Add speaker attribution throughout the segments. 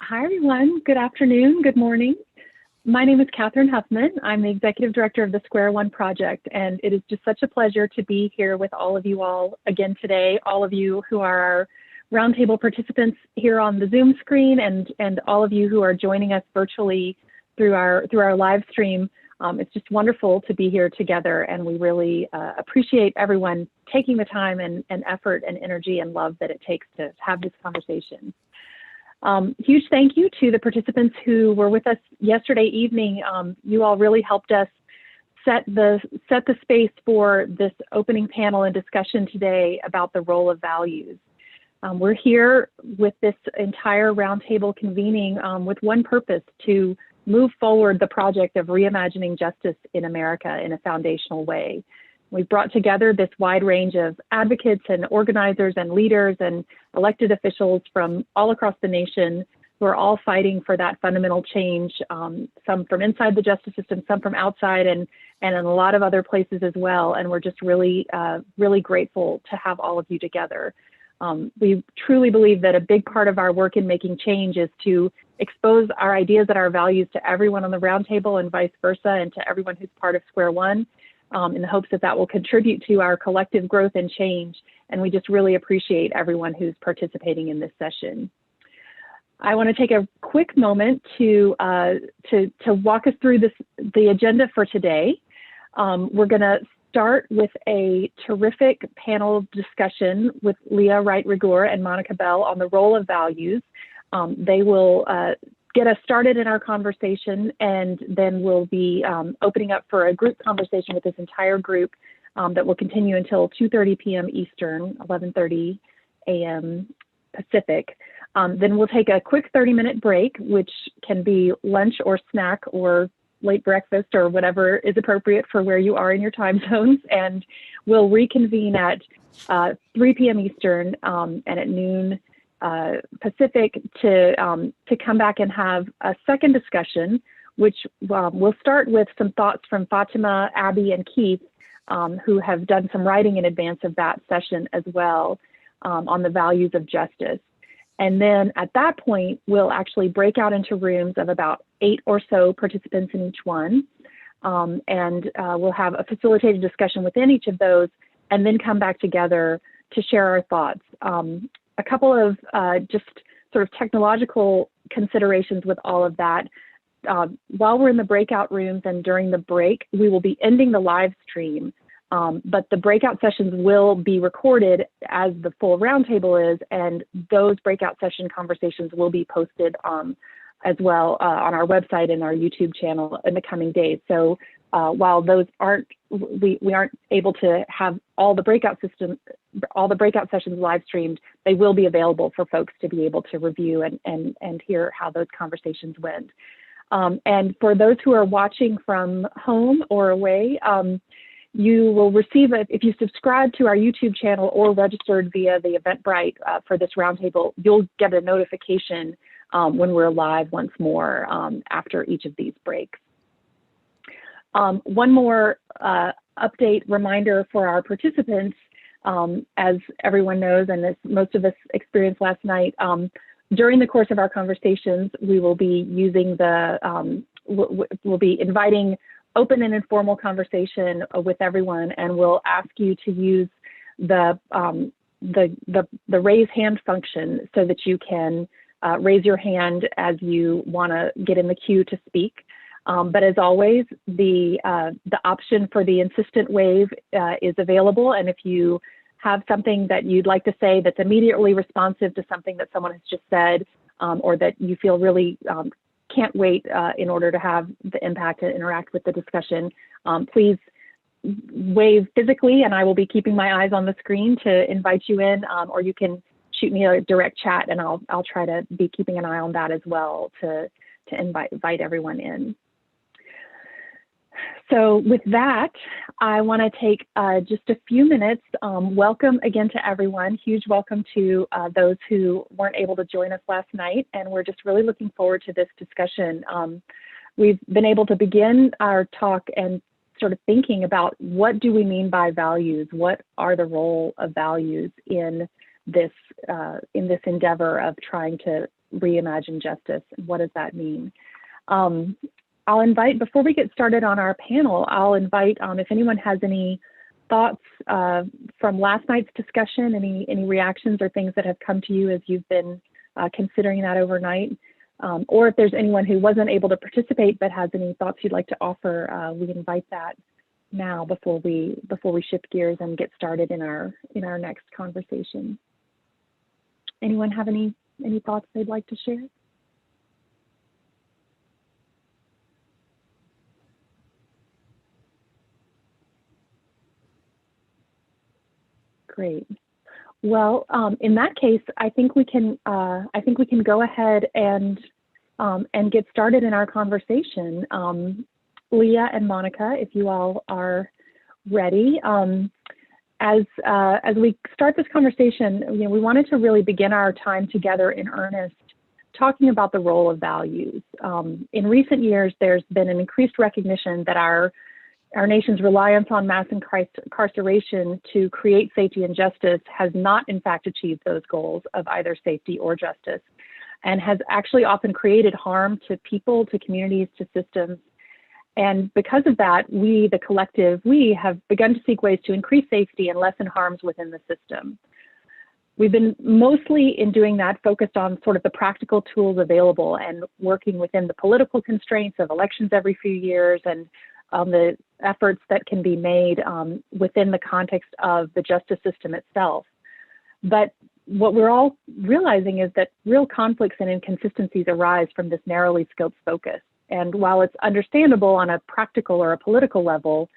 Speaker 1: Hi, everyone. Good afternoon. Good morning. My name is Katharine Huffman. I'm the Executive Director of the Square One Project, and it is just such a pleasure to be here with all of you all again today, all of you who are our Roundtable participants here on the Zoom screen, and all of you who are joining us virtually through our live stream. It's just wonderful to be here together, and we really appreciate everyone taking the time and effort and energy and love that it takes to have this conversation. Huge thank you to the participants who were with us yesterday evening. You all really helped us set the space for this opening panel and discussion today about the role of values. We're here with this entire roundtable convening with one purpose: to move forward the project of reimagining justice in America in a foundational way. We've brought together this wide range of advocates and organizers and leaders and elected officials from all across the nation who are all fighting for that fundamental change, some from inside the justice system, some from outside, and in a lot of other places as well. And we're just really, really grateful to have all of you together. We truly believe that a big part of our work in making change is to expose our ideas and our values to everyone on the roundtable and vice versa, and to everyone who's part of Square One, in the hopes that that will contribute to our collective growth and change. And we just really appreciate everyone who's participating in this session. I want to take a quick moment to walk us through the agenda for today. We're going to start with a terrific panel discussion with Leah Wright Riguer and Monica Bell on the role of values. They will get us started in our conversation, and then we'll be opening up for a group conversation with this entire group that will continue until 2:30 p.m. Eastern, 11:30 a.m. Pacific. Then we'll take a quick 30-minute break, which can be lunch or snack or late breakfast or whatever is appropriate for where you are in your time zones, and we'll reconvene at 3 p.m. Eastern and at noon Pacific to come back and have a second discussion, which we'll start with some thoughts from Fatimah, Abbey, and Keith, who have done some writing in advance of that session as well, on the values of justice. And then at that point, we'll actually break out into rooms of about 8 or so participants in each one. And we'll have a facilitated discussion within each of those, and then come back together to share our thoughts. A couple of just sort of technological considerations with all of that. While we're in the breakout rooms and during the break, we will be ending the live stream. But the breakout sessions will be recorded as the full roundtable is, and those breakout session conversations will be posted as well on our website and our YouTube channel in the coming days. So while those aren't, we aren't able to have all the breakout sessions live streamed, they will be available for folks to be able to review and hear how those conversations went. And for those who are watching from home or away, you will receive it if you subscribe to our YouTube channel or registered via the Eventbrite for this roundtable. You'll get a notification when we're live once more after each of these breaks. One more update reminder for our participants, as everyone knows, and as most of us experienced last night, during the course of our conversations, we will be using we'll be inviting open and informal conversation with everyone, and we'll ask you to use the raise hand function so that you can raise your hand as you want to get in the queue to speak. But as always, the option for the insistent wave is available, and if you have something that you'd like to say that's immediately responsive to something that someone has just said, or that you feel really can't wait in order to have the impact and interact with the discussion, please wave physically, and I will be keeping my eyes on the screen to invite you in, or you can shoot me a direct chat, and I'll try to be keeping an eye on that as well to invite everyone in. So with that, I want to take just a few minutes. Welcome again to everyone. Huge welcome to those who weren't able to join us last night, and we're just really looking forward to this discussion. We've been able to begin our talk and sort of thinking about what do we mean by values? What are the role of values in this endeavor of trying to reimagine justice, and what does that mean? I'll invite, before we get started on our panel, I'll invite if anyone has any thoughts from last night's discussion, any reactions or things that have come to you as you've been considering that overnight, or if there's anyone who wasn't able to participate but has any thoughts you'd like to offer, we invite that now before we shift gears and get started in our next conversation. Anyone have any thoughts they'd like to share? Great. Well, in that case, I think we can go ahead and get started in our conversation. Leah and Monica, if you all are ready. As we start this conversation, we wanted to really begin our time together in earnest, talking about the role of values. In recent years, there's been an increased recognition that our nation's reliance on mass incarceration to create safety and justice has not, in fact, achieved those goals of either safety or justice, and has actually often created harm to people, to communities, to systems. And because of that, we, the collective, we have begun to seek ways to increase safety and lessen harms within the system. We've been mostly in doing that focused on sort of the practical tools available and working within the political constraints of elections every few years, and the efforts that can be made within the context of the justice system itself. But what we're all realizing is that real conflicts and inconsistencies arise from this narrowly scoped focus. And while it's understandable on a practical or a political level,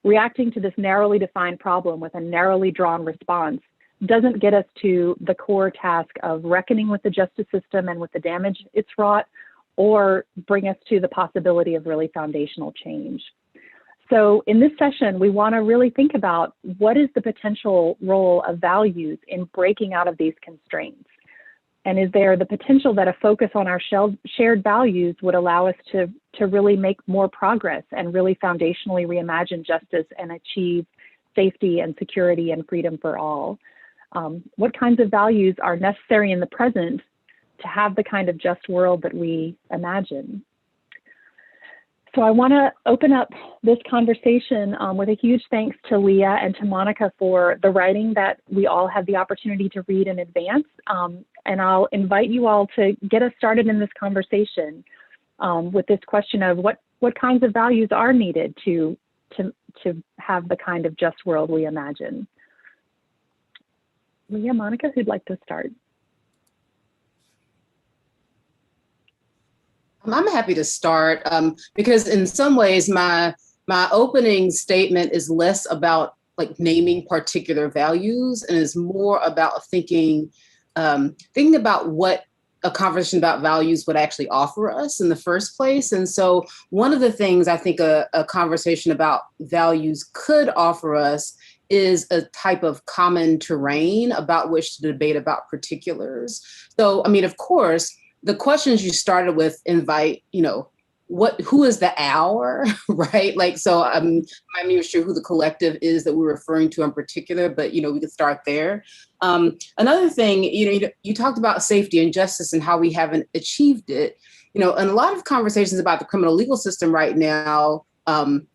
Speaker 1: reacting to this narrowly defined problem with a narrowly drawn response doesn't get us to the core task of reckoning with the justice system and with the damage it's wrought, or bring us to the possibility of really foundational change. So in this session, we want to really think about what is the potential role of values in breaking out of these constraints? And is there the potential that a focus on our shared values would allow us to really make more progress and really foundationally reimagine justice and achieve safety and security and freedom for all? What kinds of values are necessary in the present to have the kind of just world that we imagine? So I want to open up this conversation with a huge thanks to Leah and to Monica for the writing that we all had the opportunity to read in advance. And I'll invite you all to get us started in this conversation with this question of what kinds of values are needed to have the kind of just world we imagine. Leah, Monica, who'd like to start?
Speaker 2: I'm happy to start because in some ways my opening statement is less about like naming particular values and is more about thinking about what a conversation about values would actually offer us in the first place. And so one of the things I think a conversation about values could offer us is a type of common terrain about which to debate about particulars. So, I mean, of course, the questions you started with invite, who is the our, right? Like, so I'm not even sure who the collective is that we're referring to in particular, but, we could start there. Another thing, you talked about safety and justice and how we haven't achieved it. In a lot of conversations about the criminal legal system right now,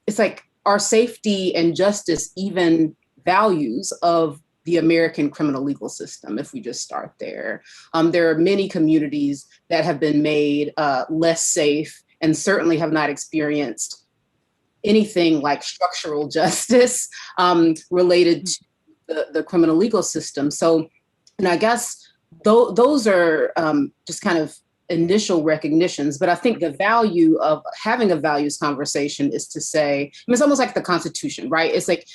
Speaker 2: it's like, are safety and justice even values of the American criminal legal system, if we just start there? There are many communities that have been made less safe and certainly have not experienced anything like structural justice related to the criminal legal system. So, and I guess those are just kind of initial recognitions, but I think the value of having a values conversation is to say, it's almost like the Constitution, right? It's like,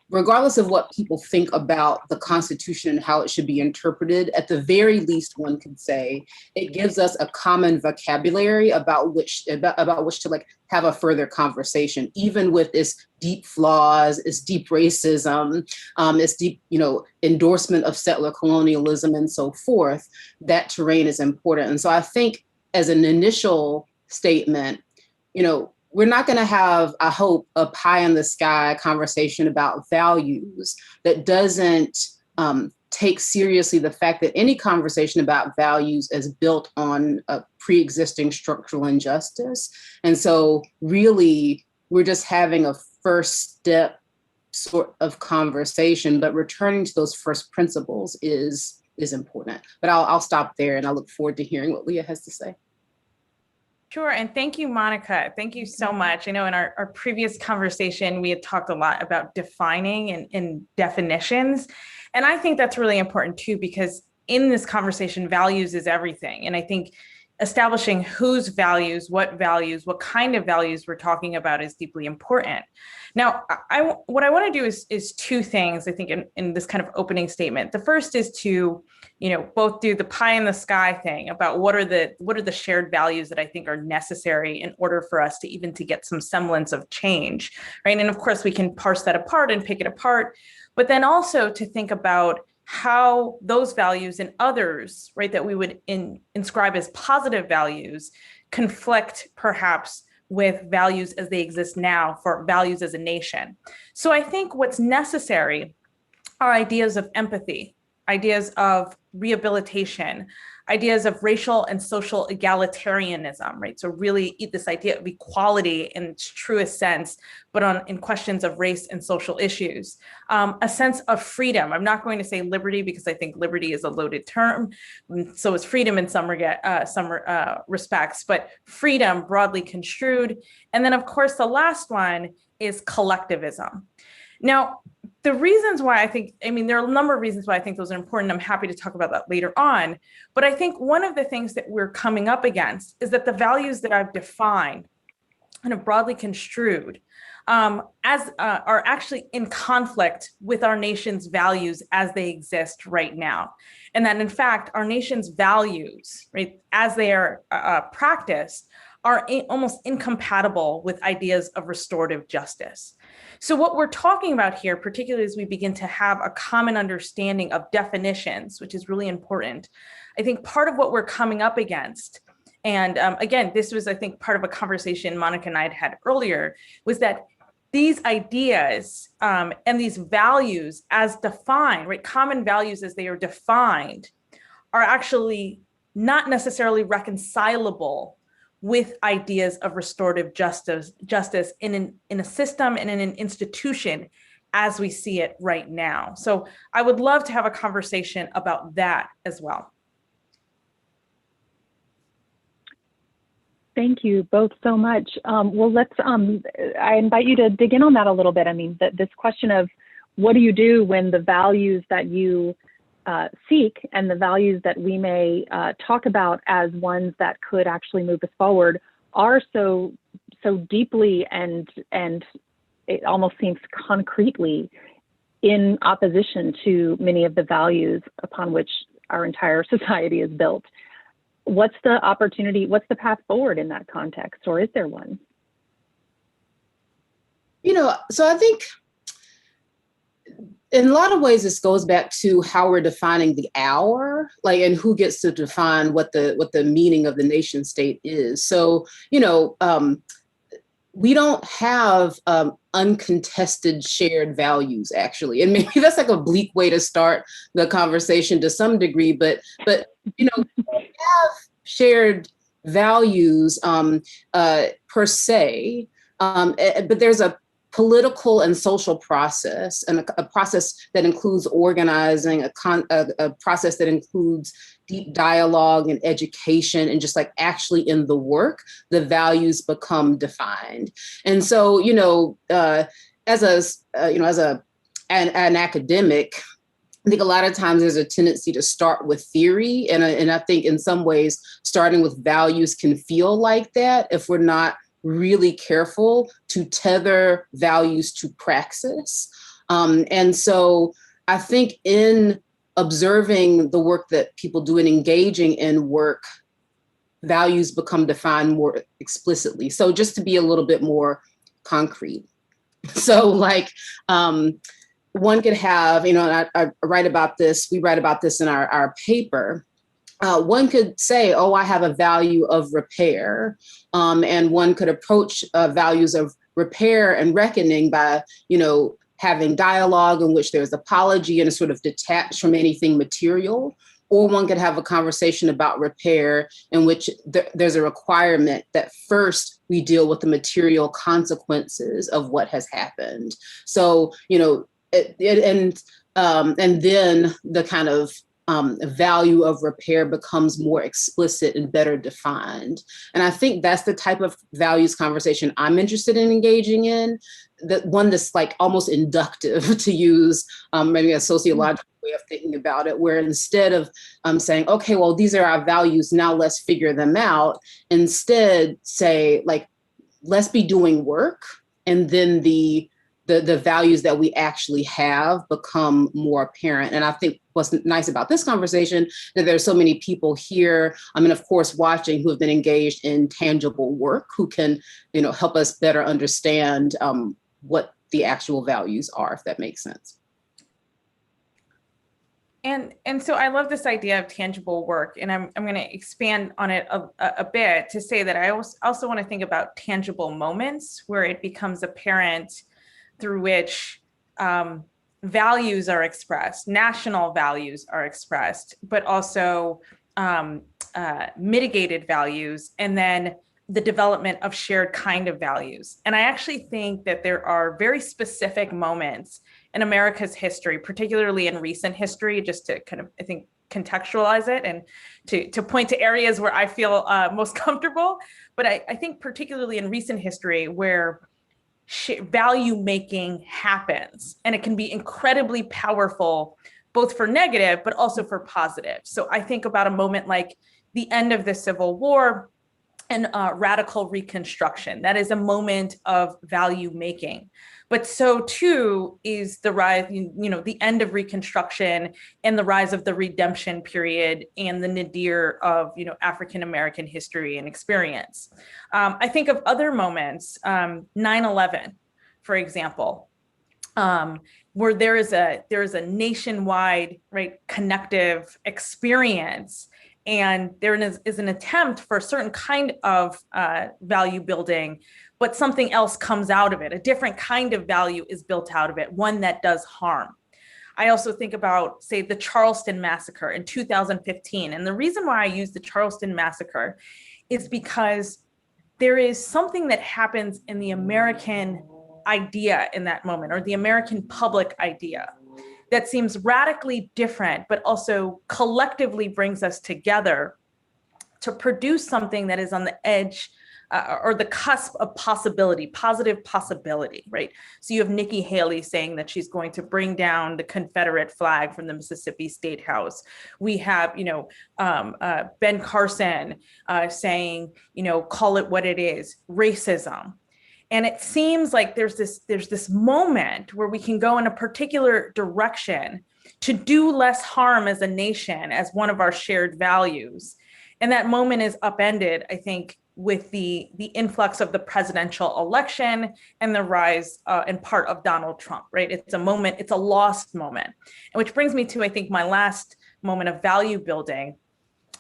Speaker 2: regardless of what people think about the Constitution and how it should be interpreted, at the very least, one could say it gives us a common vocabulary about which to like have a further conversation, even with its deep flaws, its deep racism, its deep, endorsement of settler colonialism and so forth. That terrain is important. And so I think as an initial statement, we're not going to have, I hope, a pie in the sky conversation about values that doesn't take seriously the fact that any conversation about values is built on a pre-existing structural injustice. And so really, we're just having a first step sort of conversation, but returning to those first principles is important. But I'll stop there, and I look forward to hearing what Leah has to say.
Speaker 3: Sure. And thank you, Monica. Thank you so much. I know in our previous conversation, we had talked a lot about defining and definitions. And I think that's really important too, because in this conversation, values is everything. And I think establishing whose values, what kind of values we're talking about is deeply important. Now, what I want to do is two things, I think, in this kind of opening statement. The first is to, both do the pie in the sky thing about what are the shared values that I think are necessary in order for us to get some semblance of change, right? And of course, we can parse that apart and pick it apart, but then also to think about how those values and others, right, that we would inscribe as positive values conflict perhaps with values as they exist now for values as a nation. So I think what's necessary are ideas of empathy, ideas of rehabilitation, ideas of racial and social egalitarianism, right? So really this idea of equality in its truest sense, but in questions of race and social issues. A sense of freedom. I'm not going to say liberty because I think liberty is a loaded term. So is freedom in some respects, but freedom broadly construed. And then of course, the last one is collectivism. Now, the reasons why there are a number of reasons why I think those are important. I'm happy to talk about that later on. But I think one of the things that we're coming up against is that the values that I've defined and have broadly construed are actually in conflict with our nation's values as they exist right now. And that in fact, our nation's values, right, as they are practiced, are almost incompatible with ideas of restorative justice. So what we're talking about here, particularly as we begin to have a common understanding of definitions, which is really important, I think part of what we're coming up against, and again, this was, I think, part of a conversation Monica and I had earlier, was that these ideas and these values as defined, right, common values as they are defined, are actually not necessarily reconcilable with ideas of restorative justice in a system and in an institution as we see it right now. So I would love to have a conversation about that as well.
Speaker 1: Thank you both so much. Well, I invite you to dig in on that a little bit. I mean, this question of what do you do when the values that you seek and the values that we may talk about as ones that could actually move us forward are so deeply and it almost seems concretely in opposition to many of the values upon which our entire society is built. What's the opportunity? What's the path forward in that context, or is there one?
Speaker 2: So I think in a lot of ways, this goes back to how we're defining the hour, and who gets to define what the meaning of the nation state is. So, we don't have uncontested shared values, actually. And maybe that's like a bleak way to start the conversation to some degree, but we have shared values per se, but there's a political and social process, and a process that includes organizing, a process that includes deep dialogue and education, and just like actually in the work, the values become defined. And so, as an academic, I think a lot of times there's a tendency to start with theory, and I think in some ways starting with values can feel like that if we're not really careful to tether values to praxis. And so I think in observing the work that people do and engaging in work, values become defined more explicitly. So just to be a little bit more concrete. So one could have, and I write about this, we write about this in our paper. One could say, oh, I have a value of repair. And one could approach values of repair and reckoning by, having dialogue in which there's apology and is sort of detached from anything material, or one could have a conversation about repair in which there's a requirement that first we deal with the material consequences of what has happened. So, and then the kind of value of repair becomes more explicit and better defined. And I think that's the type of values conversation I'm interested in engaging in, that one that's like almost inductive, to use maybe a sociological way of thinking about it, where instead of saying, okay, well, these are our values, now let's figure them out, instead say, like, let's be doing work, and then the values that we actually have become more apparent. And I think what's nice about this conversation, that there's so many people here, and of course watching, who have been engaged in tangible work, who can, help us better understand what the actual values are, if that makes sense.
Speaker 3: And so I love this idea of tangible work, and I'm going to expand on it a bit to say that I also want to think about tangible moments where it becomes apparent through which values are expressed, national values are expressed, but also mitigated values, and then the development of shared kind of values. And I actually think that there are very specific moments in America's history, particularly in recent history, just to kind of, I think, contextualize it and to point to areas where I feel most comfortable. But I think particularly in recent history where value making happens, and it can be incredibly powerful, both for negative, but also for positive. So I think about a moment like the end of the Civil War and radical Reconstruction. That is a moment of value making. But so too is the rise, the end of Reconstruction and the rise of the redemption period and the nadir of, African-American history and experience. I think of other moments, 9/11, for example, where there is a nationwide, right, connective experience. And there is an attempt for a certain kind of value building, but something else comes out of it. A different kind of value is built out of it, one that does harm. I also think about, say, the Charleston massacre in 2015. And the reason why I use the Charleston massacre is because there is something that happens in the American idea in that moment, or the American public idea, that seems radically different, but also collectively brings us together to produce something that is on the edge or the cusp of possibility, positive possibility, right? So you have Nikki Haley saying that she's going to bring down the Confederate flag from the Mississippi State House. We have, Ben Carson saying, call it what it is, racism. And it seems like there's this moment where we can go in a particular direction to do less harm as a nation, as one of our shared values. And that moment is upended, I think, with the influx of the presidential election and the rise in part of Donald Trump, right? It's a moment, it's a lost moment. And which brings me to, I think, my last moment of value building,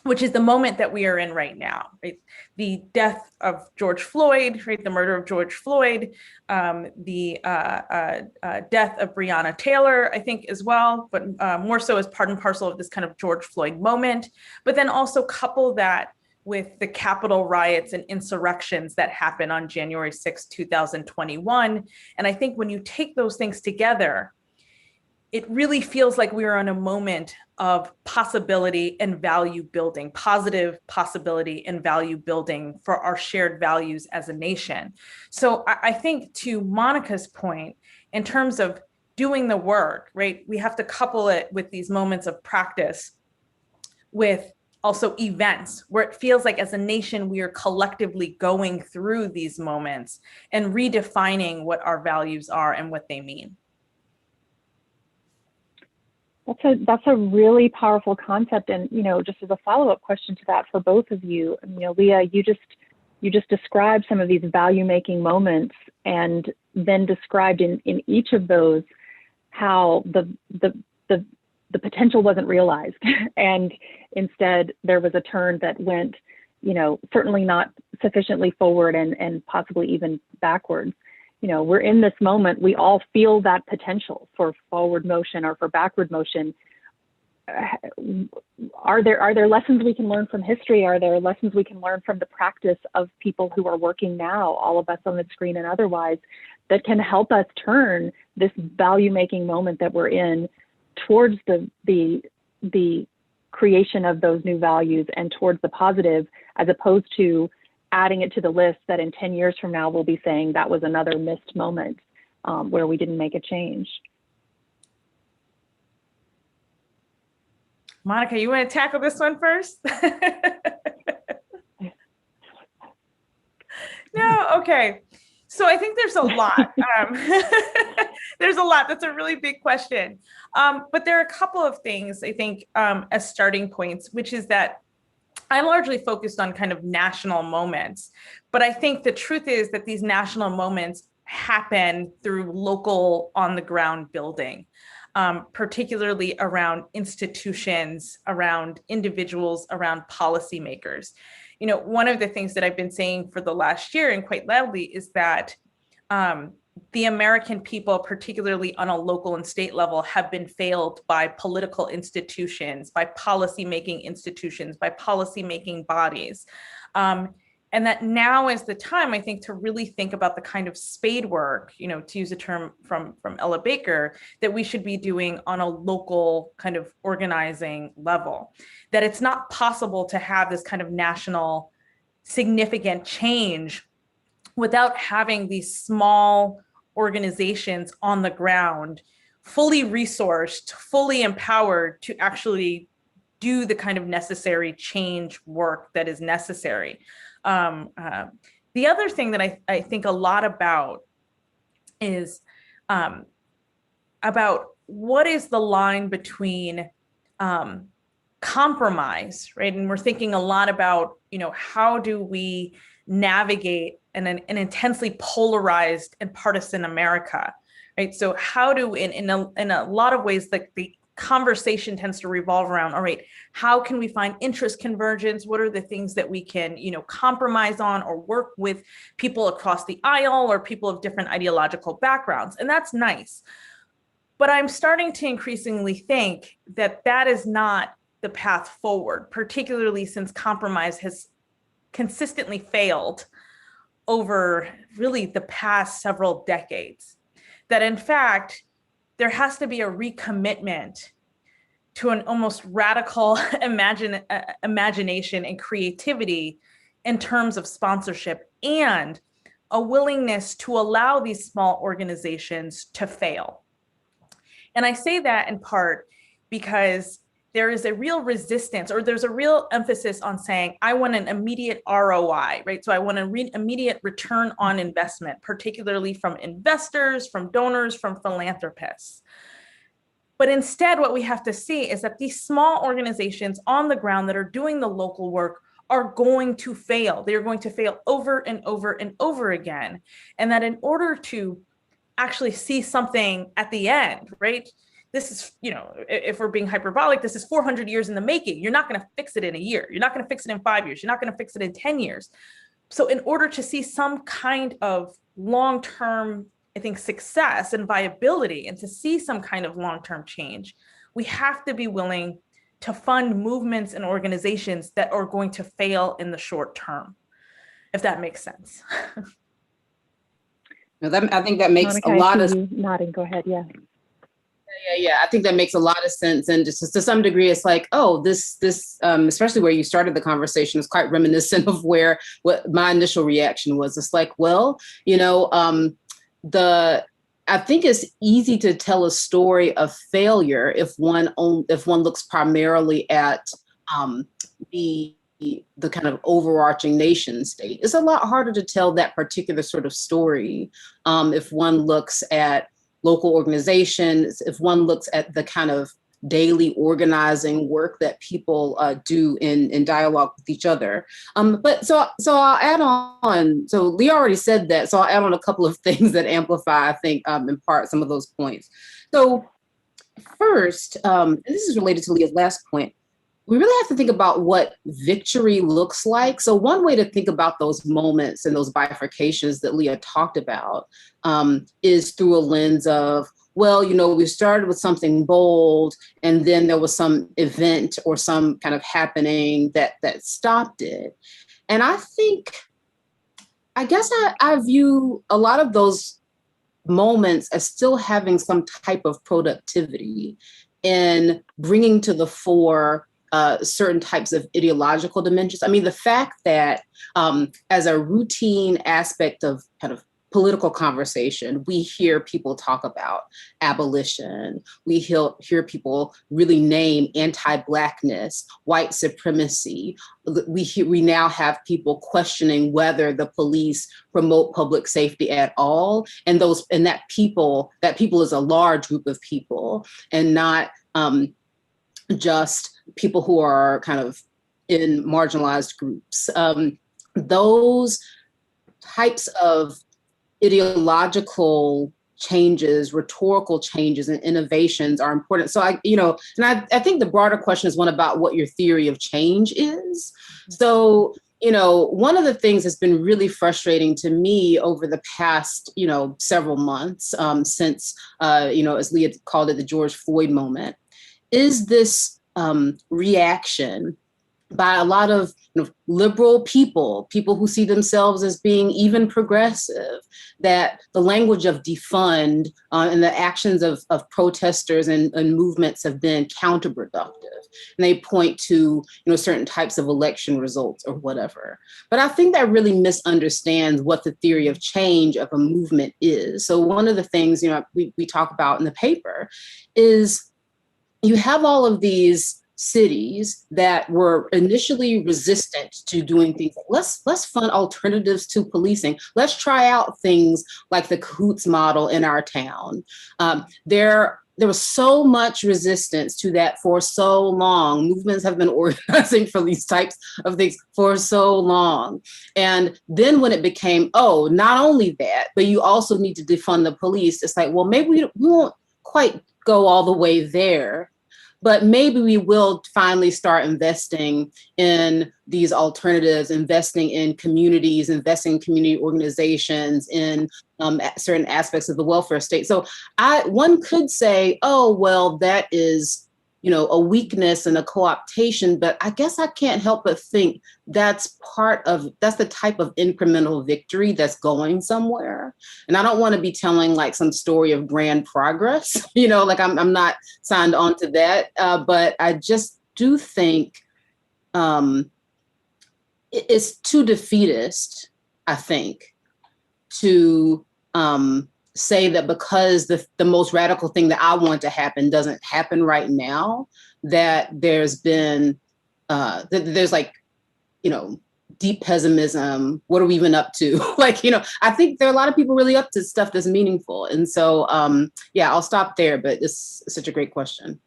Speaker 3: which is the moment that we are in right now, right? The death of George Floyd, right? The murder of George Floyd, the death of Breonna Taylor, I think, as well, but more so as part and parcel of this kind of George Floyd moment. But then also couple that with the Capitol riots and insurrections that happened on January 6, 2021. And I think when you take those things together, it really feels like we are in a moment of possibility and value building, positive possibility and value building for our shared values as a nation. So I think, to Monica's point, in terms of doing the work, right, we have to couple it with these moments of practice with also events where it feels like as a nation, we are collectively going through these moments and redefining what our values are and what they mean.
Speaker 1: That's a really powerful concept. And, just as a follow-up question to that for both of you, Leah, you just described some of these value-making moments, and then described in each of those how the potential wasn't realized. And instead there was a turn that went, certainly not sufficiently forward and possibly even backwards. we're in this moment. We all feel that potential for forward motion or for backward motion. Are there lessons we can learn from history? Are there lessons we can learn from the practice of people who are working now, all of us on the screen and otherwise, that can help us turn this value-making moment that we're in towards the creation of those new values and towards the positive, as opposed to adding it to the list that in 10 years from now we'll be saying that was another missed moment where we didn't make a change.
Speaker 3: Monica, you want to tackle this one first? No, okay. So I think there's a lot. There's a lot. That's a really big question. But there are a couple of things, I think, as starting points, which is that I'm largely focused on kind of national moments. But I think the truth is that these national moments happen through local on the ground building. Particularly around institutions, around individuals, around policymakers. One of the things that I've been saying for the last year and quite loudly is that the American people, particularly on a local and state level, have been failed by political institutions, by policymaking institutions, by policymaking bodies. And that now is the time, I think, to really think about the kind of spade work, to use a term from Ella Baker, that we should be doing on a local kind of organizing level. That it's not possible to have this kind of national significant change without having these small organizations on the ground, fully resourced, fully empowered to actually do the kind of necessary change work that is necessary. The other thing that I think a lot about is about what is the line between compromise, right? And we're thinking a lot about, how do we navigate an intensely polarized and partisan America, right? So how do, in a lot of ways, the conversation tends to revolve around, all right, how can we find interest convergence? What are the things that we can, compromise on or work with people across the aisle or people of different ideological backgrounds? And that's nice. But I'm starting to increasingly think that that is not the path forward, particularly since compromise has consistently failed over really the past several decades. That in fact, there has to be a recommitment to an almost radical imagination and creativity in terms of sponsorship, and a willingness to allow these small organizations to fail. And I say that in part because there is a real resistance, or there's a real emphasis on saying, I want an immediate ROI, right? So I want an immediate return on investment, particularly from investors, from donors, from philanthropists. But instead, what we have to see is that these small organizations on the ground that are doing the local work are going to fail. They're going to fail over and over and over again. And that in order to actually see something at the end, right? This is, if we're being hyperbolic, this is 400 years in the making. You're not going to fix it in a year. You're not going to fix it in 5 years. You're not going to fix it in 10 years. So in order to see some kind of long-term, I think, success and viability, and to see some kind of long-term change, we have to be willing to fund movements and organizations that are going to fail in the short term, if that makes sense.
Speaker 2: I think that makes
Speaker 1: Monica,
Speaker 2: a lot of
Speaker 1: sense. Nodding, go ahead, yeah.
Speaker 2: Yeah. I think that makes a lot of sense. And just to some degree, it's like, oh, this, especially where you started the conversation, is quite reminiscent of what my initial reaction was. It's like, well, I think it's easy to tell a story of failure if one looks primarily at the kind of overarching nation state. It's a lot harder to tell that particular sort of story if one looks at local organizations, if one looks at the kind of daily organizing work that people do in dialogue with each other. But so I'll add on, so Leah already said that, so I'll add on a couple of things that amplify, I think, in part, some of those points. So first, and this is related to Leah's last point, we really have to think about what victory looks like. So one way to think about those moments and those bifurcations that Leah talked about is through a lens of, well, we started with something bold, and then there was some event or some kind of happening that stopped it. And I guess I view a lot of those moments as still having some type of productivity in bringing to the fore certain types of ideological dimensions. I mean, the fact that as a routine aspect of kind of political conversation, we hear people talk about abolition. We hear people really name anti-Blackness, white supremacy. We now have people questioning whether the police promote public safety at all, and that people is a large group of people, and not just people who are kind of in marginalized groups. Those types of ideological changes, rhetorical changes, and innovations are important. So I think the broader question is one about what your theory of change is. So, one of the things that's been really frustrating to me over the past, several months, since, as Leah called it, the George Floyd moment, is this reaction by a lot of liberal people who see themselves as being even progressive, that the language of defund and the actions of protesters and movements have been counterproductive. And they point to certain types of election results or whatever. But I think that really misunderstands what the theory of change of a movement is. So one of the things we talk about in the paper is you have all of these cities that were initially resistant to doing things like, let's fund alternatives to policing. Let's try out things like the cahoots model in our town. There was so much resistance to that for so long. Movements have been organizing for these types of things for so long. And then when it became, not only that, but you also need to defund the police, it's like, well, maybe we won't quite go all the way there, but maybe we will finally start investing in these alternatives, investing in communities, investing in community organizations, in certain aspects of the welfare state. So one could say, that is, a weakness and a co-optation, but I guess I can't help but think that's the type of incremental victory that's going somewhere. And I don't want to be telling like some story of grand progress, I'm not signed on to that. But I just do think it's too defeatist, I think, to say that because the most radical thing that I want to happen doesn't happen right now, that there's been, there's like, deep pessimism. What are we even up to? I think there are a lot of people really up to stuff that's meaningful. And so, I'll stop there, but it's such a great question.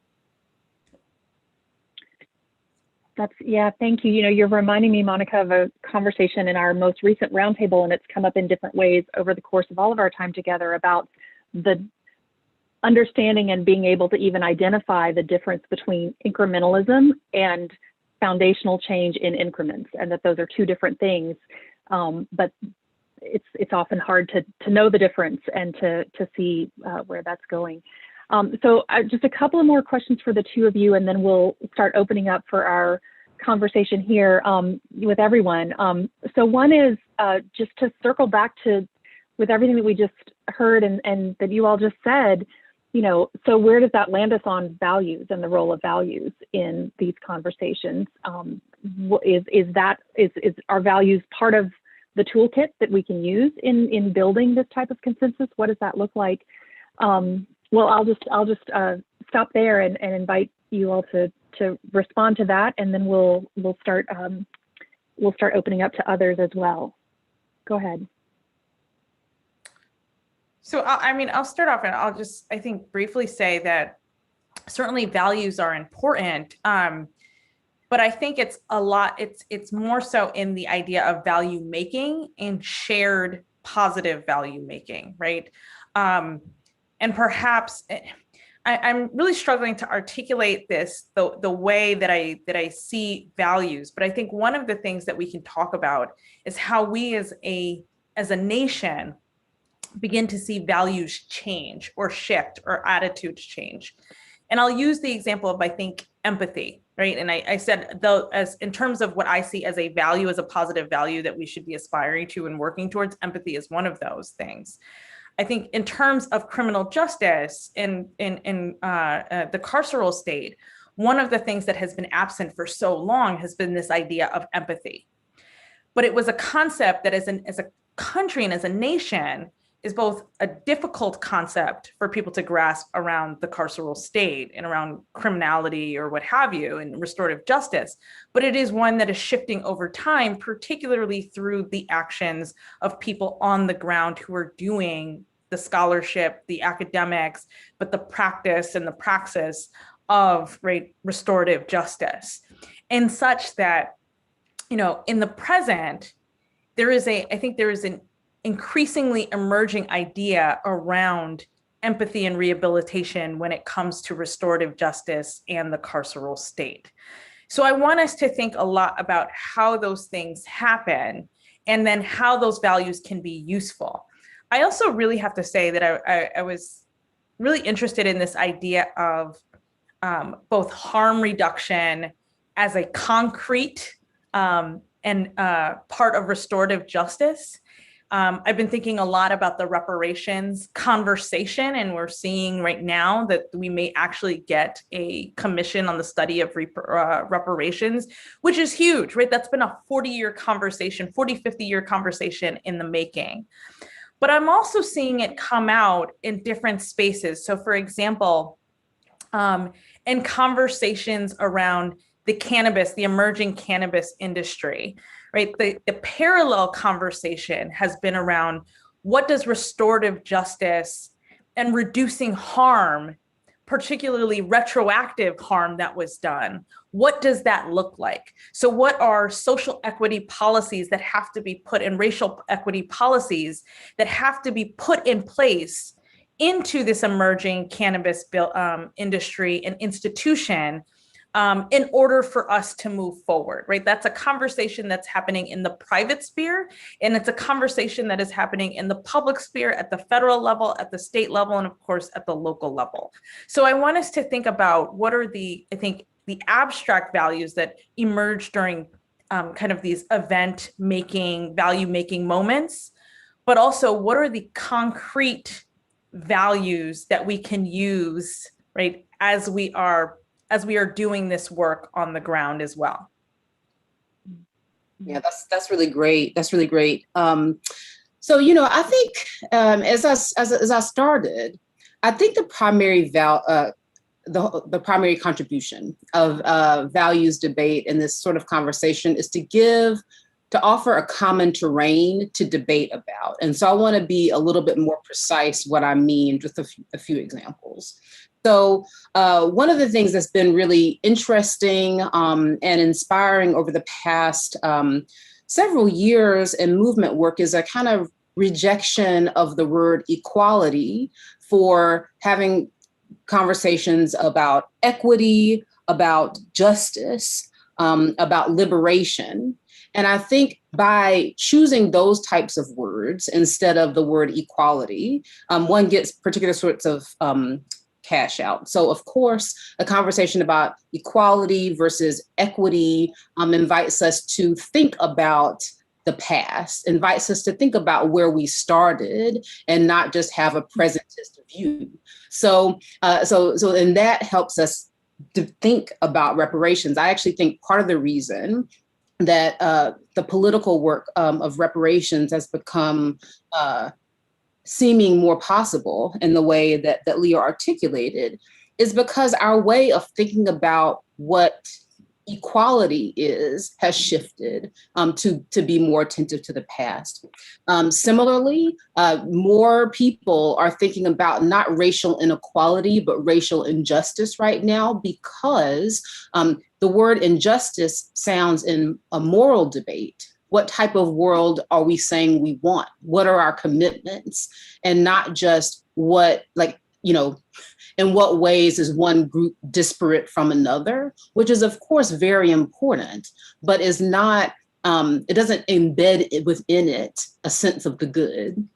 Speaker 1: Thank you. You're reminding me, Monica, of a conversation in our most recent roundtable, and it's come up in different ways over the course of all of our time together about the understanding and being able to even identify the difference between incrementalism and foundational change in increments, and that those are two different things. But it's often hard to know the difference and to see where that's going. So just a couple of more questions for the two of you, and then we'll start opening up for our conversation here with everyone. So one is just to circle back to, with everything that we just heard and that you all just said, so where does that land us on values and the role of values in these conversations? Is our values part of the toolkit that we can use in building this type of consensus? What does that look like? Well, I'll just stop there and invite you all to respond to that, and then we'll start opening up to others as well. Go ahead.
Speaker 3: So I'll start off, and I'll just, I think, briefly say that certainly values are important, but I think it's more so in the idea of value making and shared positive value making, right? And perhaps I'm really struggling to articulate this the way that I see values. But I think one of the things that we can talk about is how we as a nation begin to see values change or shift or attitudes change. And I'll use the example of, I think, empathy, right? And I said, though, as in terms of what I see as a value, as a positive value that we should be aspiring to and working towards, empathy is one of those things. I think in terms of criminal justice in the carceral state, one of the things that has been absent for so long has been this idea of empathy. But it was a concept that as a country and as a nation is both a difficult concept for people to grasp around the carceral state and around criminality or what have you and restorative justice, but it is one that is shifting over time, particularly through the actions of people on the ground who are doing the scholarship, the academics, but the practice and the praxis of restorative justice. And such that, in the present, I think there is an increasingly emerging idea around empathy and rehabilitation when it comes to restorative justice and the carceral state. So I want us to think a lot about how those things happen and then how those values can be useful. I also really have to say that I was really interested in this idea of both harm reduction as a concrete and part of restorative justice. I've been thinking a lot about the reparations conversation, and we're seeing right now that we may actually get a commission on the study of reparations, which is huge, right? That's been a 40-year conversation, 50-year conversation in the making. But I'm also seeing it come out in different spaces. So for example, in conversations around the emerging cannabis industry, right? The parallel conversation has been around what does restorative justice and reducing harm, particularly retroactive harm that was done, what does that look like? So what are social equity policies that have to be put in, racial equity policies that have to be put in place into this emerging cannabis industry and institution in order for us to move forward, right? That's a conversation that's happening in the private sphere, and it's a conversation that is happening in the public sphere at the federal level, at the state level, and of course at the local level. So I want us to think about what are the abstract values that emerge during kind of these event-making, value-making moments, but also what are the concrete values that we can use, right, as we are doing this work on the ground as well.
Speaker 2: Yeah, that's really great. That's really great. So, I think as I started, I think the primary the primary contribution of values debate in this sort of conversation is to offer a common terrain to debate about. And so I want to be a little bit more precise what I mean, just a few examples. So one of the things that's been really interesting and inspiring over the past several years in movement work is a kind of rejection of the word equality for having conversations about equity, about justice, about liberation. And I think by choosing those types of words instead of the word equality, one gets particular sorts of cash out. So of course, a conversation about equality versus equity invites us to think about the past, invites us to think about where we started and not just have a presentist view. So and that helps us to think about reparations. I actually think part of the reason that the political work of reparations has become seeming more possible in the way that Leah articulated is because our way of thinking about what equality has shifted to be more attentive to the past. Similarly, more people are thinking about not racial inequality, but racial injustice right now because the word injustice sounds in a moral debate. What type of world are we saying we want? What are our commitments? And not just what, like, in what ways is one group disparate from another, which is of course very important, but is not, it doesn't embed within it a sense of the good.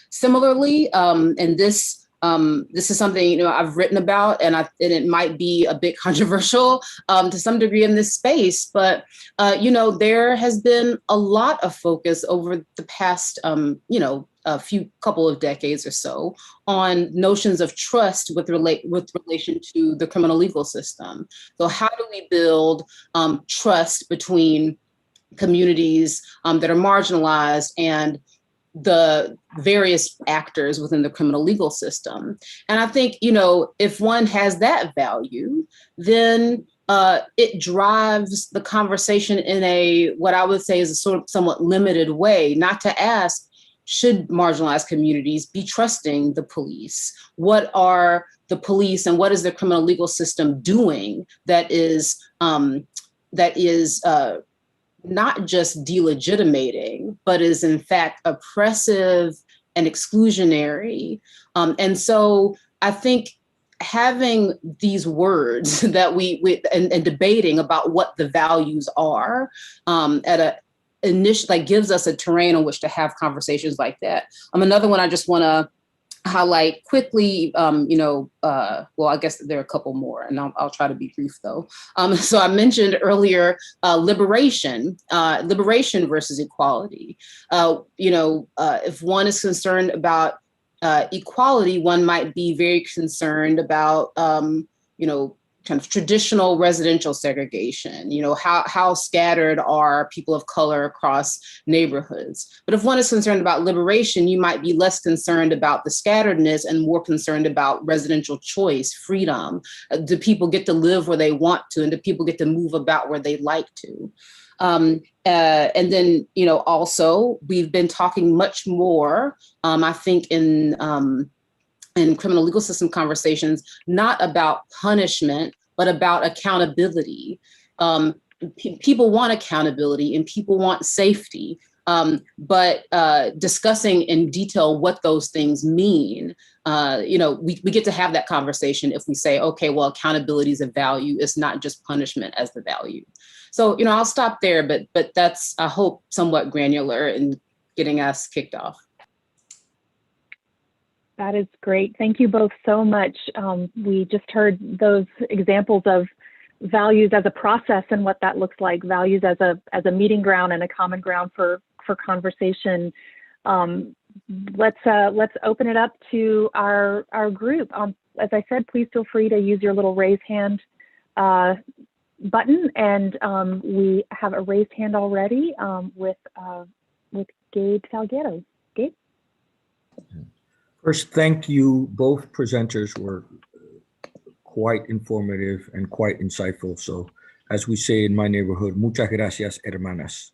Speaker 2: Similarly, and this is something I've written about, and it might be a bit controversial to some degree in this space, but there has been a lot of focus over the past a couple of decades or so on notions of trust with relation to the criminal legal system. So how do we build trust between communities that are marginalized and the various actors within the criminal legal system? And I think, if one has that value, then it drives the conversation in what I would say is a sort of somewhat limited way, not to ask, should marginalized communities be trusting the police? What are the police and what is the criminal legal system doing that is not just delegitimating, but is in fact oppressive and exclusionary? And so I think having these words that and debating about what the values are at a initial, gives us a terrain on which to have conversations like that. Another one I just want to highlight quickly, well, I guess there are a couple more, and I'll try to be brief though. So I mentioned earlier, liberation versus equality. If one is concerned about equality, one might be very concerned about, kind of traditional residential segregation, how scattered are people of color across neighborhoods. But if one is concerned about liberation, you might be less concerned about the scatteredness and more concerned about residential choice, freedom. Do people get to live where they want to, and do people get to move about where they like to? And then, also we've been talking much more, I think in criminal legal system conversations, not about punishment, but about accountability. People want accountability and people want safety, but discussing in detail what those things mean, we get to have that conversation if we say, okay, well, accountability is a value. It's not just punishment as the value. So, I'll stop there, but that's, I hope, somewhat granular in getting us kicked off.
Speaker 1: That is great. Thank you both so much. We just heard those examples of values as a process and what that looks like, values as a meeting ground and a common ground for conversation. Let's open it up to our group. As I said, please feel free to use your little raise hand button, and we have a raised hand already with Gabe Salguero. Gabe?
Speaker 4: First, thank you. Both presenters were quite informative and quite insightful. So as we say in my neighborhood, muchas gracias, hermanas.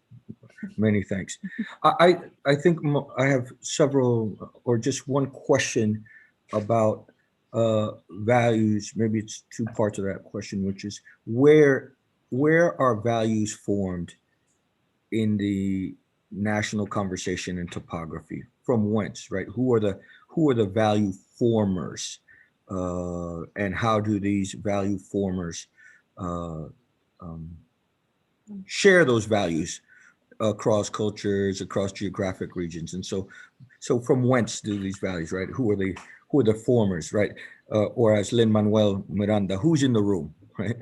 Speaker 4: Many thanks. I think I have several, or just one question about values. Maybe it's two parts of that question, which is where are values formed in the national conversation and topography? From whence, right? Who are the value formers, and how do these value formers share those values across cultures, across geographic regions? And so from whence do these values, right? Who are the formers, right? Or as Lin-Manuel Miranda, who's in the room, right?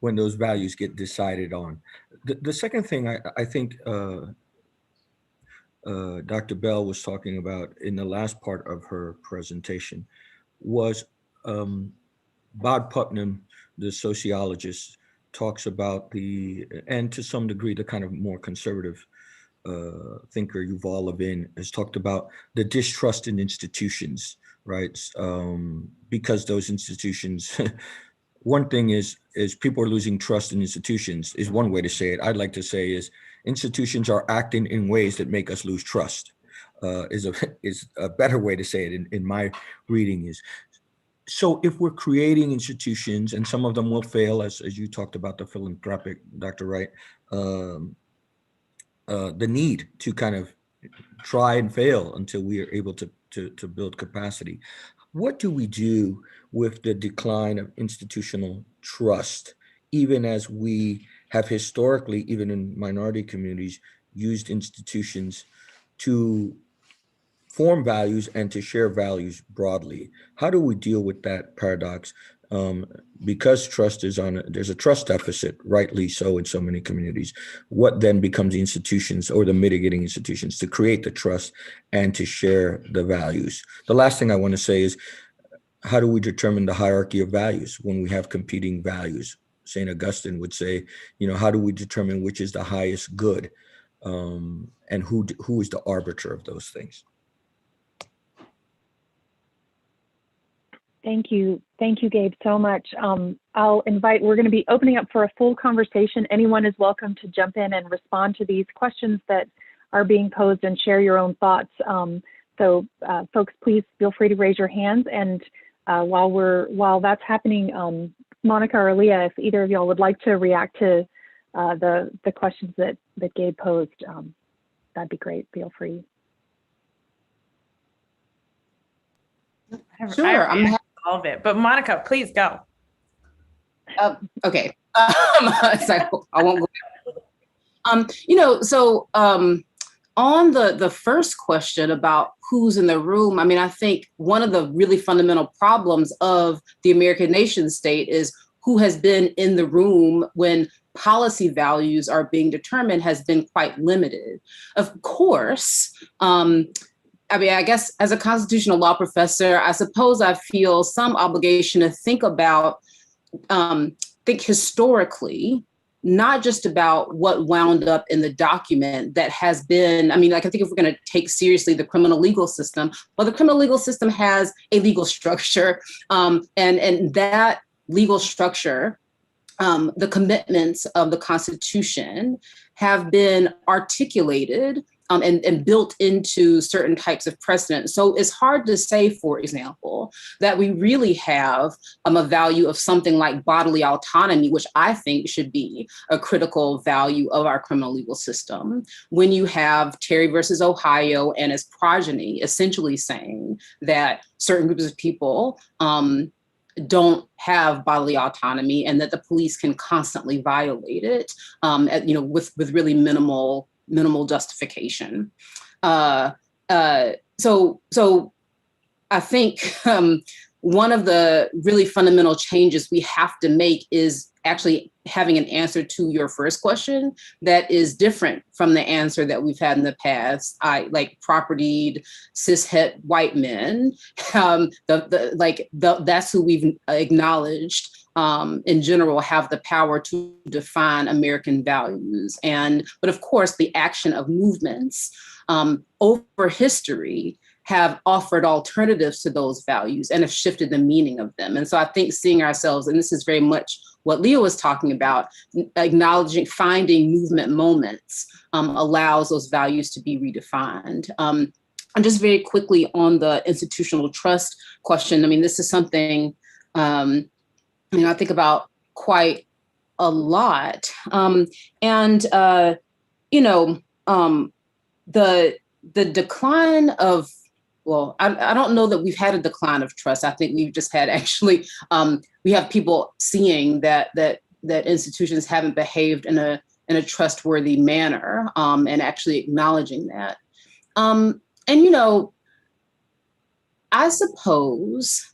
Speaker 4: When those values get decided on. The second thing I think Dr. Bell was talking about in the last part of her presentation was Bob Putnam, the sociologist, talks about and to some degree, the kind of more conservative thinker Yuval Levin has talked about the distrust in institutions, right? Because those institutions, one thing is people are losing trust in institutions is one way to say it. I'd like to say is institutions are acting in ways that make us lose trust, is a better way to say it in my reading is. So if we're creating institutions, and some of them will fail, as you talked about the philanthropic, Dr. Wright, the need to kind of try and fail until we are able to build capacity. What do we do with the decline of institutional trust, even as we have historically, even in minority communities, used institutions to form values and to share values broadly? How do we deal with that paradox? Because trust is there's a trust deficit, rightly so, in so many communities. What then becomes the institutions or the mitigating institutions to create the trust and to share the values? The last thing I want to say is, how do we determine the hierarchy of values when we have competing values? St. Augustine would say, how do we determine which is the highest good, and who is the arbiter of those things?
Speaker 1: Thank you, Gabe, so much. We're going to be opening up for a full conversation. Anyone is welcome to jump in and respond to these questions that are being posed and share your own thoughts. So folks, please feel free to raise your hands. And while that's happening, Monica or Leah, if either of y'all would like to react to the questions that Gabe posed, that'd be great. Feel free.
Speaker 2: Sure, I'm happy.
Speaker 3: All of it, but Monica, please go.
Speaker 2: Okay, so I won't go. So on the first question about who's in the room, I mean, I think one of the really fundamental problems of the American nation state is who has been in the room when policy values are being determined has been quite limited. Of course, I mean, I guess as a constitutional law professor, I suppose I feel some obligation to think historically, not just about what wound up in the document that has been, I mean, like, I think if we're going to take seriously the criminal legal system, well, the criminal legal system has a legal structure, and that legal structure, the commitments of the Constitution have been articulated and built into certain types of precedent. So it's hard to say, for example, that we really have a value of something like bodily autonomy, which I think should be a critical value of our criminal legal system, when you have Terry versus Ohio and its progeny essentially saying that certain groups of people don't have bodily autonomy and that the police can constantly violate it, with really minimal justification. So I think one of the really fundamental changes we have to make is actually having an answer to your first question that is different from the answer that we've had in the past. Like propertied cishet white men, that's who we've acknowledged in general have the power to define American values. But of course, the action of movements over history have offered alternatives to those values and have shifted the meaning of them. And so I think seeing ourselves, and this is very much what Leah was talking about, acknowledging, finding movement moments allows those values to be redefined. And just very quickly on the institutional trust question, I mean, this is something I think about quite a lot. The decline of, well, I don't know that we've had a decline of trust. I think we've just had actually, we have people seeing that institutions haven't behaved in a trustworthy manner, and actually acknowledging that. I suppose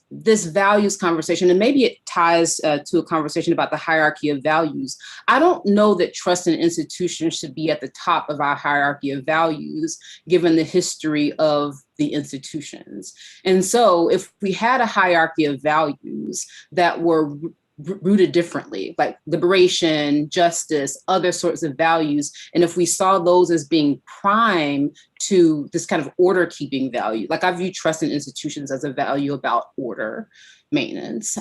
Speaker 2: this values conversation, and maybe it ties to a conversation about the hierarchy of values. I don't know that trust in institutions should be at the top of our hierarchy of values, given the history of the institutions. And so if we had a hierarchy of values that were rooted differently, like liberation, justice, other sorts of values, and if we saw those as being prime to this kind of order keeping value, like I view trust in institutions as a value about order maintenance,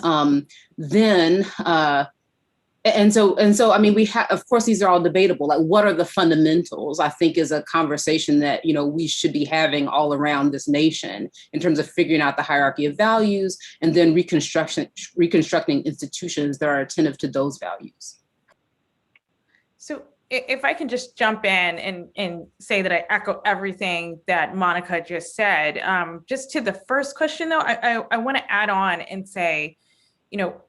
Speaker 2: So I mean, we have, of course, these are all debatable. Like, what are the fundamentals? I think is a conversation that, we should be having all around this nation in terms of figuring out the hierarchy of values and then reconstructing institutions that are attentive to those values.
Speaker 3: So if I can just jump in and say that I echo everything that Monica just said, just to the first question though, I want to add on and say, you know,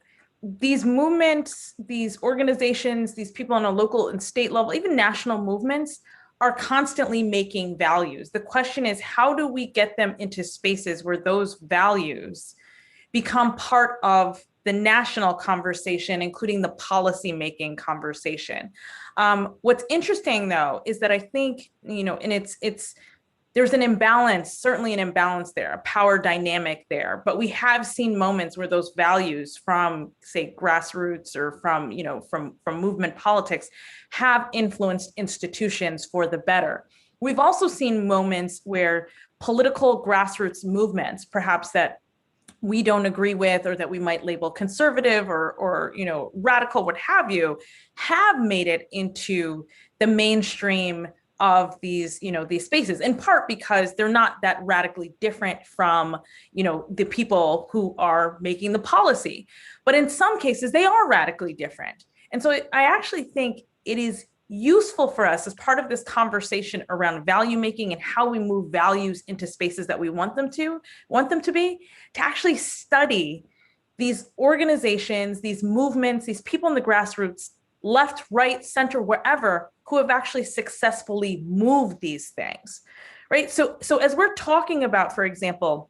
Speaker 3: these movements, these organizations, these people on a local and state level, even national movements, are constantly making values. The question is, how do we get them into spaces where those values become part of the national conversation, including the policy-making conversation? What's interesting, though, is that I think, you know, and there's an imbalance, certainly an imbalance there, a power dynamic there, but we have seen moments where those values from, say, grassroots or from, you know, from movement politics have influenced institutions for the better. We've also seen moments where political grassroots movements, perhaps that we don't agree with or that we might label conservative or you know, radical, what have you, have made it into the mainstream of these, you know, these spaces, in part because they're not that radically different from, you know, the people who are making the policy. But in some cases, they are radically different. And so I actually think it is useful for us as part of this conversation around value making and how we move values into spaces that we want them to be, to actually study these organizations, these movements, these people in the grassroots, left, right, center, wherever, who have actually successfully moved these things, right? So as we're talking about, for example,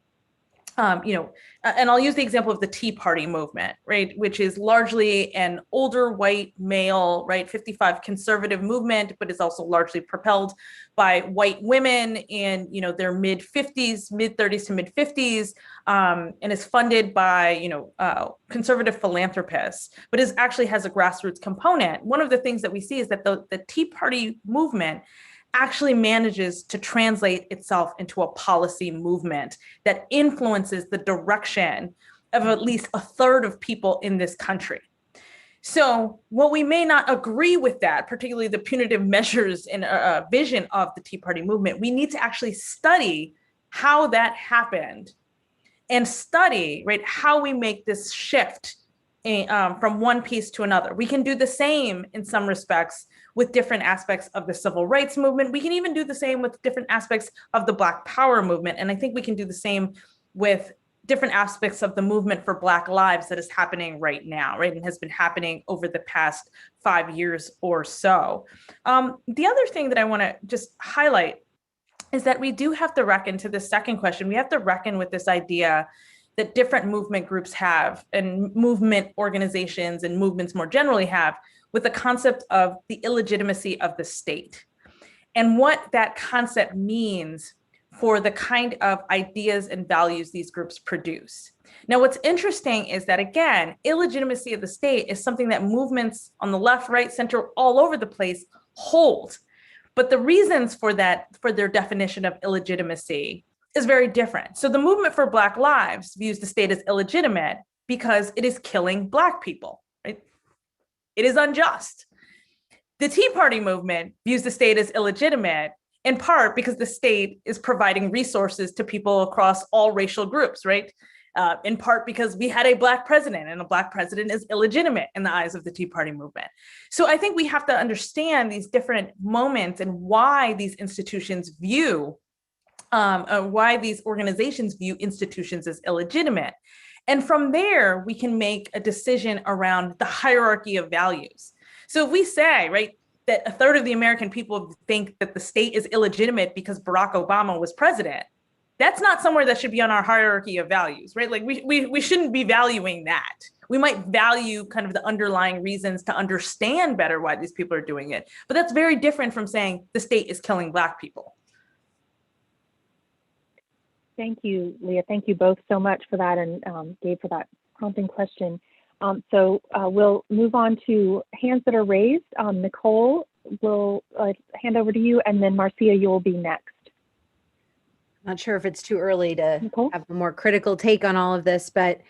Speaker 3: you know, and I'll use the example of the Tea Party movement, right, which is largely an older white male, right, 55 conservative movement, but is also largely propelled by white women in, you know, their mid 30s to mid 50s, and is funded by, you know, conservative philanthropists, but actually has a grassroots component. One of the things that we see is that the Tea Party movement actually manages to translate itself into a policy movement that influences the direction of at least a third of people in this country. So while we may not agree with that, particularly the punitive measures and vision of the Tea Party movement, we need to actually study how that happened and study, right, how we make this shift from one piece to another. We can do the same in some respects with different aspects of the civil rights movement. We can even do the same with different aspects of the Black Power movement. And I think we can do the same with different aspects of the movement for Black lives that is happening right now, right? And has been happening over the past 5 years or so. The other thing that I want to just highlight is that we do have to reckon, to the second question, we have to reckon with this idea that different movement groups have, and movement organizations and movements more generally have, with the concept of the illegitimacy of the state and what that concept means for the kind of ideas and values these groups produce. Now, what's interesting is that, again, illegitimacy of the state is something that movements on the left, right, center, all over the place hold. But the reasons for that, for their definition of illegitimacy, is very different. So the movement for Black lives views the state as illegitimate because it is killing Black people, right? It is unjust. The Tea Party movement views the state as illegitimate, in part because the state is providing resources to people across all racial groups, right? In part because we had a Black president, and a Black president is illegitimate in the eyes of the Tea Party movement. So I think we have to understand these different moments and why these institutions view, why these organizations view institutions as illegitimate. And from there, we can make a decision around the hierarchy of values. So if we say, right, that a third of the American people think that the state is illegitimate because Barack Obama was president, that's not somewhere that should be on our hierarchy of values, right? Like we shouldn't be valuing that. We might value kind of the underlying reasons to understand better why these people are doing it. But that's very different from saying the state is killing Black people.
Speaker 1: Thank you, Leah. Thank you both so much for that, and Gabe for that prompting question. So we'll move on to hands that are raised. Nicole, we'll hand over to you, and then Marcia, you will be next.
Speaker 5: Not sure if it's too early to
Speaker 1: Nicole?
Speaker 5: have a more critical take on all of this, but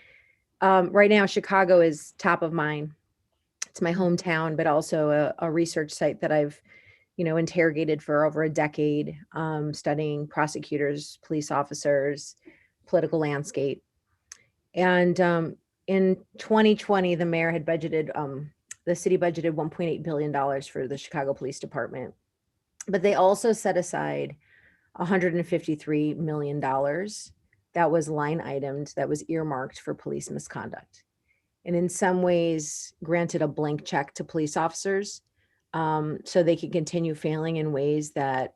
Speaker 5: right now Chicago is top of mind. It's my hometown, but also a research site that I've interrogated for over a decade, studying prosecutors, police officers, political landscape. And in 2020, the mayor had budgeted The city budgeted $1.8 billion for the Chicago Police Department, but they also set aside $153 million that was line itemed, that was earmarked for police misconduct. And in some ways granted a blank check to police officers so they can continue failing in ways that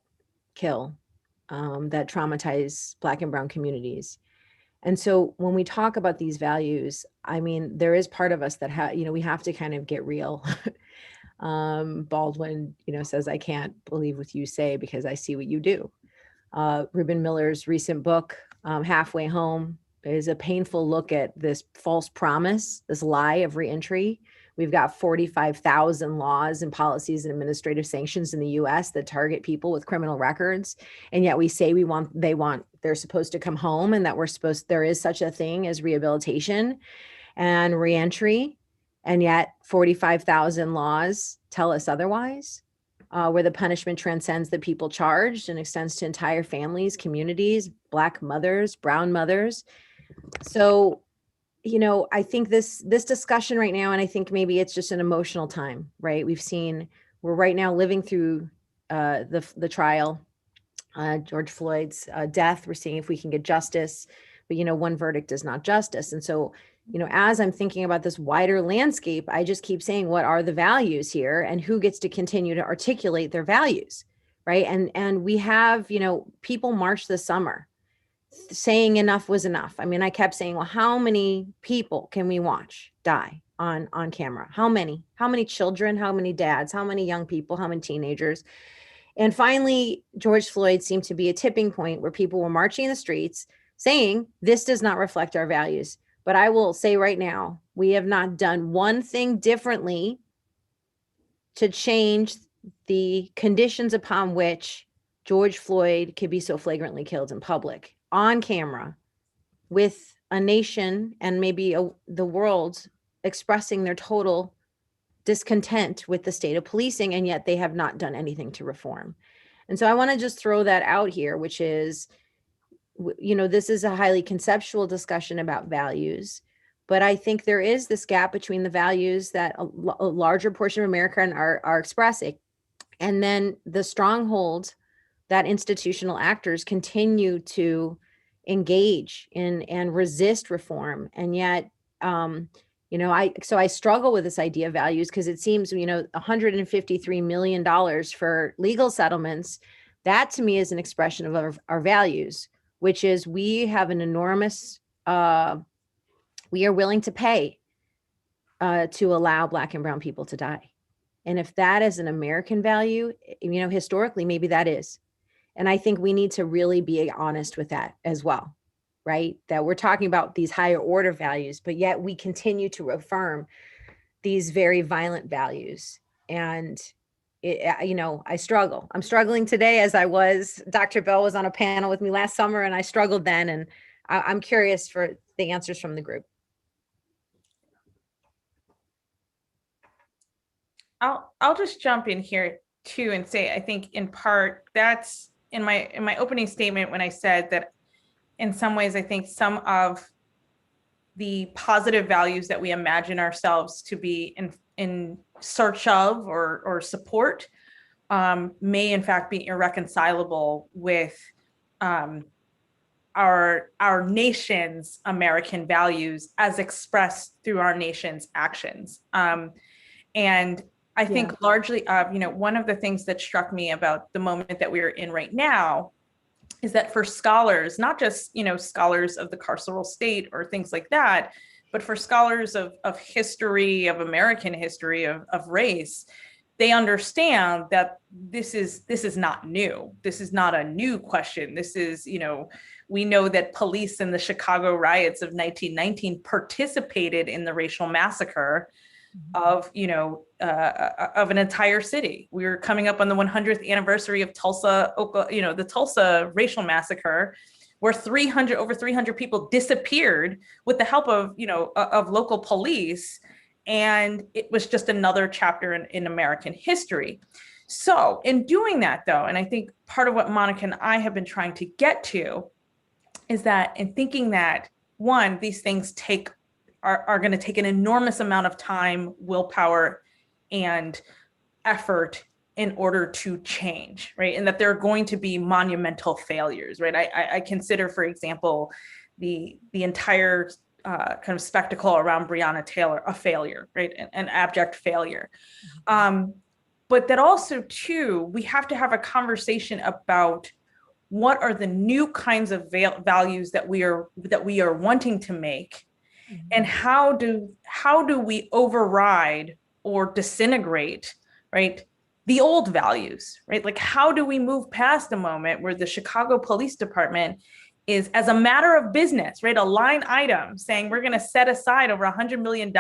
Speaker 5: kill, that traumatize Black and brown communities. And so when we talk about these values, I mean, there is part of us that we have to kind of get real. Baldwin, says, I can't believe what you say because I see what you do. Reuben Miller's recent book, Halfway Home, is a painful look at this false promise, this lie of reentry. We've got 45,000 laws and policies and administrative sanctions in the US that target people with criminal records. And yet we say they're supposed to come home, and that there is such a thing as rehabilitation and reentry. And yet 45,000 laws tell us otherwise, where the punishment transcends the people charged and extends to entire families, communities, Black mothers, brown mothers. So, I think this discussion right now, and I think maybe it's just an emotional time, right? We're right now living through the trial, George Floyd's death. We're seeing if we can get justice, but one verdict is not justice. And so, as I'm thinking about this wider landscape, I just keep saying, what are the values here, and who gets to continue to articulate their values, right? And we have, people march this summer saying enough was enough. I mean, I kept saying, well, how many people can we watch die on camera? How many children, how many dads, how many young people, how many teenagers? And finally, George Floyd seemed to be a tipping point where people were marching in the streets saying, this does not reflect our values. But I will say right now, we have not done one thing differently to change the conditions upon which George Floyd could be so flagrantly killed in public, on camera, with a nation and maybe the world expressing their total discontent with the state of policing, and yet they have not done anything to reform. And so I want to just throw that out here, which is, this is a highly conceptual discussion about values, but I think there is this gap between the values that a larger portion of America are expressing, and then the stronghold that institutional actors continue to engage in and resist reform. And yet, I struggle with this idea of values, because it seems, $153 million for legal settlements, that to me is an expression of our values, which is we have an enormous, we are willing to pay to allow Black and brown people to die. And if that is an American value, historically, maybe that is. And I think we need to really be honest with that as well, right? That we're talking about these higher order values, but yet we continue to affirm these very violent values. And, I struggle. I'm struggling today, as I was. Dr. Bell was on a panel with me last summer, and I struggled then. And I'm curious for the answers from the group.
Speaker 3: I'll just jump in here too and say, I think in part that's in my opening statement when I said that in some ways, I think some of the positive values that we imagine ourselves to be in search of or support may in fact be irreconcilable with our nation's American values as expressed through our nation's actions. And I think largely, one of the things that struck me about the moment that we're in right now is that for scholars, not just, scholars of the carceral state or things like that, but for scholars of history, of American history, of race, they understand that this is not new. This is not a new question. This is, we know that police in the Chicago riots of 1919 participated in the racial massacre of an entire city. We were coming up on the 100th anniversary of Tulsa, the Tulsa racial massacre, where over 300 people disappeared with the help of local police, and it was just another chapter in American history. So in doing that, though, and I think part of what Monica and I have been trying to get to is that in thinking that, one, these things are going to take an enormous amount of time, willpower, and effort in order to change, right? And that there are going to be monumental failures, right? I consider, for example, the entire kind of spectacle around Breonna Taylor a failure, right? An abject failure. But that also, too, we have to have a conversation about what are the new kinds of values that we are wanting to make, and how do we override or disintegrate, right, the old values, right? Like, how do we move past a moment where the Chicago Police Department is, as a matter of business, right, a line item saying we're going to set aside over $100 million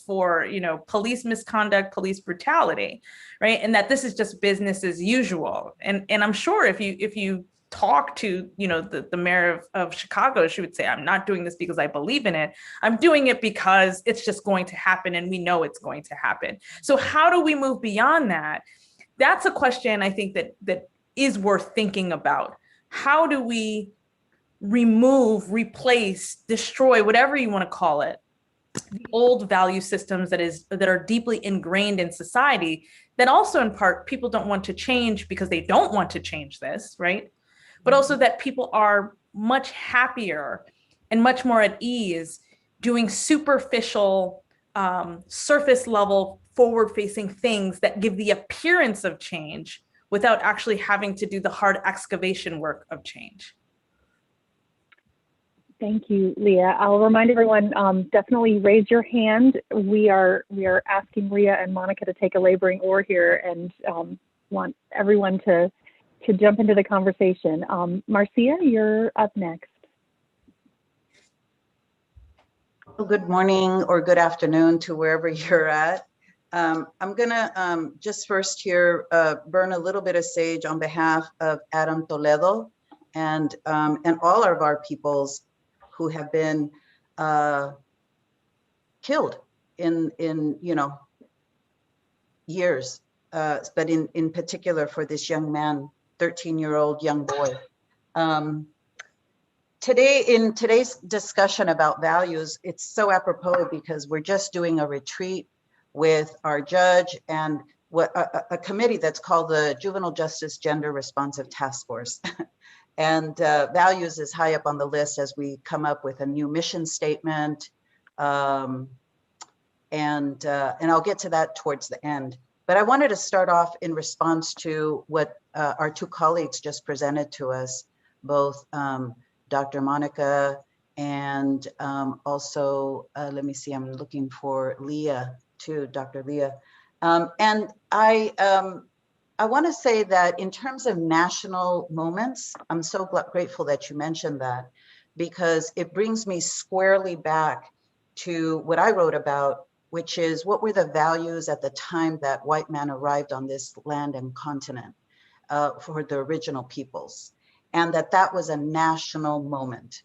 Speaker 3: for, you know, police misconduct, police brutality, right? And that this is just business as usual. And I'm sure if you talk to, you know, the mayor of Chicago, she would say, I'm not doing this because I believe in it. I'm doing it because it's just going to happen, and we know it's going to happen. So how do we move beyond that? That's a question I think that is worth thinking about. How do we remove, replace, destroy, whatever you want to call it, the old value systems that are deeply ingrained in society, that also in part people don't want to change because they don't want to change this, right? But also that people are much happier and much more at ease doing superficial, surface level, forward-facing things that give the appearance of change without actually having to do the hard excavation work of change.
Speaker 1: Thank you, Leah. I'll remind everyone, definitely raise your hand. We are asking Leah and Monica to take a laboring oar here, and want everyone to jump into the conversation. Marcia, you're up next.
Speaker 6: Well, good morning or good afternoon to wherever you're at. I'm gonna just first here burn a little bit of sage on behalf of Adam Toledo and all of our peoples who have been killed in you know, years, but in particular for this young man, 13-year-old young boy. Today, in today's discussion about values, it's so apropos because we're just doing a retreat with our judge and a committee that's called the Juvenile Justice Gender Responsive Task Force. And values is high up on the list as we come up with a new mission statement. And I'll get to that towards the end. But I wanted to start off in response to what our two colleagues just presented to us, both Dr. Monica and also, let me see, I'm looking for Leah too, Dr. Leah. And I want to say that in terms of national moments, I'm so grateful that you mentioned that, because it brings me squarely back to what I wrote about, which is what were the values at the time that white man arrived on this land and continent for the original peoples, and that was a national moment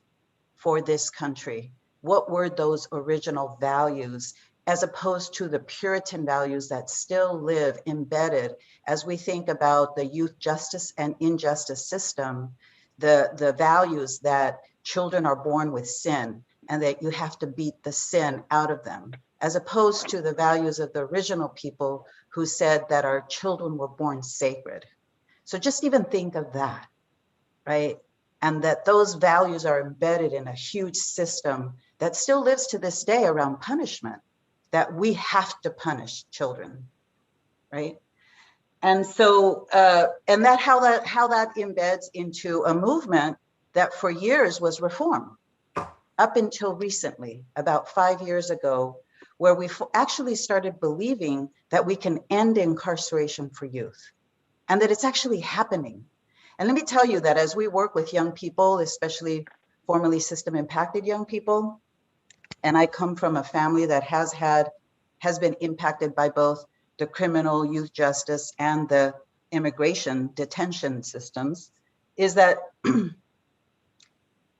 Speaker 6: for this country. What were those original values, as opposed to the Puritan values that still live embedded as we think about the youth justice and injustice system, the values that children are born with sin and that you have to beat the sin out of them, as opposed to the values of the original people who said that our children were born sacred. So just even think of that, right? And that those values are embedded in a huge system that still lives to this day around punishment, that we have to punish children, right? And so, and that how that embeds into a movement that for years was reform, up until recently, about 5 years ago, where we actually started believing that we can end incarceration for youth, and that it's actually happening. And let me tell you that as we work with young people, especially formerly system impacted young people, and I come from a family that has been impacted by both the criminal youth justice and the immigration detention systems, is that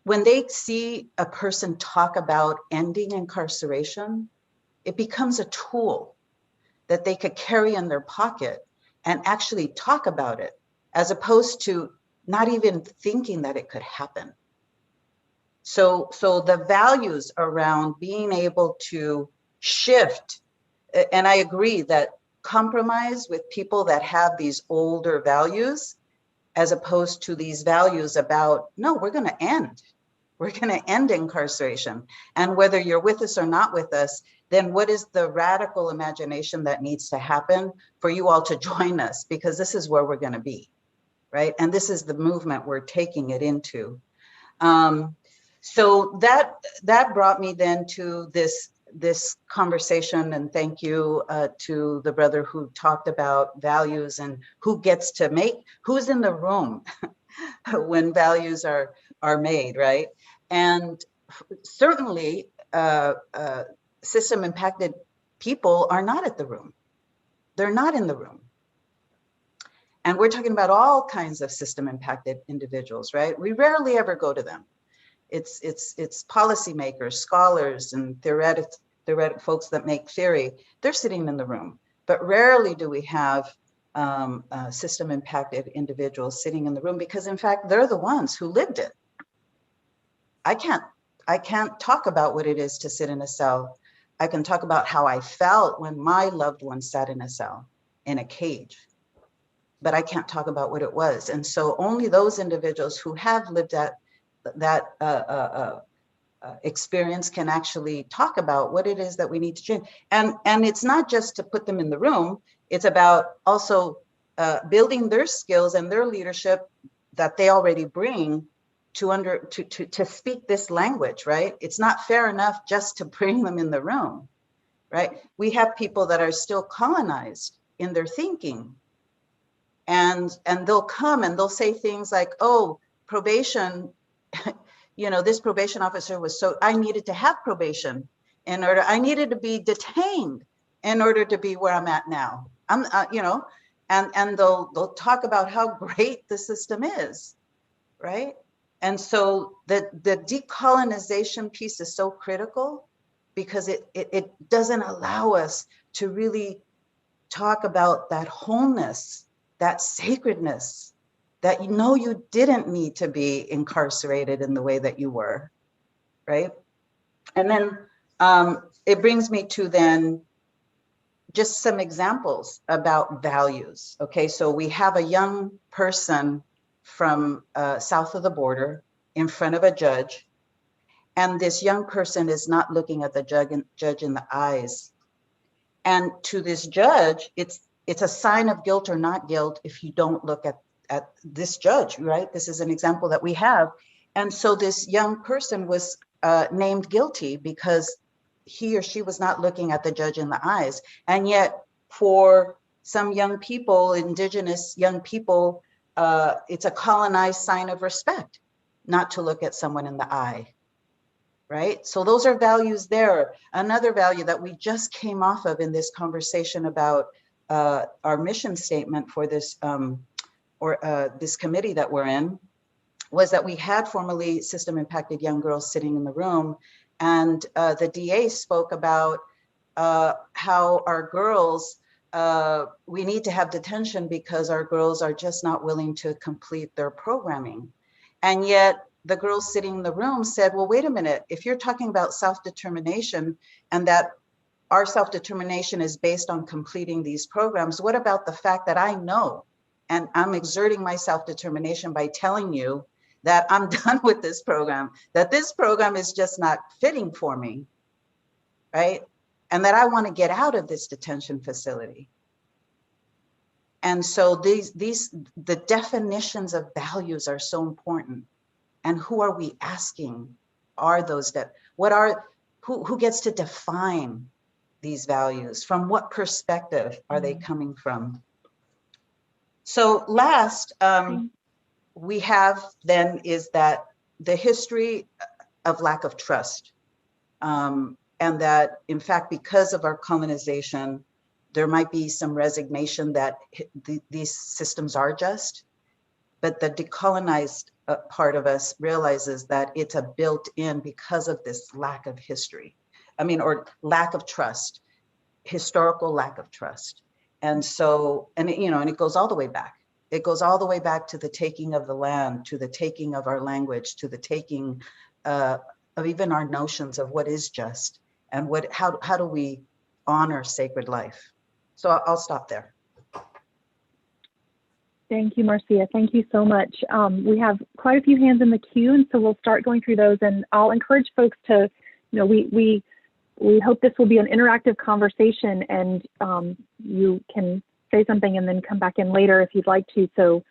Speaker 6: when they see a person talk about ending incarceration, it becomes a tool that they could carry in their pocket and actually talk about it, as opposed to not even thinking that it could happen. So the values around being able to shift, and I agree that compromise with people that have these older values, as opposed to these values about, no, we're going to end. We're going to end incarceration. And whether you're with us or not with us, then what is the radical imagination that needs to happen for you all to join us? Because this is where we're going to be, right? And this is the movement we're taking it into. So that brought me then to this conversation, and thank you to the brother who talked about values and who gets to make, who's in the room when values are made, right? And certainly system impacted people are not at the room. They're not in the room. And we're talking about all kinds of system impacted individuals, right? We rarely ever go to them. It's policymakers, scholars, and theoretic folks that make theory. They're sitting in the room, but rarely do we have system impacted individuals sitting in the room, because in fact, they're the ones who lived it. I can't talk about what it is to sit in a cell. I can talk about how I felt when my loved one sat in a cell, in a cage, but I can't talk about what it was. And so only those individuals who have lived that experience can actually talk about what it is that we need to change. And it's not just to put them in the room, it's about also building their skills and their leadership that they already bring to speak this language, right? It's not fair enough just to bring them in the room, right? We have people that are still colonized in their thinking, and they'll come and they'll say things like, oh, probation, you know, this probation officer was so, I needed to have probation in order, I needed to be detained in order to be where I'm at now. You know, and they'll talk about how great the system is, right? And so the decolonization piece is so critical, because it doesn't allow us to really talk about that wholeness, that sacredness, that you didn't need to be incarcerated in the way that you were, right? And then it brings me to then just some examples about values. Okay, so we have a young person from south of the border in front of a judge, and this young person is not looking at the judge in the eyes. And to this judge, it's a sign of guilt or not guilt if you don't look at this judge, right? This is an example that we have. And so this young person was named guilty because he or she was not looking at the judge in the eyes. And yet for some young people, indigenous young people, it's a colonized sign of respect not to look at someone in the eye, right? So those are values there. Another value that we just came off of in this conversation about our mission statement for this this committee that we're in, was that we had formerly system impacted young girls sitting in the room, and the DA spoke about how our girls, we need to have detention because our girls are just not willing to complete their programming. And yet the girls sitting in the room said, well, wait a minute, if you're talking about self-determination and that our self-determination is based on completing these programs, what about the fact that I know, and I'm exerting my self-determination by telling you that I'm done with this program, that this program is just not fitting for me, right? And that I want to get out of this detention facility. And so the definitions of values are so important. And who are we asking are those that, who gets to define these values? From what perspective are they coming from? So last, we have then is that the history of lack of trust. And that in fact, because of our colonization, there might be some resignation that these systems are just, but the decolonized part of us realizes that it's a built-in because of this lack of history. I mean, or lack of trust, historical lack of trust. And so, and it goes all the way back. It goes all the way back to the taking of the land, to the taking of our language, to the taking of even our notions of what is just and how do we honor sacred life. So I'll stop there.
Speaker 1: Thank you, Marcia. Thank you so much. We have quite a few hands in the queue, and so we'll start going through those. And I'll encourage folks to, we hope this will be an interactive conversation, and you can say something and then come back in later if you'd like to. So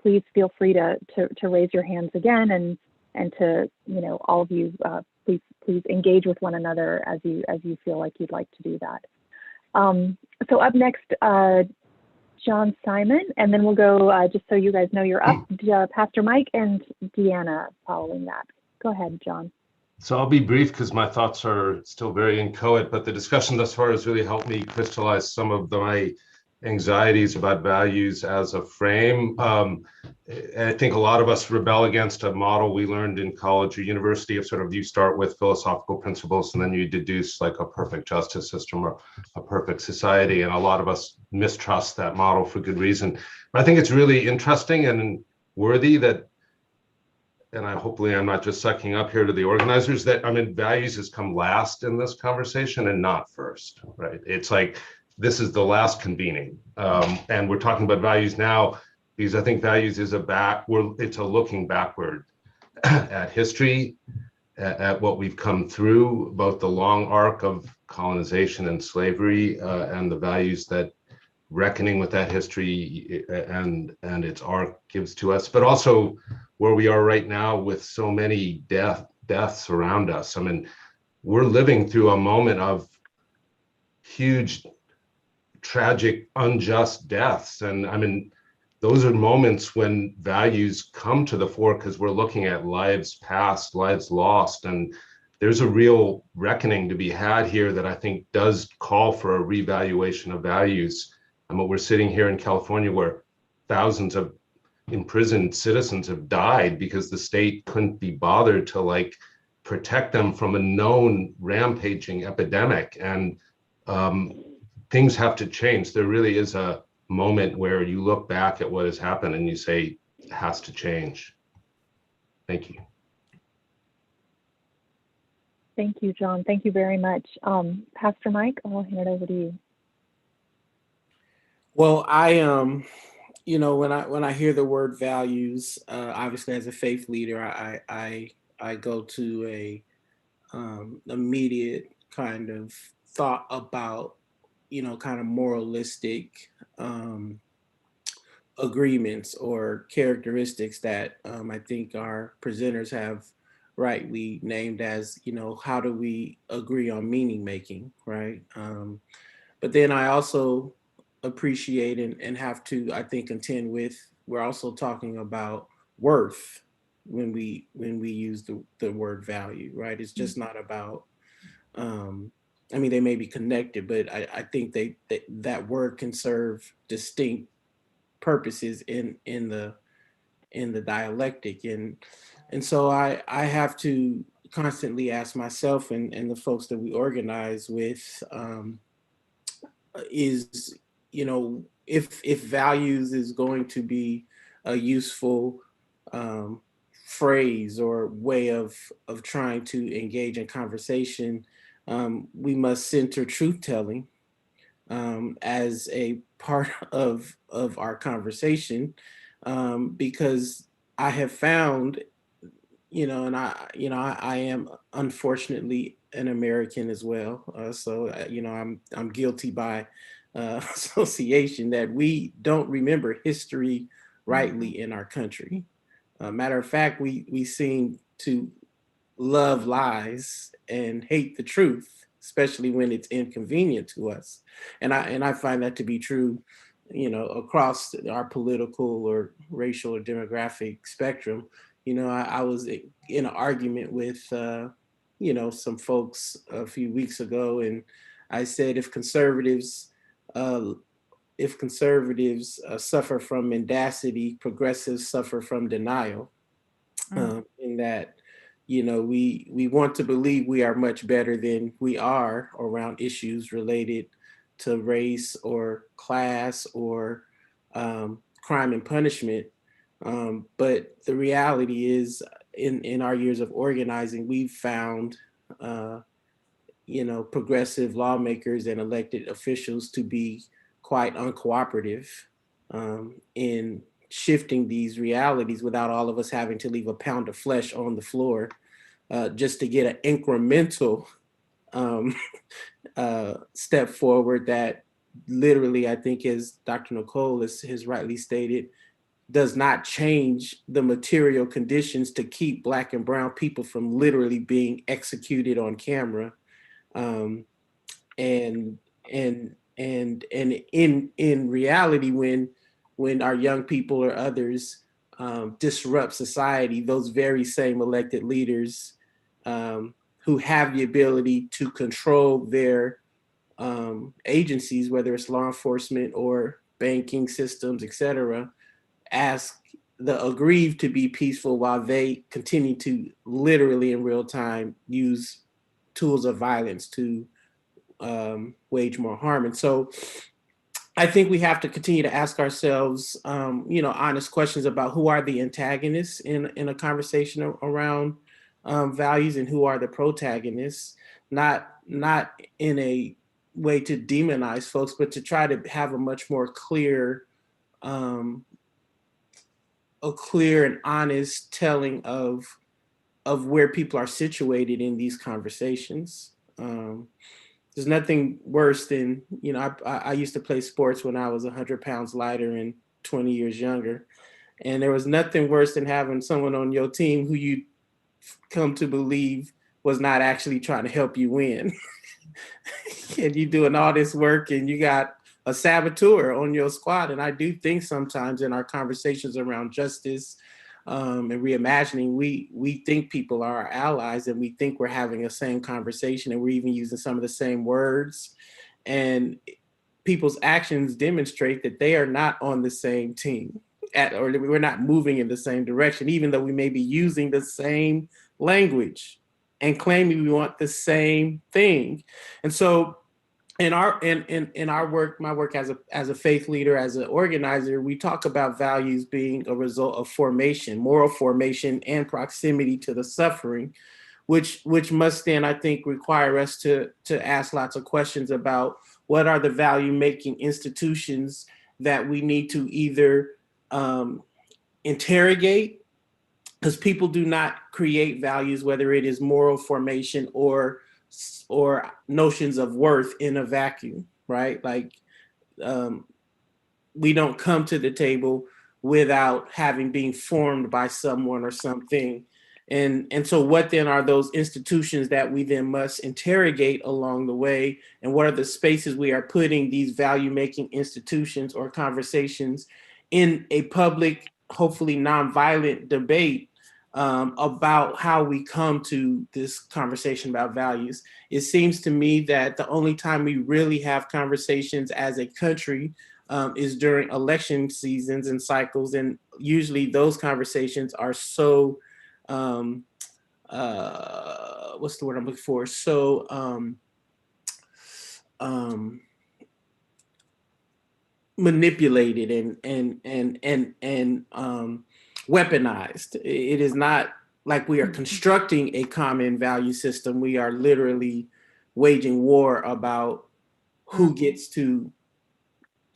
Speaker 1: please feel free to raise your hands again, and to, all of you, please engage with one another as you feel like you'd like to do that. So up next, John Simon, and then we'll go, just so you guys know you're up, Pastor Mike and Deanna following that. Go ahead, John.
Speaker 7: So I'll be brief because my thoughts are still very inchoate, but the discussion thus far has really helped me crystallize some of my anxieties about values as a frame. I think a lot of us rebel against a model we learned in college or university of sort of, you start with philosophical principles and then you deduce like a perfect justice system or a perfect society. And a lot of us mistrust that model for good reason. But I think it's really interesting and worthy that, and hopefully I'm not just sucking up here to the organizers, that values has come last in this conversation and not first, right? It's like, this is the last convening. And we're talking about values now because I think values is it's a looking backward at history, at what we've come through, both the long arc of colonization and slavery, and the values that reckoning with that history and its arc gives to us, but also where we are right now with so many deaths around us. We're living through a moment of huge, tragic, unjust deaths. And those are moments when values come to the fore because we're looking at lives past, lives lost. And there's a real reckoning to be had here that I think does call for a revaluation of values. And we're sitting here in California where thousands of imprisoned citizens have died because the state couldn't be bothered to protect them from a known rampaging epidemic. And things have to change. There really is a moment where you look back at what has happened and you say, it has to change. Thank you.
Speaker 1: Thank you, John. Thank you very much. Pastor Mike, I'll hand it over to you.
Speaker 8: Well, I when I hear the word values, obviously as a faith leader, I go to a immediate kind of thought about kind of moralistic agreements or characteristics that I think our presenters have rightly named as, how do we agree on meaning making, right? But then I also appreciate and have to, I think, contend with, we're also talking about worth when we use the word value, right? It's just not about, they may be connected, but I think that word can serve distinct purposes in the dialectic. And so I have to constantly ask myself and the folks that we organize with, is, if values is going to be a useful phrase or way of trying to engage in conversation, we must center truth telling as a part of our conversation, because I have found, and I am unfortunately an American as well, so I'm guilty by association that we don't remember history rightly in our country. Matter of fact, we seem to love lies and hate the truth, especially when it's inconvenient to us. And I find that to be true, across our political or racial or demographic spectrum. I was in an argument with, some folks a few weeks ago, and I said, if conservatives suffer from mendacity, progressives suffer from denial. In that, we want to believe we are much better than we are around issues related to race or class or crime and punishment. But the reality is, in our years of organizing, we've found progressive lawmakers and elected officials to be quite uncooperative in shifting these realities without all of us having to leave a pound of flesh on the floor just to get an incremental step forward that literally, I think, as Dr. Nicole has rightly stated, does not change the material conditions to keep Black and brown people from literally being executed on camera. And in reality, when our young people or others disrupt society, those very same elected leaders who have the ability to control their agencies, whether it's law enforcement or banking systems, et cetera, ask the aggrieved to be peaceful while they continue to literally in real time use tools of violence to wage more harm. And so I think we have to continue to ask ourselves, honest questions about who are the antagonists in a conversation around values and who are the protagonists, not in a way to demonize folks, but to try to have a much more clear and honest telling of where people are situated in these conversations. There's nothing worse than, I used to play sports when I was 100 pounds lighter and 20 years younger. And there was nothing worse than having someone on your team who you come to believe was not actually trying to help you win. And you doing all this work and you got a saboteur on your squad. And I do think sometimes in our conversations around justice and reimagining, we think people are our allies and we think we're having the same conversation and we're even using some of the same words. And people's actions demonstrate that they are not on the same team or we're not moving in the same direction, even though we may be using the same language and claiming we want the same thing. And so in our work, my work as a faith leader, as an organizer, we talk about values being a result of formation, moral formation, and proximity to the suffering, which must then, I think, require us to ask lots of questions about what are the value-making institutions that we need to either interrogate, because people do not create values, whether it is moral formation or notions of worth in a vacuum, right? Like we don't come to the table without having been formed by someone or something. And so what then are those institutions that we then must interrogate along the way? And what are the spaces we are putting these value-making institutions or conversations in a public, hopefully nonviolent debate about how we come to this conversation about values? It seems to me that the only time we really have conversations as a country is during election seasons and cycles. And usually those conversations are so, what's the word I'm looking for? So manipulated and weaponized. It is not like we are constructing a common value system. We are literally waging war about who gets to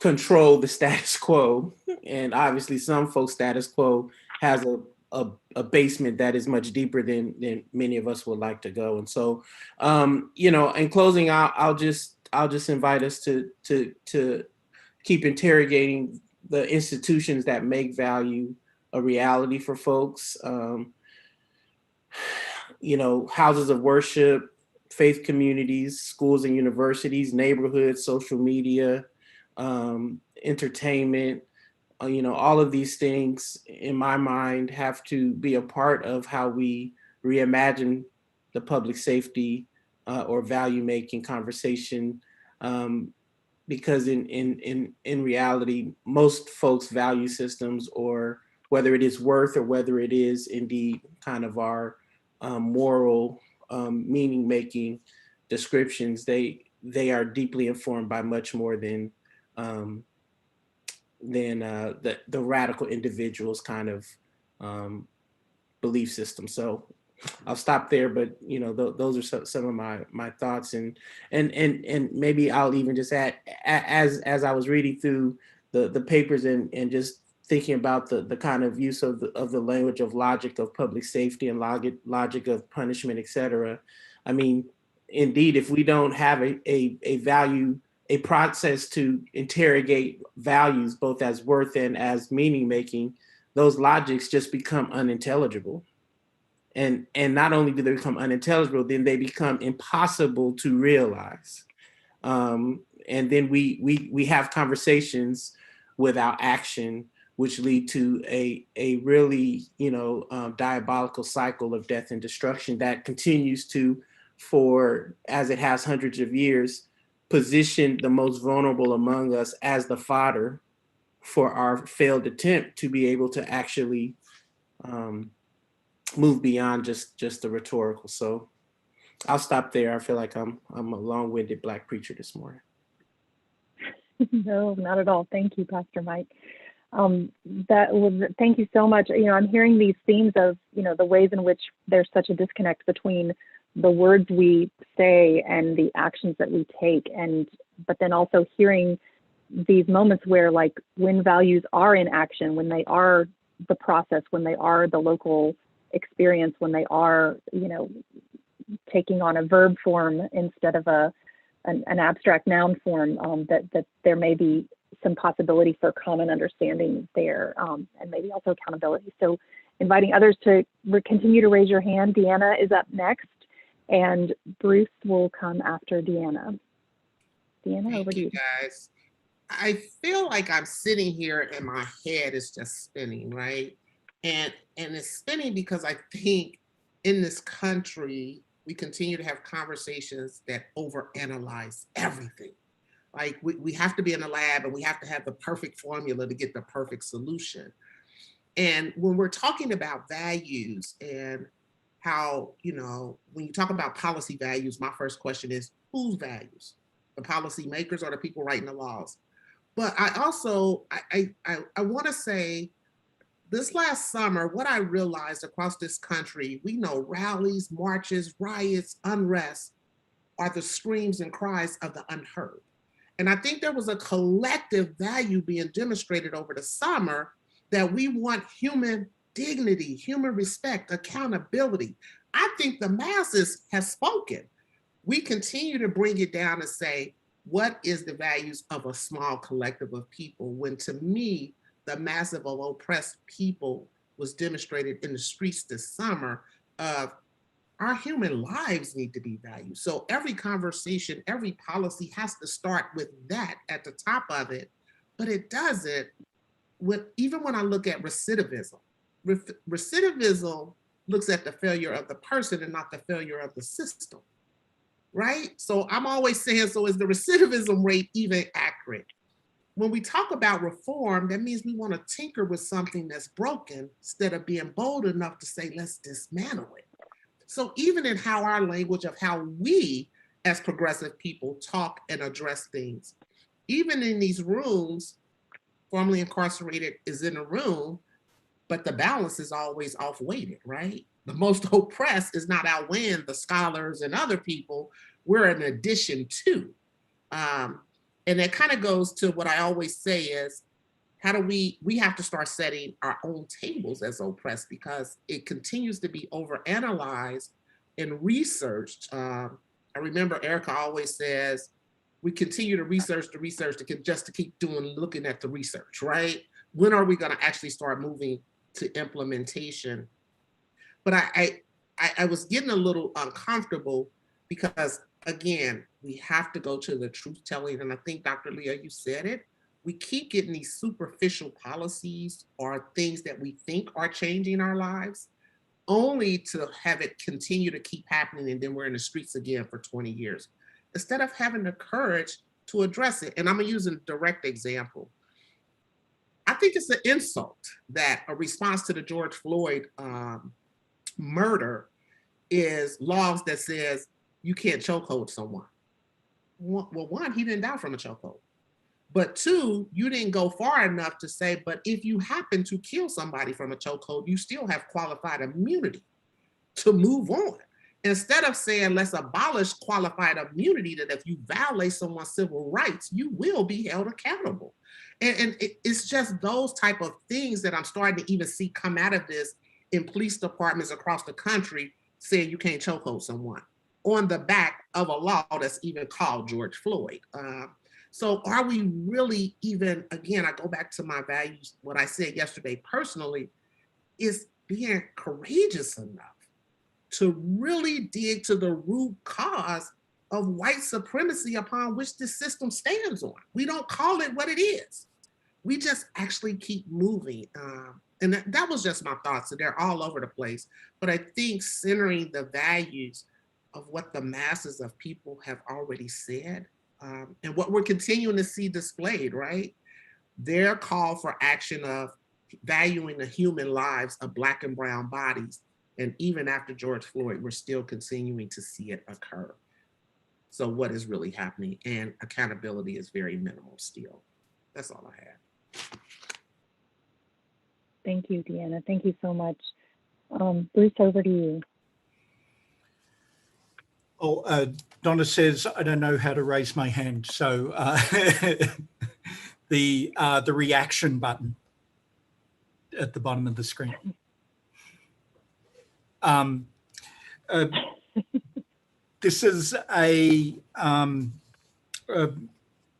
Speaker 8: control the status quo. And obviously some folks' status quo has a basement that is much deeper than many of us would like to go. And so, in closing, I'll just invite us to keep interrogating the institutions that make value a reality for folks. Houses of worship, faith communities, schools and universities, neighborhoods, social media, entertainment, all of these things in my mind have to be a part of how we reimagine the public safety or value-making conversation. Because in reality, most folks' value systems, or whether it is worth or whether it is indeed kind of our moral meaning-making descriptions, they are deeply informed by much more than the radical individual's kind of belief system. So I'll stop there, but those are some of my thoughts, and maybe I'll even just add, as I was reading through the papers and just thinking about the kind of use of the language of logic of public safety and logic of punishment, et cetera. I mean, indeed, if we don't have a process to interrogate values, both as worth and as meaning making, those logics just become unintelligible. And not only do they become unintelligible, then they become impossible to realize. And then we have conversations without action, which lead to a really diabolical cycle of death and destruction that continues to, as it has hundreds of years, position the most vulnerable among us as the fodder for our failed attempt to be able to actually move beyond just the rhetorical. So I'll stop there. I feel like I'm a long-winded Black preacher this morning.
Speaker 1: No, not at all. Thank you, Pastor Mike. Thank you so much. I'm hearing these themes of, the ways in which there's such a disconnect between the words we say and the actions that we take. But then also hearing these moments where, like, when values are in action, when they are the process, when they are the local experience, when they are, taking on a verb form instead of an abstract noun form, that there may be some possibility for common understanding there, and maybe also accountability. So inviting others to continue to raise your hand. Deanna is up next, and Bruce will come after Deanna. Deanna, over to you.
Speaker 9: Guys. I feel like I'm sitting here and my head is just spinning, right? And it's spinning because I think in this country, we continue to have conversations that overanalyze everything. Like we have to be in a lab and we have to have the perfect formula to get the perfect solution. And when we're talking about values and how, when you talk about policy values, my first question is, whose values? The policy makers or the people writing the laws? But I also, I want to say, this last summer, what I realized across this country, we know rallies, marches, riots, unrest are the screams and cries of the unheard. And I think there was a collective value being demonstrated over the summer that we want human dignity, human respect, accountability. I think the masses have spoken. We continue to bring it down and say, what is the values of a small collective of people? When to me, the massive of oppressed people was demonstrated in the streets this summer of our human lives need to be valued. So every conversation, every policy has to start with that at the top of it, but it doesn't even when I look at recidivism. Recidivism looks at the failure of the person and not the failure of the system, right? So I'm always saying, so is the recidivism rate even accurate? When we talk about reform, that means we want to tinker with something that's broken instead of being bold enough to say, let's dismantle it. So even in how our language of how we as progressive people talk and address things, even in these rooms, formerly incarcerated is in a room, but the balance is always off-weighted, right? The most oppressed is not outweighing the scholars and other people. We're an addition to. And that kind of goes to what I always say is, how do we have to start setting our own tables as oppressed, because it continues to be overanalyzed and researched. I remember Erica always says, we continue to research just to keep looking at the research, right? When are we going to actually start moving to implementation? But I was getting a little uncomfortable because, again, we have to go to the truth telling. And I think, Dr. Leah, you said it. We keep getting these superficial policies or things that we think are changing our lives, only to have it continue to keep happening. And then we're in the streets again for 20 years, instead of having the courage to address it. And I'm going to use a direct example. I think it's an insult that a response to the George Floyd murder is laws that says you can't chokehold someone. Well, one, he didn't die from a chokehold. But two, you didn't go far enough to say, but if you happen to kill somebody from a chokehold, you still have qualified immunity. to move on. Instead of saying, let's abolish qualified immunity, that if you violate someone's civil rights, you will be held accountable. And it's just those type of things that I'm starting to even see come out of this in police departments across the country, saying you can't chokehold someone on the back of a law that's even called George Floyd. So are we really even, again, I go back to my values, what I said yesterday personally, is being courageous enough to really dig to the root cause of white supremacy upon which this system stands on. We don't call it what it is. We just actually keep moving. And that was just my thoughts. So they're all over the place. But I think centering the values of what the masses of people have already said, and what we're continuing to see displayed, right? Their call for action of valuing the human lives of Black and brown bodies. And even after George Floyd, we're still continuing to see it occur. So what is really happening? And accountability is very minimal still. That's all I have.
Speaker 1: Thank you, Deanna. Thank you so much. Bruce, over to you.
Speaker 10: Oh, Donna says, I don't know how to raise my hand. So the reaction button at the bottom of the screen. This is a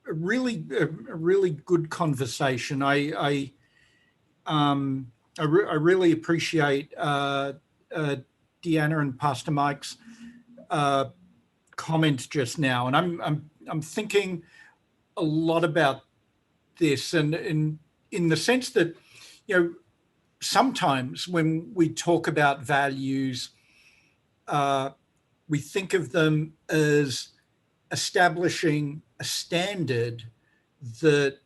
Speaker 10: really good conversation. I really appreciate Deanna and Pastor Mike's comment just now, and I'm thinking a lot about this, and in the sense that, you know, sometimes when we talk about values, we think of them as establishing a standard that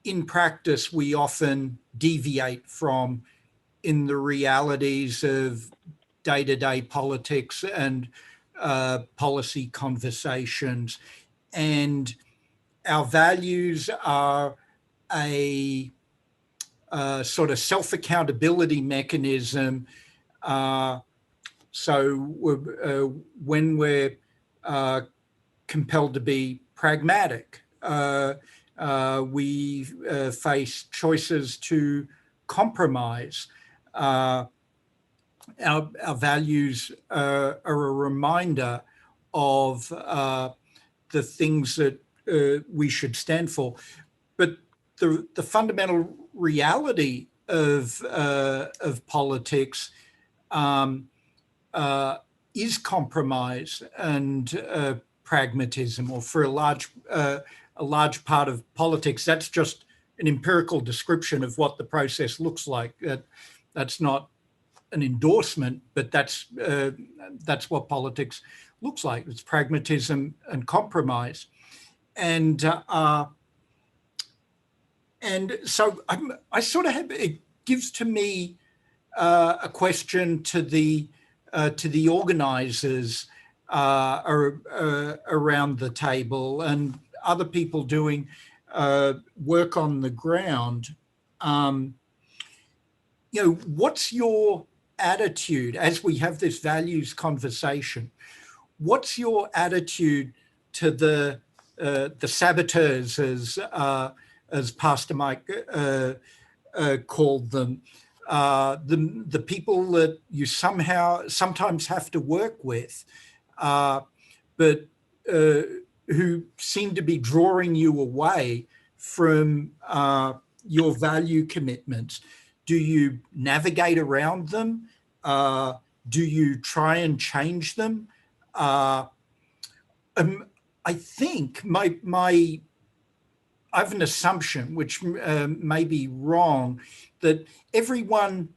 Speaker 10: in practice we often deviate from in the realities of day-to-day politics and policy conversations. And our values are a sort of self-accountability mechanism. So when we're compelled to be pragmatic, we face choices to compromise. Our values are a reminder of the things that we should stand for. But the fundamental reality of politics is compromise and pragmatism, or for a large part of politics, that's just an empirical description of what the process looks like. That's not an endorsement, but that's what politics looks like. It's pragmatism and compromise, and so I sort of have, it gives to me a question to the organizers around the table and other people doing work on the ground. You know, what's your attitude as we have this values conversation? What's your attitude to the saboteurs, as Pastor Mike called them, the people that you sometimes have to work with, but who seem to be drawing you away from your value commitments? Do you navigate around them? Do you try and change them? I think I have an assumption, which may be wrong, that everyone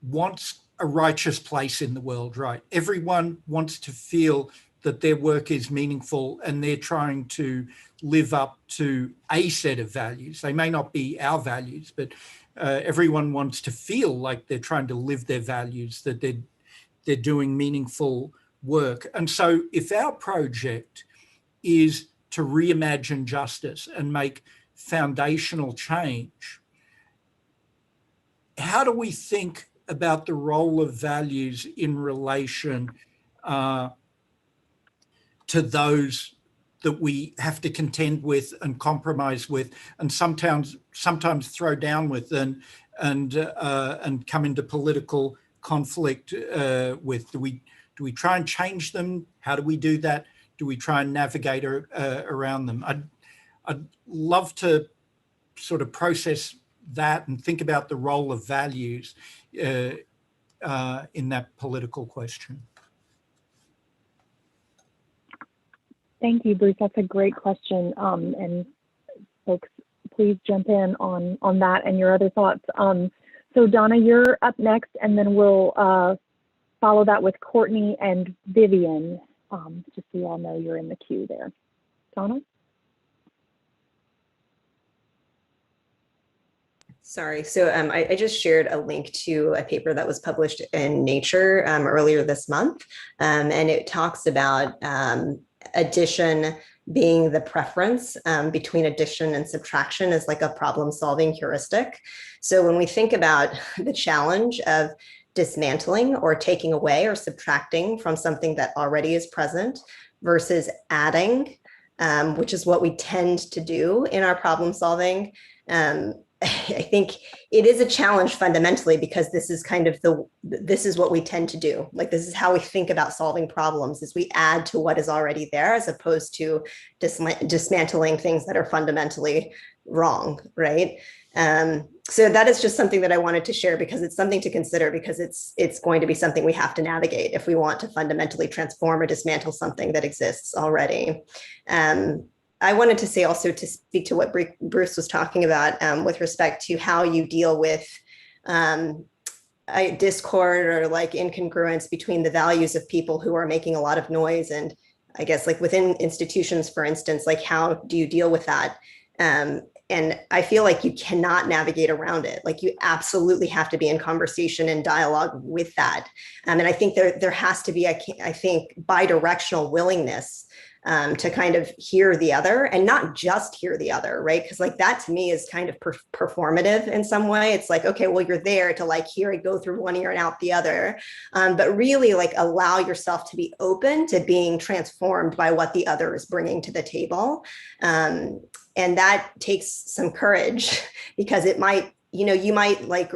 Speaker 10: wants a righteous place in the world, right? Everyone wants to feel that their work is meaningful and they're trying to live up to a set of values. They may not be our values, but everyone wants to feel like they're trying to live their values, that they're doing meaningful work. And so if our project is to reimagine justice and make foundational change, how do we think about the role of values in relation to those that we have to contend with and compromise with, and sometimes throw down with, and come into political conflict with. Do we try and change them? How do we do that? Do we try and navigate around them? I'd love to sort of process that and think about the role of values in that political question.
Speaker 1: Thank you, Bruce. That's a great question. And folks, please jump in on that and your other thoughts. So Donna, you're up next, and then we'll follow that with Courtney and Vivian, just so you all know you're in the queue there. Donna?
Speaker 11: Sorry, so I just shared a link to a paper that was published in Nature earlier this month, and it talks about addition being the preference between addition and subtraction as like a problem-solving heuristic. So when we think about the challenge of dismantling or taking away or subtracting from something that already is present versus adding, which is what we tend to do in our problem solving, I think it is a challenge fundamentally, because this is kind of this is what we tend to do. Like, this is how we think about solving problems, is we add to what is already there as opposed to dismantling things that are fundamentally wrong, right? So that is just something that I wanted to share, because it's something to consider, because it's going to be something we have to navigate if we want to fundamentally transform or dismantle something that exists already. I wanted to say also, to speak to what Bruce was talking about with respect to how you deal with discord or like incongruence between the values of people who are making a lot of noise, and I guess like within institutions, for instance, like how do you deal with that? And I feel like you cannot navigate around it. Like, you absolutely have to be in conversation and dialogue with that. And I think there has to be, I think, bidirectional willingness to kind of hear the other, and not just hear the other, right? Because like that to me is kind of performative in some way. It's like, okay, well, you're there to like hear it go through one ear and out the other, but really like allow yourself to be open to being transformed by what the other is bringing to the table. And that takes some courage, because it might, you might like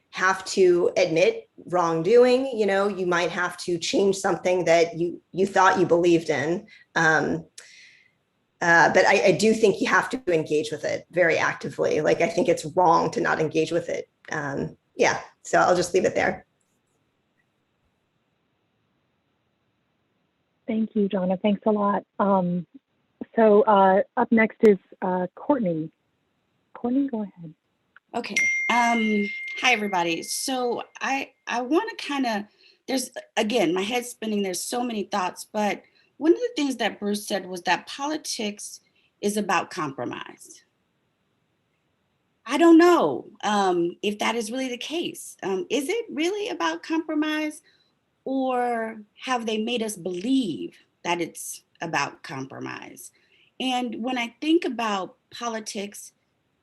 Speaker 11: have to admit wrongdoing, you might have to change something that you thought you believed in. But I do think you have to engage with it very actively. Like, I think it's wrong to not engage with it. Yeah, so I'll just leave it there.
Speaker 1: Thank you, Donna. Thanks a lot. So up next is Courtney. Courtney, go ahead.
Speaker 12: Okay. Hi, everybody. So I want to kind of, there's, again, my head's spinning. There's so many thoughts, but one of the things that Bruce said was that politics is about compromise. I don't know if that is really the case. Is it really about compromise, or have they made us believe that it's about compromise? And when I think about politics,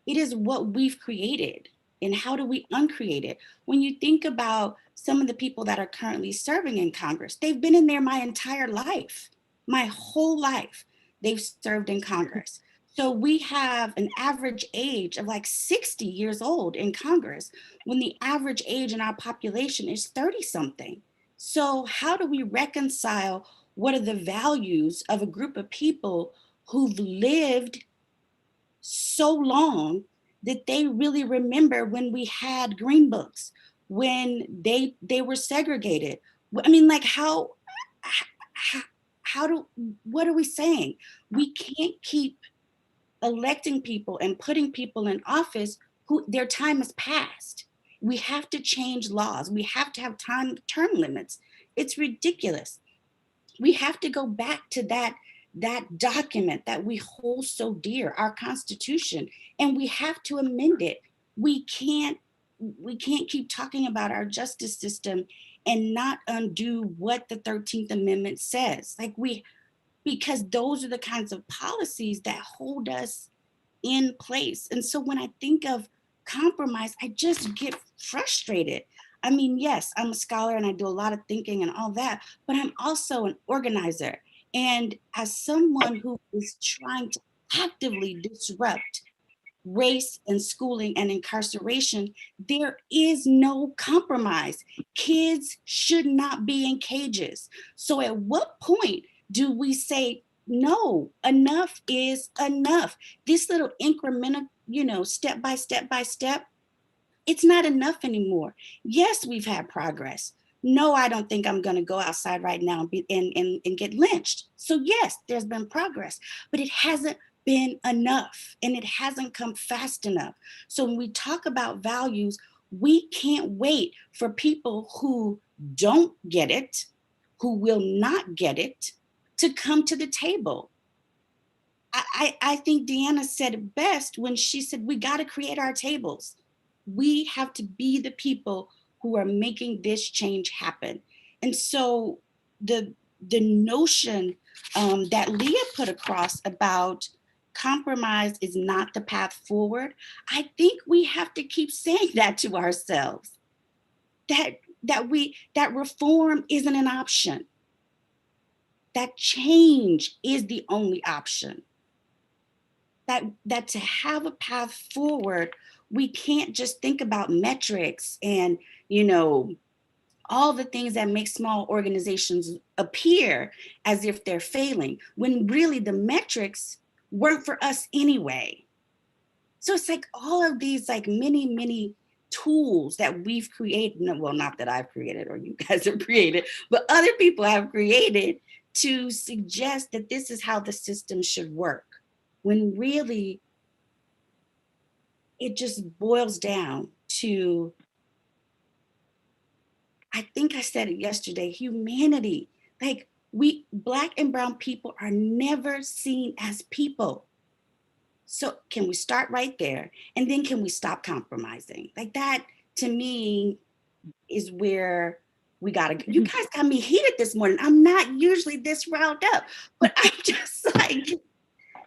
Speaker 12: it is what we've created, and how do we uncreate it? When you think about some of the people that are currently serving in Congress, they've been in there my entire life, my whole life, they've served in Congress. So we have an average age of like 60 years old in Congress, when the average age in our population is 30 something. So how do we reconcile what are the values of a group of people who've lived so long that they really remember when we had green books, when they were segregated? I mean, like, what are we saying? We can't keep electing people and putting people in office who their time has passed. We have to change laws. We have to have term limits. It's ridiculous. We have to go back to that document that we hold so dear, our Constitution, and we have to amend it. We can't keep talking about our justice system and not undo what the 13th Amendment says. Because those are the kinds of policies that hold us in place. And so when I think of compromise, I just get frustrated. I mean, yes, I'm a scholar and I do a lot of thinking and all that, but I'm also an organizer. And as someone who is trying to actively disrupt race and schooling and incarceration, there is no compromise. Kids should not be in cages. So at what point do we say, no, enough is enough? This little incremental, step by step by step, it's not enough anymore. Yes, we've had progress. No, I don't think I'm going to go outside right now and get lynched. So yes, there's been progress, but it hasn't been enough and it hasn't come fast enough. So when we talk about values, we can't wait for people who don't get it, who will not get it, to come to the table. I think Deanna said it best when she said, we got to create our tables. We have to be the people who are making this change happen. And so the notion that Leah put across about compromise is not the path forward, I think we have to keep saying that to ourselves, that reform isn't an option, that change is the only option, that to have a path forward, we can't just think about metrics and, all the things that make small organizations appear as if they're failing, when really the metrics weren't for us anyway. So it's like all of these many tools that we've created, well, not that I've created or you guys have created, but other people have created to suggest that this is how the system should work, when really it just boils down to, I think I said it yesterday, humanity. Like, we, Black and brown people, are never seen as people. So can we start right there? And then can we stop compromising? Like, that to me is where we gotta go. You guys got me heated this morning. I'm not usually this riled up, but I'm just like,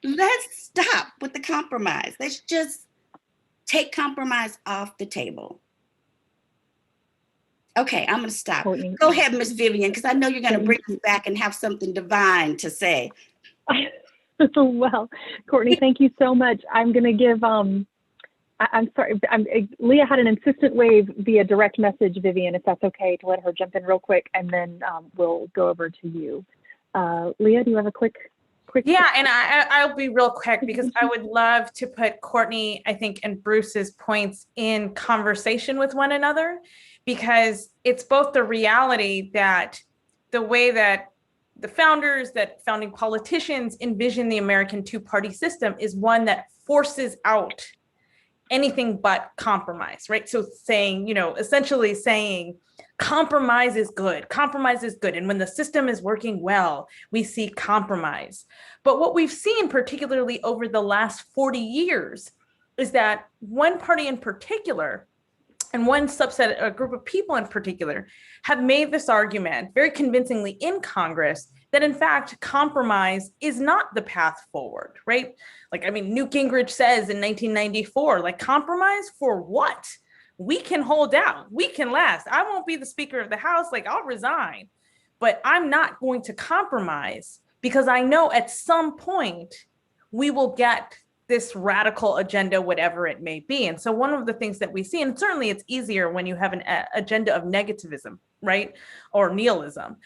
Speaker 12: let's stop with the compromise. Let's just take compromise off the table. Okay, I'm gonna stop.
Speaker 1: Courtney.
Speaker 12: Go ahead, Miss Vivian, because I know you're gonna bring us back and have something divine to say.
Speaker 1: Well, Courtney, thank you so much. I'm gonna give, I'm sorry, Leah had an insistent wave via direct message, Vivian, if that's okay, to let her jump in real quick, and then we'll go over to you. Leah, do you have a quick?
Speaker 3: Yeah, and I'll be real quick because I would love to put Courtney, I think, and Bruce's points in conversation with one another, because it's both the reality that the way that the founders, that founding politicians envision the American two-party system is one that forces out anything but compromise, right? So saying, essentially saying compromise is good. Compromise is good. And when the system is working well, we see compromise. But what we've seen, particularly over the last 40 years, is that one party in particular, and one subset, a group of people in particular, have made this argument very convincingly in Congress that in fact, compromise is not the path forward, right? Newt Gingrich says in 1994, compromise for what? We can hold out, we can last. I won't be the Speaker of the House, I'll resign, but I'm not going to compromise because I know at some point we will get this radical agenda, whatever it may be. And so one of the things that we see, and certainly it's easier when you have an agenda of negativism, right? Or nihilism.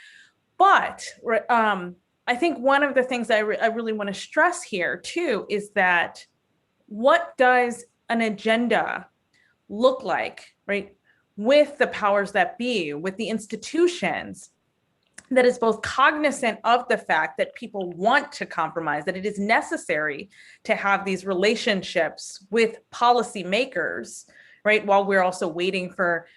Speaker 3: But I think one of the things I really want to stress here too is that what does an agenda look like, right? With the powers that be, with the institutions, that is both cognizant of the fact that people want to compromise, that it is necessary to have these relationships with policymakers, right? While we're also waiting for,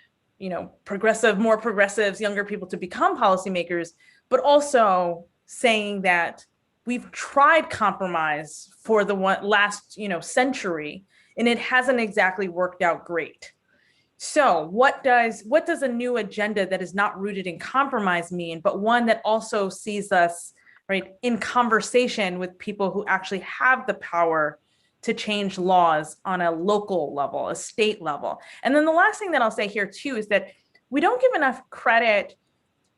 Speaker 3: more progressives, younger people to become policymakers, but also saying that we've tried compromise for the last, century, and it hasn't exactly worked out great. So what does a new agenda that is not rooted in compromise mean, but one that also sees us, right, in conversation with people who actually have the power to change laws on a local level, a state level? And then the last thing that I'll say here too is that we don't give enough credit